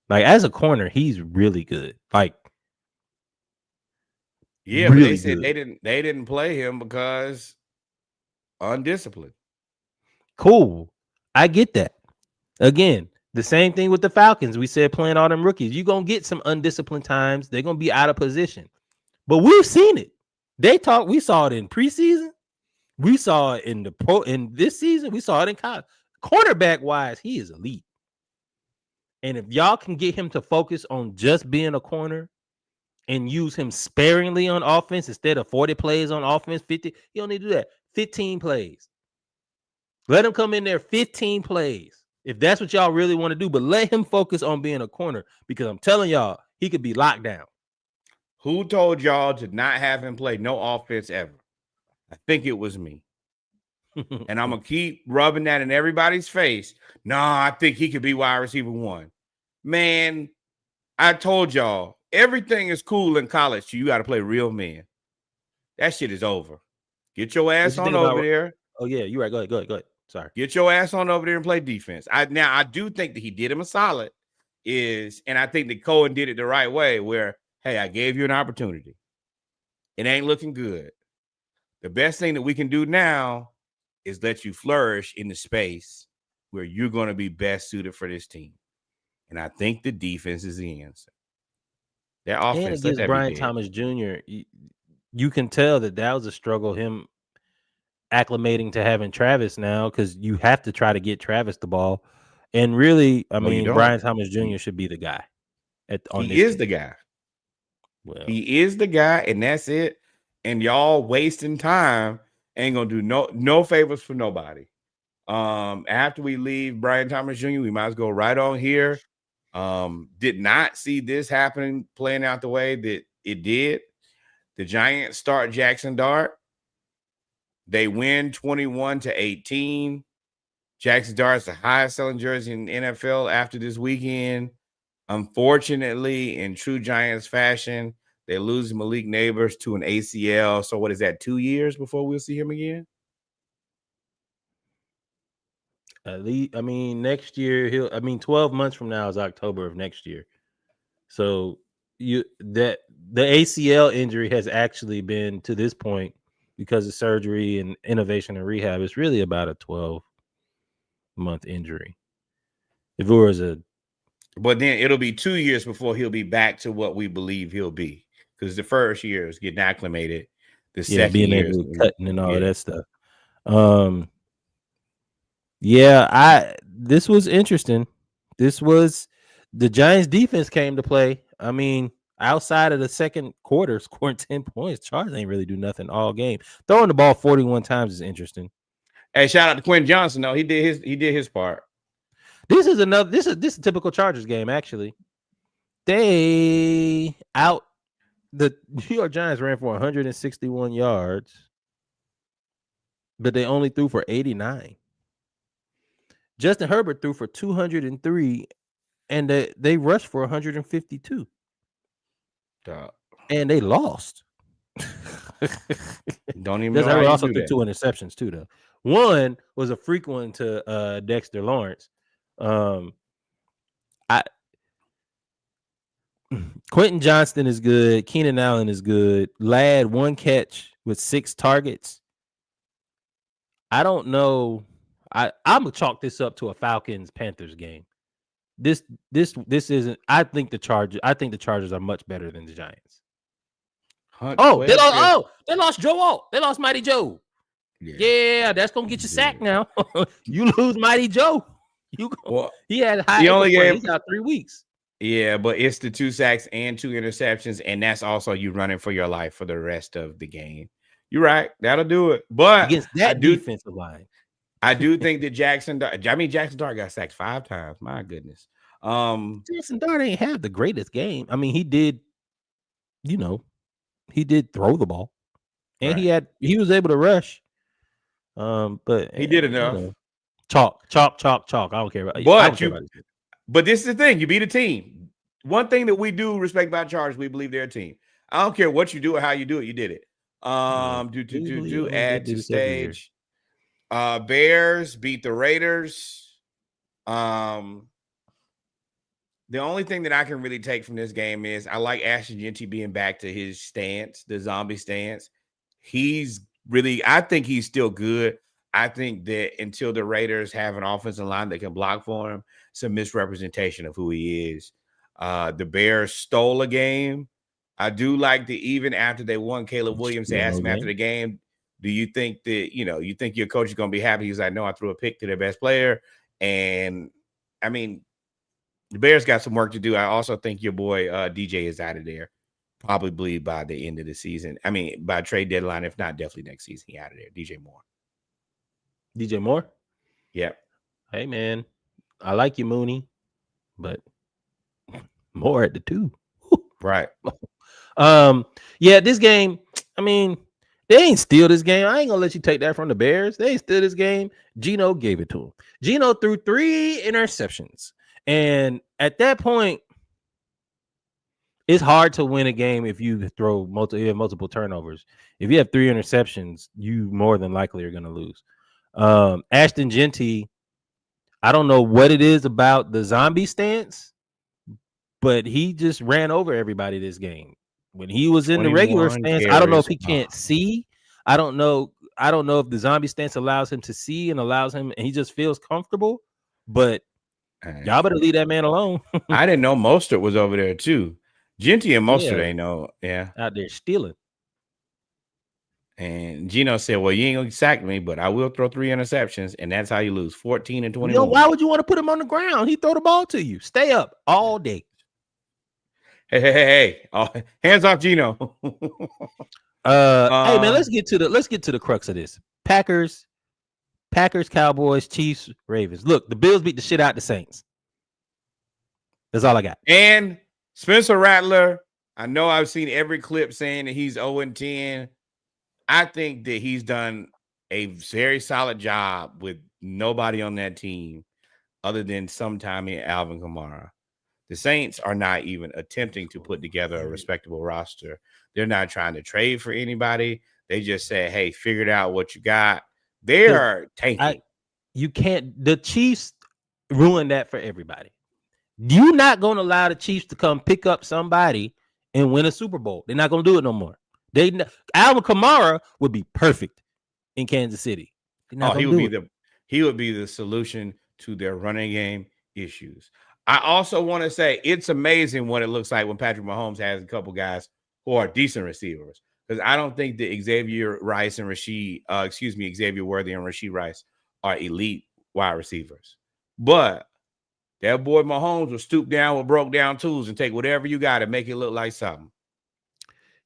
Like as a corner, he's really good. Like yeah, really but they said good. They didn't play him because undisciplined. Cool. I get that. Again, the same thing with the Falcons. We said playing all them rookies. You're going to get some undisciplined times. They're going to be out of position. But we've seen it. We saw it in preseason. We saw it in this season. We saw it in college. Cornerback wise, he is elite. And if y'all can get him to focus on just being a corner and use him sparingly on offense instead of 40 plays on offense, 50, you don't need to do that. 15 plays. Let him come in there 15 plays. If that's what y'all really want to do, but let him focus on being a corner because I'm telling y'all, he could be locked down. Who told y'all to not have him play no offense ever? I think it was me. And I'm going to keep rubbing that in everybody's face. No, I think he could be wide receiver 1. Man, I told y'all, everything is cool in college. You got to play real men. That shit is over. Get your ass on over there. Oh, yeah, you're right. Go ahead. Sorry. Get your ass on over there and play defense. I do think that he did him a solid. And I think that Cohen did it the right way where, hey, I gave you an opportunity. It ain't looking good. The best thing that we can do now is let you flourish in the space where you're going to be best suited for this team. And I think the defense is the answer. That offense and against Brian Thomas Jr., you can tell that was a struggle, him acclimating to having Travis now, because you have to try to get Travis the ball. And really, I mean, Brian Thomas Jr. should be the guy. He is the guy. Well, he is the guy, and that's it. And y'all wasting time ain't gonna do no favors for nobody. After we leave Brian Thomas Jr., we might as well go right on here. Did not see this happening playing out the way that it did. The Giants start Jackson Dart. They win 21-18. Jackson Dart is the highest selling jersey in the NFL after this weekend. Unfortunately, in true Giants fashion, they lose Malik Neighbors to an ACL. So what is that, 2 years before we'll see him again? At least, I mean, next year 12 months from now is October of next year. So the ACL injury has actually been, to this point, because of surgery and innovation and rehab, it's really about a 12-month injury. If it was but then it'll be 2 years before he'll be back to what we believe he'll be, because the first year is getting acclimated. the Yeah, second being year. able to cutting and all of Yeah. that stuff. Um, yeah, this was interesting. This was the Giants defense came to play. I mean, outside of the second quarter, scoring 10 points, Chargers ain't really do nothing all game. Throwing the ball 41 times is interesting. Hey, shout out to Quentin Johnson. though. He did his part. This is a typical Chargers game, actually. They out the New York Giants ran for 161 yards, but they only threw for 89. Justin Herbert threw for 203, and they rushed for 152, Duh. and they lost. Don't even know Justin how Herbert you also do threw that. 2 interceptions too, though. One was a freak one to Dexter Lawrence. I Quentin Johnston is good. Keenan Allen is good. Ladd 1 catch with 6 targets. I don't know. I'm gonna chalk this up to a Falcons Panthers game. This isn't. I think the Chargers are much better than the Giants. Oh, they lost Joe Alt. They lost Mighty Joe. Yeah, that's gonna get you sacked now. You lose Mighty Joe. He had high ankle sprain. He's out 3 weeks. Yeah, but it's the 2 sacks and 2 interceptions, and that's also you running for your life for the rest of the game. You're right. That'll do it. But against that defensive line, I do think that Jackson Dart got sacked 5 times. My goodness. Jackson Dart ain't have the greatest game. I mean, he did throw the ball, and he was able to rush. But he did enough. Chalk. I don't care about. But this is the thing: you beat a team. One thing that we do respect about Chargers, we believe they're a team. I don't care what you do or how you do it. You did it. Add to stage. Bears beat the Raiders. The only thing that I can really take from this game is I like Ashton Jeanty being back to his stance, the zombie stance. I think he's still good. I think that until the Raiders have an offensive line that can block for him, it's a misrepresentation of who he is. The Bears stole a game. I do like that even after they won, Caleb Williams, they asked him after the game, do you think that, you think your coach is going to be happy? He's like, no, I threw a pick to their best player. And, I mean, the Bears got some work to do. I also think your boy DJ is out of there probably by the end of the season. I mean, by trade deadline, if not, definitely next season, he out of there. DJ Moore. Yep. Hey, man, I like you, Mooney, but Moore at the 2. Right. Yeah, this game, I mean, they ain't steal this game. I ain't gonna let you take that from the Bears. They ain't steal this game. Geno gave it to him. Geno threw 3 interceptions. And at that point, it's hard to win a game if you throw multiple turnovers. If you have 3 interceptions, you more than likely are going to lose. Ashton Jeanty, I don't know what it is about the zombie stance, but he just ran over everybody this game. When he was in the regular stance, I don't know if he can't see. I don't know if the zombie stance allows him to see and he just feels comfortable. But y'all better leave that man alone. I didn't know Mostert was over there too. Jeanty and Mostert ain't know. Yeah. Out there stealing. And Geno said, well, you ain't going to sack me, but I will throw 3 interceptions. And that's how you lose 14-21. Why would you want to put him on the ground? He throw the ball to you. Stay up all day. Hey. Oh, hands off Geno. Hey, man, let's get to the crux of this. Packers, Cowboys, Chiefs, Ravens. Look, the Bills beat the shit out the Saints. That's all I got. And Spencer Rattler, I know I've seen every clip saying that he's 0-10. I think that he's done a very solid job with nobody on that team other than sometime in Alvin Kamara. The Saints are not even attempting to put together a respectable roster. They're not trying to trade for anybody. They just say, hey, figure out what you got. They are tanking. The Chiefs ruined that for everybody. You're not going to allow the Chiefs to come pick up somebody and win a Super Bowl. They're not going to do it no more. Alvin Kamara would be perfect in Kansas City. He would be the solution to their running game issues. I also want to say it's amazing what it looks like when Patrick Mahomes has a couple guys who are decent receivers. because I don't think that Xavier Rice and Xavier Worthy and Rasheed Rice are elite wide receivers. But that boy Mahomes will stoop down with broke down tools and take whatever you got and make it look like something.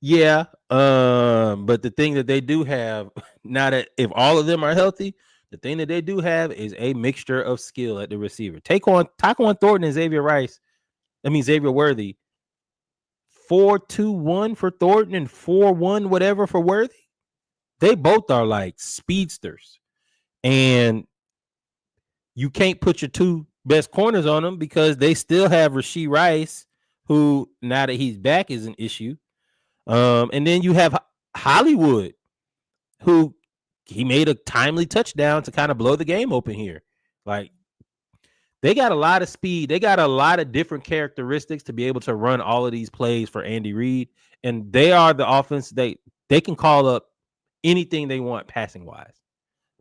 Yeah. But the thing that they do have, now that if all of them are healthy, the thing that they do have is a mixture of skill at the receiver. Tyquan Thornton and Xavier Worthy. 4-2-1 for Thornton and 4-1 whatever for Worthy. They both are like speedsters. And you can't put your two best corners on them because they still have Rasheed Rice, who now that he's back is an issue. And then you have Hollywood, who he made a timely touchdown to kind of blow the game open here. Like, they got a lot of speed. They got a lot of different characteristics to be able to run all of these plays for Andy Reid. And they are the offense. They can call up anything they want passing wise.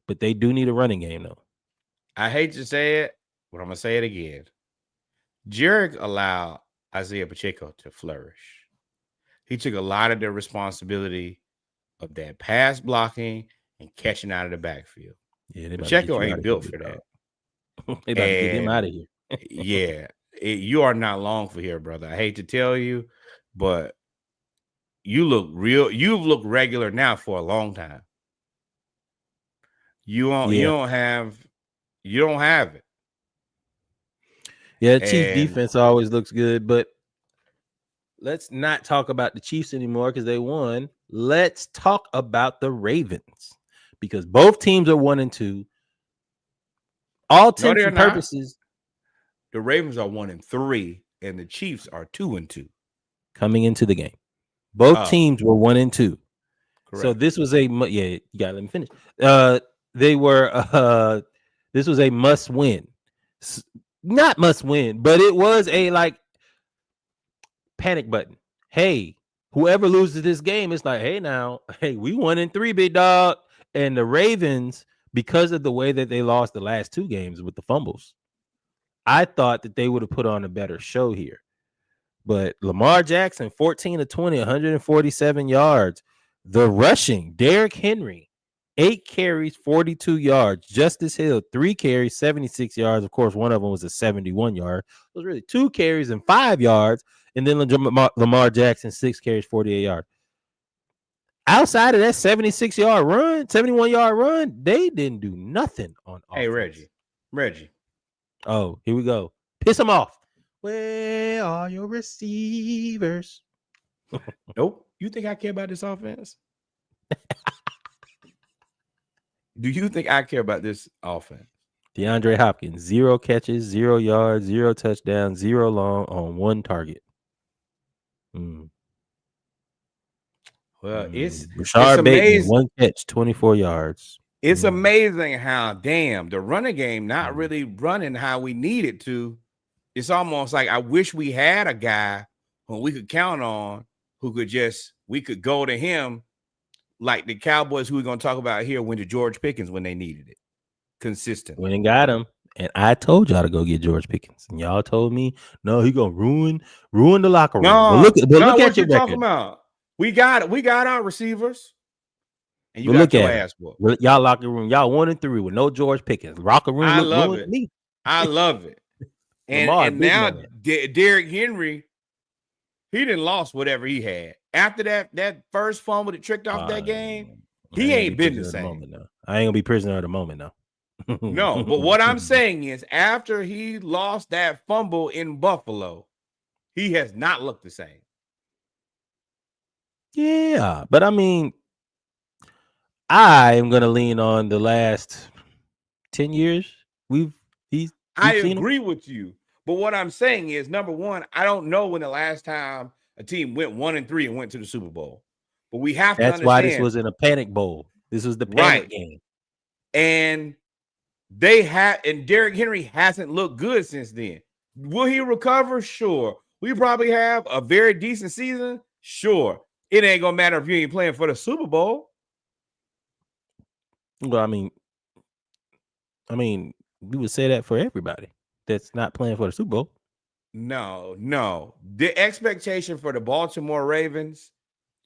But they do need a running game, though. I hate to say it, but I'm going to say it again. Jarek allowed Isaiah Pacheco to flourish. He took a lot of the responsibility of that pass blocking and catching out of the backfield. Yeah, Pacheco ain't built for that. They about to get him out of here. Yeah, you are not long for here, brother. I hate to tell you, but you've looked regular now for a long time. You don't have it. Yeah, the Chiefs defense always looks good, but let's not talk about the Chiefs anymore because they won. Let's talk about the Ravens because both teams are 1-2. All intents and purposes. The Ravens are 1-3, and the Chiefs are 2-2 coming into the game. Both teams were 1-2. Correct. So this was you gotta let me finish. They were this was a must win, not must win, but it was a like panic button. Hey, whoever loses this game, it's like, hey, we 1-3, big dog, and the Ravens. Because of the way that they lost the last two games with the fumbles, I thought that they would have put on a better show here. But Lamar Jackson, 14-20, 147 yards. The rushing, Derrick Henry, 8 carries, 42 yards. Justice Hill, 3 carries, 76 yards. Of course, one of them was a 71 yard. It was really 2 carries and 5 yards. And then Lamar Jackson, 6 carries, 48 yards. Outside of that 76-yard run, 71-yard run, they didn't do nothing on offense. Hey, Reggie. Oh, here we go. Piss them off. Where are your receivers? Nope. You think I care about this offense? Do you think I care about this offense? DeAndre Hopkins, 0 catches, 0 yards, 0 touchdowns, 0 long on 1 target. Well, it's Rashard Bateman, 1 catch, 24 yards. It's amazing how the running game not really running how we need it to. It's almost like I wish we had a guy who we could count on, who could we could go to him like the Cowboys who we're going to talk about here went to George Pickens when they needed it consistently. Went and got him. And I told y'all to go get George Pickens. And y'all told me, no, he going to ruin the locker room. No, look at your talking about. We got our receivers. And you got your ass whooped. Y'all locker room, y'all 1-3 with no George Pickens. Locker room, I love it. Me. I love it. and now Derrick Henry, he didn't lost whatever he had. After that first fumble that tricked off that game, he ain't been the same. I ain't gonna be prisoner of the moment now. No, but what I'm saying is after he lost that fumble in Buffalo, he has not looked the same. Yeah, but I mean, I am gonna lean on the last 10 years. I agree with you, but what I'm saying is, number one, I don't know when the last time a team went 1-3 and went to the Super Bowl, but we have to understand. That's why this was in a panic bowl. This was the panic game, and Derrick Henry hasn't looked good since then. Will he recover? Sure. We probably have a very decent season. Sure. It ain't gonna matter if you ain't playing for the Super Bowl. Well, I mean, we would say that for everybody that's not playing for the Super Bowl. No. The expectation for the Baltimore Ravens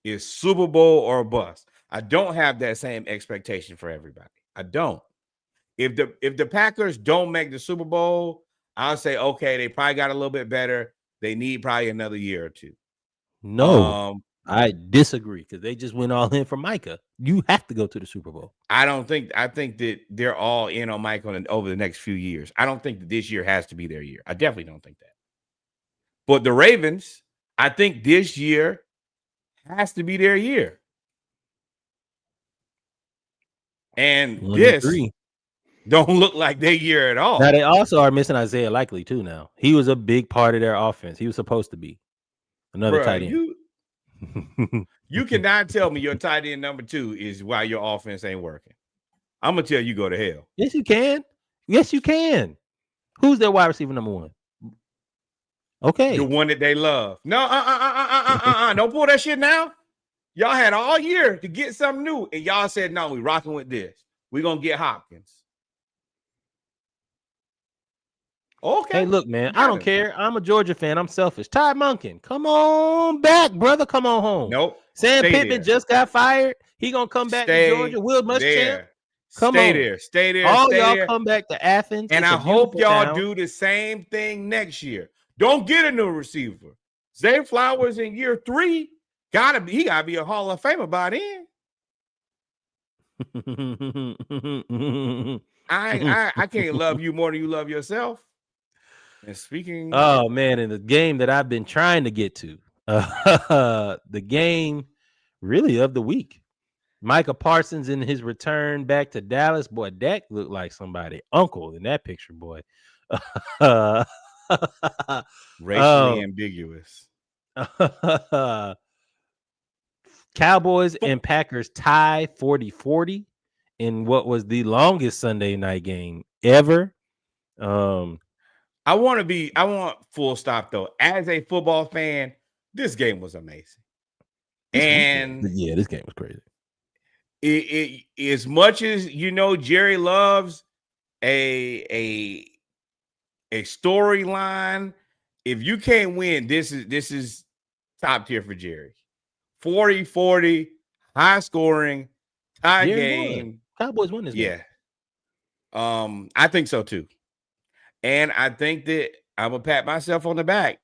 is Super Bowl or bust. I don't have that same expectation for everybody. I don't. If the Packers don't make the Super Bowl, I'll say okay, they probably got a little bit better. They need probably another year or two. No, I disagree because they just went all in for Micah. You have to go to the Super Bowl. I don't think. I think that they're all in on Mike over the next few years. I don't think that this year has to be their year. I definitely don't think that. But the Ravens, I think this year has to be their year. And this 1-3. don't look like their year at all. Now they also are missing Isaiah Likely too. Now he was a big part of their offense. He was supposed to be another tight end. You cannot tell me your tight end number 2 is why your offense ain't working. I'm gonna tell you go to hell. Yes, you can. Yes, you can. Who's their wide receiver number 1? Okay, The one that they love. No, don't pull that shit now. Y'all had all year to get something new, and y'all said no. We rocking with this. We're gonna get Hopkins. Okay. Hey, look, man, I don't care. I'm a Georgia fan. I'm selfish. Ty Monken, come on back, brother. Come on home. Nope. Sam Pittman just got fired. He gonna come back to Georgia. Will Muschamp. Come stay on. there. Stay there. All stay y'all there. come back to Athens. And I hope y'all do the same thing next year. Don't get a new receiver. Zay Flowers in year 3 he gotta be a Hall of Famer by then. I can't love you more than you love yourself. And speaking, oh man, in the game that I've been trying to get to, the game really of the week, Micah Parsons in his return back to Dallas. Boy, Dak looked like somebody uncle in that picture, boy. Racially ambiguous. Cowboys and Packers tie 40-40 in what was the longest Sunday night game ever. I want full stop though. As a football fan, this game was amazing. This game was crazy. It as much as Jerry loves a storyline. If you can't win, this is top tier for Jerry. 40-40, high scoring, tie game. Cowboys won this game. Yeah. I think so too. And I think that I'm gonna pat myself on the back.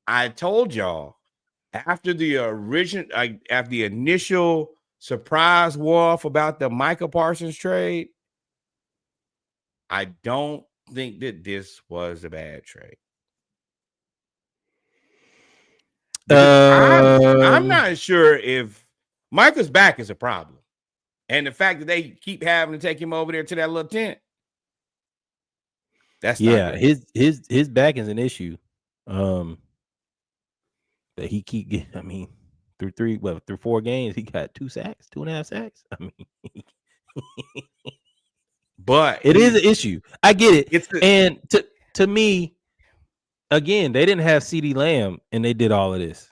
I told y'all after the initial surprise war about the Micah Parsons trade, I don't think that this was a bad trade. I'm not sure if Micah's back is a problem. And the fact that they keep having to take him over there to that little tent. That's his back is an issue. That he keep getting. I mean, through 4 games, he got 2.5 sacks. I mean, but it is an issue. I get it. And to me, again, they didn't have CeeDee Lamb, and they did all of this.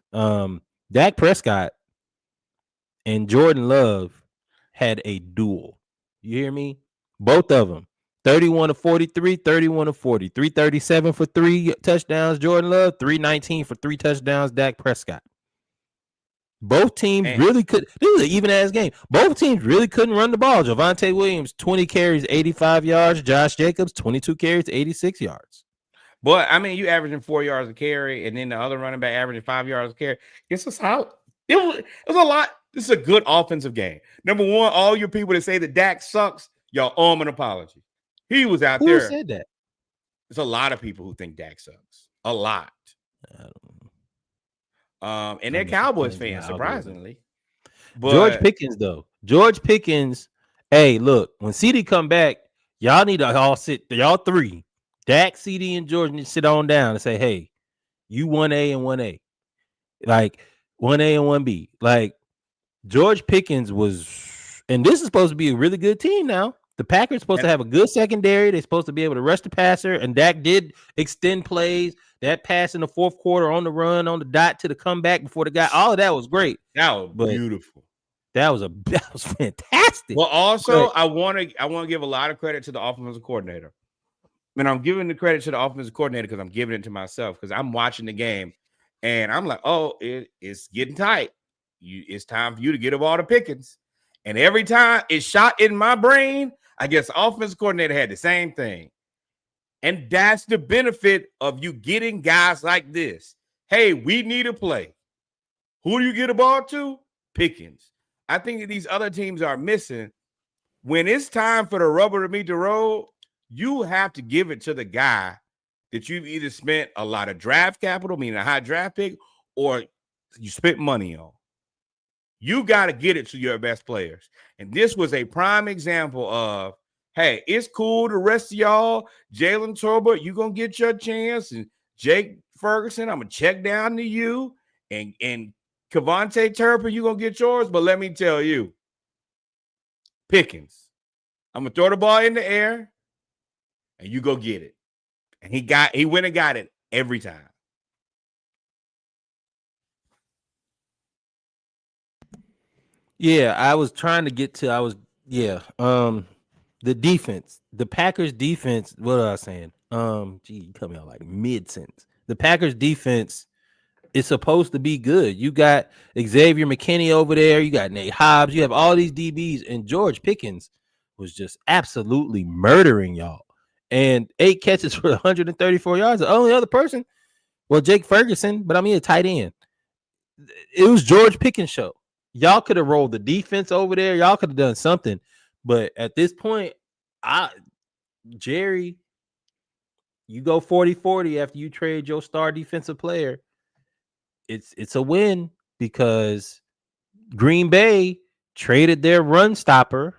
Dak Prescott and Jordan Love had a duel. You hear me? Both of them. 31 of 43, 31 of 40, 337 for 3 touchdowns. Jordan Love, 319 for 3 touchdowns. Dak Prescott. Both teams really could. This was an even ass game. Both teams really couldn't run the ball. Javonte Williams, 20 carries, 85 yards. Josh Jacobs, 22 carries, 86 yards. But I mean, you averaging 4 yards a carry, and then the other running back averaging 5 yards a carry. It's a solid. It was a lot. This is a good offensive game. Number one, all you people that say that Dak sucks, y'all owe him an apology. He was out there. Who said that? There's a lot of people who think Dak sucks. A lot. And they're Cowboys fans, surprisingly. But George Pickens, though. George Pickens, hey, look, when CD come back, y'all need to all sit, y'all 3. Dak, CD, and George need to sit on down and say, hey, you 1A and 1A. Like 1A and 1B. Like George Pickens was, and this is supposed to be a really good team now. The Packers supposed to have a good secondary. They're supposed to be able to rush the passer, and Dak did extend plays. That pass in the 4th quarter on the run, on the dot to the comeback before the guy. All of that was great. That was beautiful. That was fantastic. Well, also, I want to give a lot of credit to the offensive coordinator. And I'm giving the credit to the offensive coordinator because I'm giving it to myself because I'm watching the game and I'm like, oh, it's getting tight. it's time for you to get a ball to Pickens. And every time it shot in my brain, I guess the offensive coordinator had the same thing. And that's the benefit of you getting guys like this. Hey, we need a play. Who do you get a ball to? Pickens. I think that these other teams are missing. When it's time for the rubber to meet the road, you have to give it to the guy that you've either spent a lot of draft capital, meaning a high draft pick, or you spent money on. You got to get it to your best players. And this was a prime example of, hey, it's cool. The rest of y'all, Jalen Tolbert, you're going to get your chance. And Jake Ferguson, I'm going to check down to you. And Kevontae Turpin, you're going to get yours. But let me tell you, Pickens, I'm going to throw the ball in the air, and you go get it. And he went and got it every time. Yeah, I was trying to get to. The defense, the Packers defense. What was I saying? You cut me out like mid sentence. The Packers defense is supposed to be good. You got Xavier McKinney over there. You got Nate Hobbs. You have all these DBs, and George Pickens was just absolutely murdering y'all. And 8 catches for 134 yards. The only other person, well, Jake Ferguson, but I mean a tight end. It was George Pickens' show. Y'all could have rolled the defense over there. Y'all could have done something. But at this point, Jerry, you go 40-40 after you trade your star defensive player. It's a win because Green Bay traded their run stopper,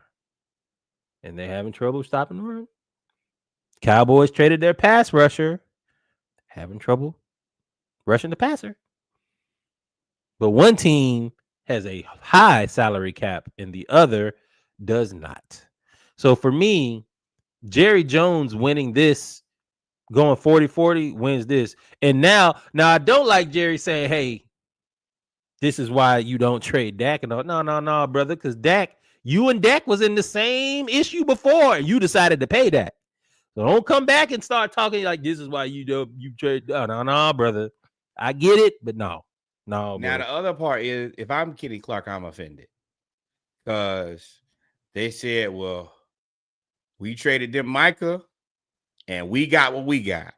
and they're having trouble stopping the run. Cowboys traded their pass rusher, having trouble rushing the passer. But one team has a high salary cap and the other does not. So for me, Jerry Jones winning this, going 40-40, wins this. And now I don't like Jerry saying, hey, this is why you don't trade Dak. And all. No, brother, because you and Dak was in the same issue before, and you decided to pay Dak. So don't come back and start talking like this is why you trade. No, brother. I get it, but no. Now bro. The other part is, if I'm Kenny Clark, I'm offended because they said, well, we traded them Micah and we got what we got.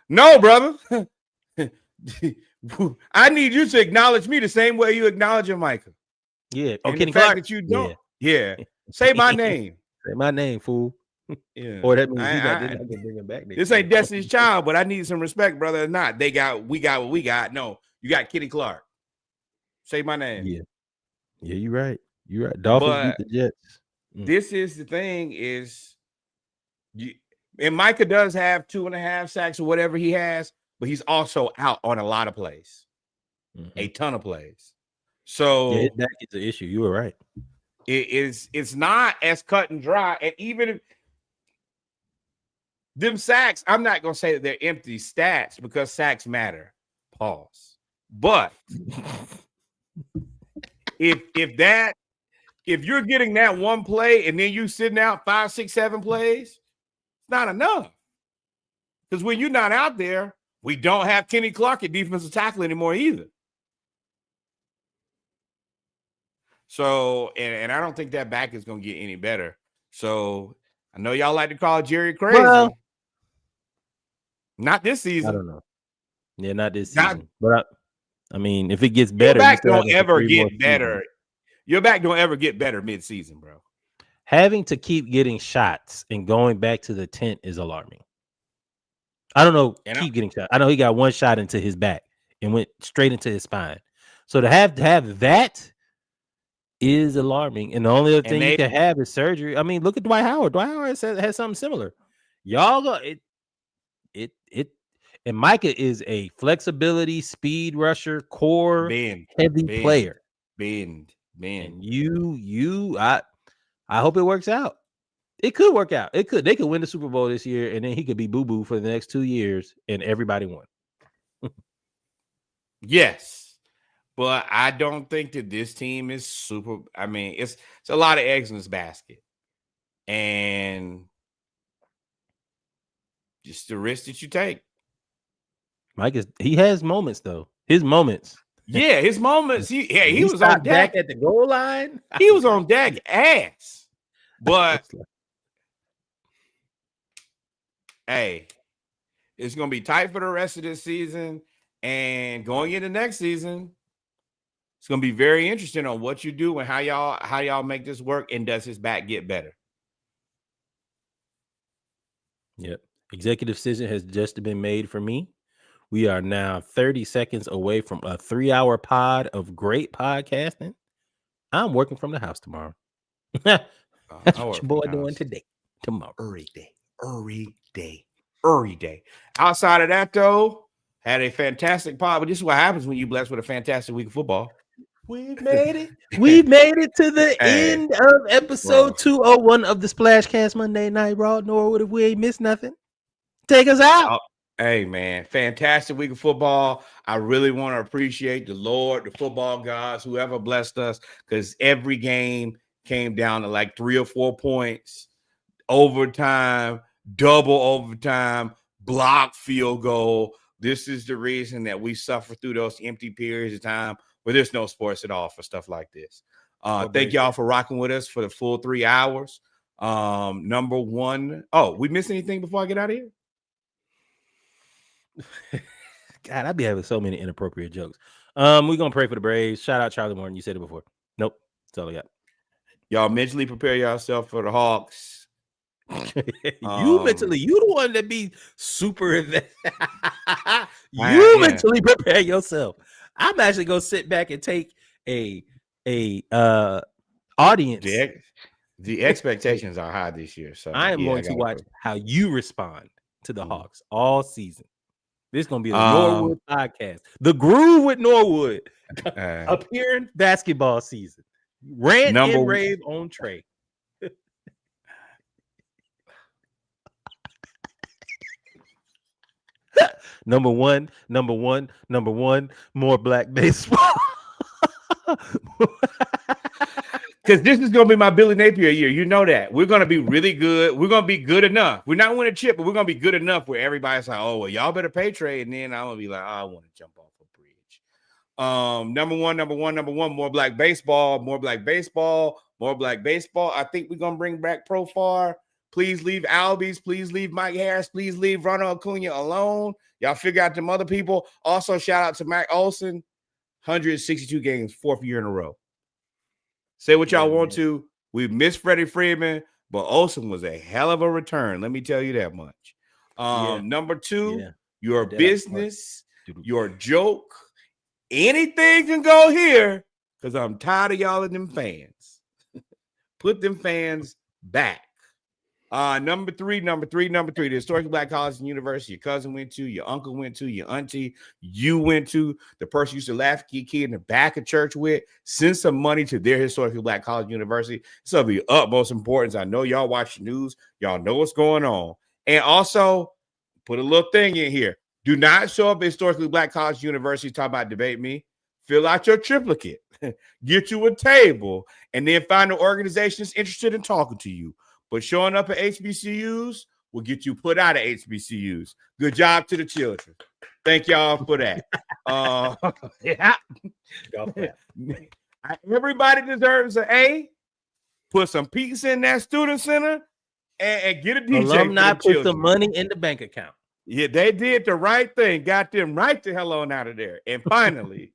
No, brother. I need you to acknowledge me the same way you acknowledge your Micah. Yeah. And the fact that you don't. Yeah. Say my name. Say my name, fool. Yeah. Or that means they're not gonna bring him back. This ain't Destiny's Child, but I need some respect, brother. Or not. We got what we got. No, you got Kenny Clark. Say my name. Yeah, you're right. You're right. Dolphins beat the Jets. This is the thing is, and Micah does have 2.5 sacks or whatever he has, but he's also out on a lot of plays, a ton of plays. So yeah, that is an issue. You were right. It's not as cut and dry, and even if them sacks, I'm not gonna say that they're empty stats because sacks matter. Pause. But if you're getting that one play and then you sitting out 5, 6, 7 plays, it's not enough. Because when you're not out there, we don't have Kenny Clark at defensive tackle anymore either. So, and I don't think that back is gonna get any better. So I know y'all like to call Jerry crazy. Well, not this season. I don't know. Yeah, not this season. But I mean, if it gets better, your back don't ever get better. Your back don't ever get better mid-season, bro. Having to keep getting shots and going back to the tent is alarming. I don't know. Keep getting shots. I know he got one shot into his back and went straight into his spine. So to have that is alarming. And the only other thing you can have is surgery. I mean, look at Dwight Howard. Dwight Howard has something similar. Y'all go and Micah is a flexibility, speed rusher, core heavy player. Man. And I hope it works out. It could work out. It could. They could win the Super Bowl this year, and then he could be boo-boo for the next 2 years, and everybody won. Yes. But I don't think that this team is super. I mean, it's a lot of eggs in this basket. And just the risk that you take. Mike he has moments though. His moments. Yeah, his moments. He was on stopped Dak back at the goal line. He was on Dak ass. But hey, it's gonna be tight for the rest of this season, and going into next season, it's gonna be very interesting on what you do and how y'all make this work. And does his back get better? Yep. Executive decision has just been made for me. We are now 30 seconds away from a 3-hour pod of great podcasting. I'm working from the house tomorrow. That's what your boy doing today. Tomorrow. Every day. Outside of that, though, had a fantastic pod. But this is what happens when you blessed with a fantastic week of football. We've made it. We've made it to the end of episode 201 of the Splashcast Monday Night Raw. Norwood, if we ain't missed nothing, take us out. Hey, man, fantastic week of football. I really want to appreciate the Lord, the football gods, whoever blessed us, because every game came down to like 3 or 4 points, overtime, double overtime, block field goal. This is the reason that we suffer through those empty periods of time where there's no sports at all for stuff like this. Thank y'all for rocking with us for the full 3 hours. Number one. Oh, we missed anything before I get out of here? God, I'd be having so many inappropriate jokes. We're gonna pray for the Braves. Shout out Charlie Morton. You said it before. Nope, that's all I got. Y'all mentally prepare yourself for the Hawks. You mentally, you the one that be super invested. Mentally prepare yourself. I'm actually gonna sit back and take a audience. The expectations are high this year, so I am going to watch how you respond to the Hawks all season. This is gonna be the Norwood podcast. The Groove with Norwood appearing basketball season. Rant and rave on Trey. Number one, more black baseball. Because this is going to be my Billy Napier year. You know that. We're going to be really good. We're going to be good enough. We're not winning a chip, but we're going to be good enough where everybody's like, oh, well, y'all better pay trade. And then I'm going to be like, oh, I want to jump off a bridge. Number one, more black baseball. I think we're going to bring back Profar. Please leave Albies. Please leave Mike Harris. Please leave Ronald Acuna alone. Y'all figure out them other people. Also, shout out to Mac Olson. 162 games, 4th year in a row. Say what y'all want to. We missed Freddie Freeman, but Olsen was a hell of a return. Let me tell you that much. Number 2, your business, your joke, anything can go here because I'm tired of y'all and them fans. Put them fans back. Number three, the historic Black college and university your cousin went to, your uncle went to, your auntie, you went to, the person you used to laugh at your kid in the back of church with, send some money to their historically Black college university. It's of the utmost importance. I know y'all watch the news. Y'all know what's going on. And also, put a little thing in here. Do not show up at historically Black college university talking about debate me. Fill out your triplicate. Get you a table. And then find an organization that's interested in talking to you. But showing up at HBCUs will get you put out of HBCUs. Good job to the children. Thank y'all for that. Everybody deserves an A. Put some pizza in that student center and get a DJ. Alumni put some money in the bank account. Yeah, they did the right thing. Got them right the hell on out of there. And finally,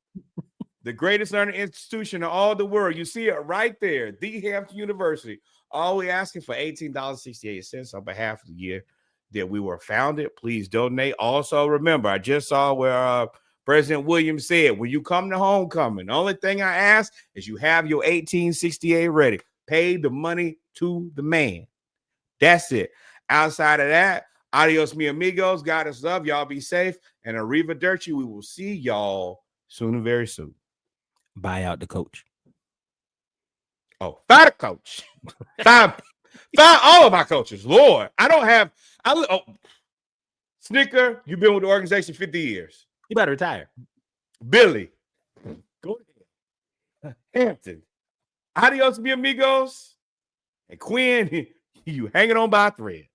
the greatest learning institution in all the world. You see it right there. The Hampton University. All we asking for $18.68 on behalf of the year that we were founded. Please donate. Also, remember, I just saw where President Williams said, when you come to homecoming, the only thing I ask is you have your 1868 ready. Pay the money to the man. That's it. Outside of that, adios, mi amigos. God is love. Y'all be safe. And arrivederci. We will see y'all soon and very soon. Buy out the coach. Oh, fire the coach. Fire all of my coaches. Lord, Snicker, you've been with the organization 50 years. You better retire. Billy, go ahead. Hampton, adios, mi amigos. And Quinn, you hanging on by a thread.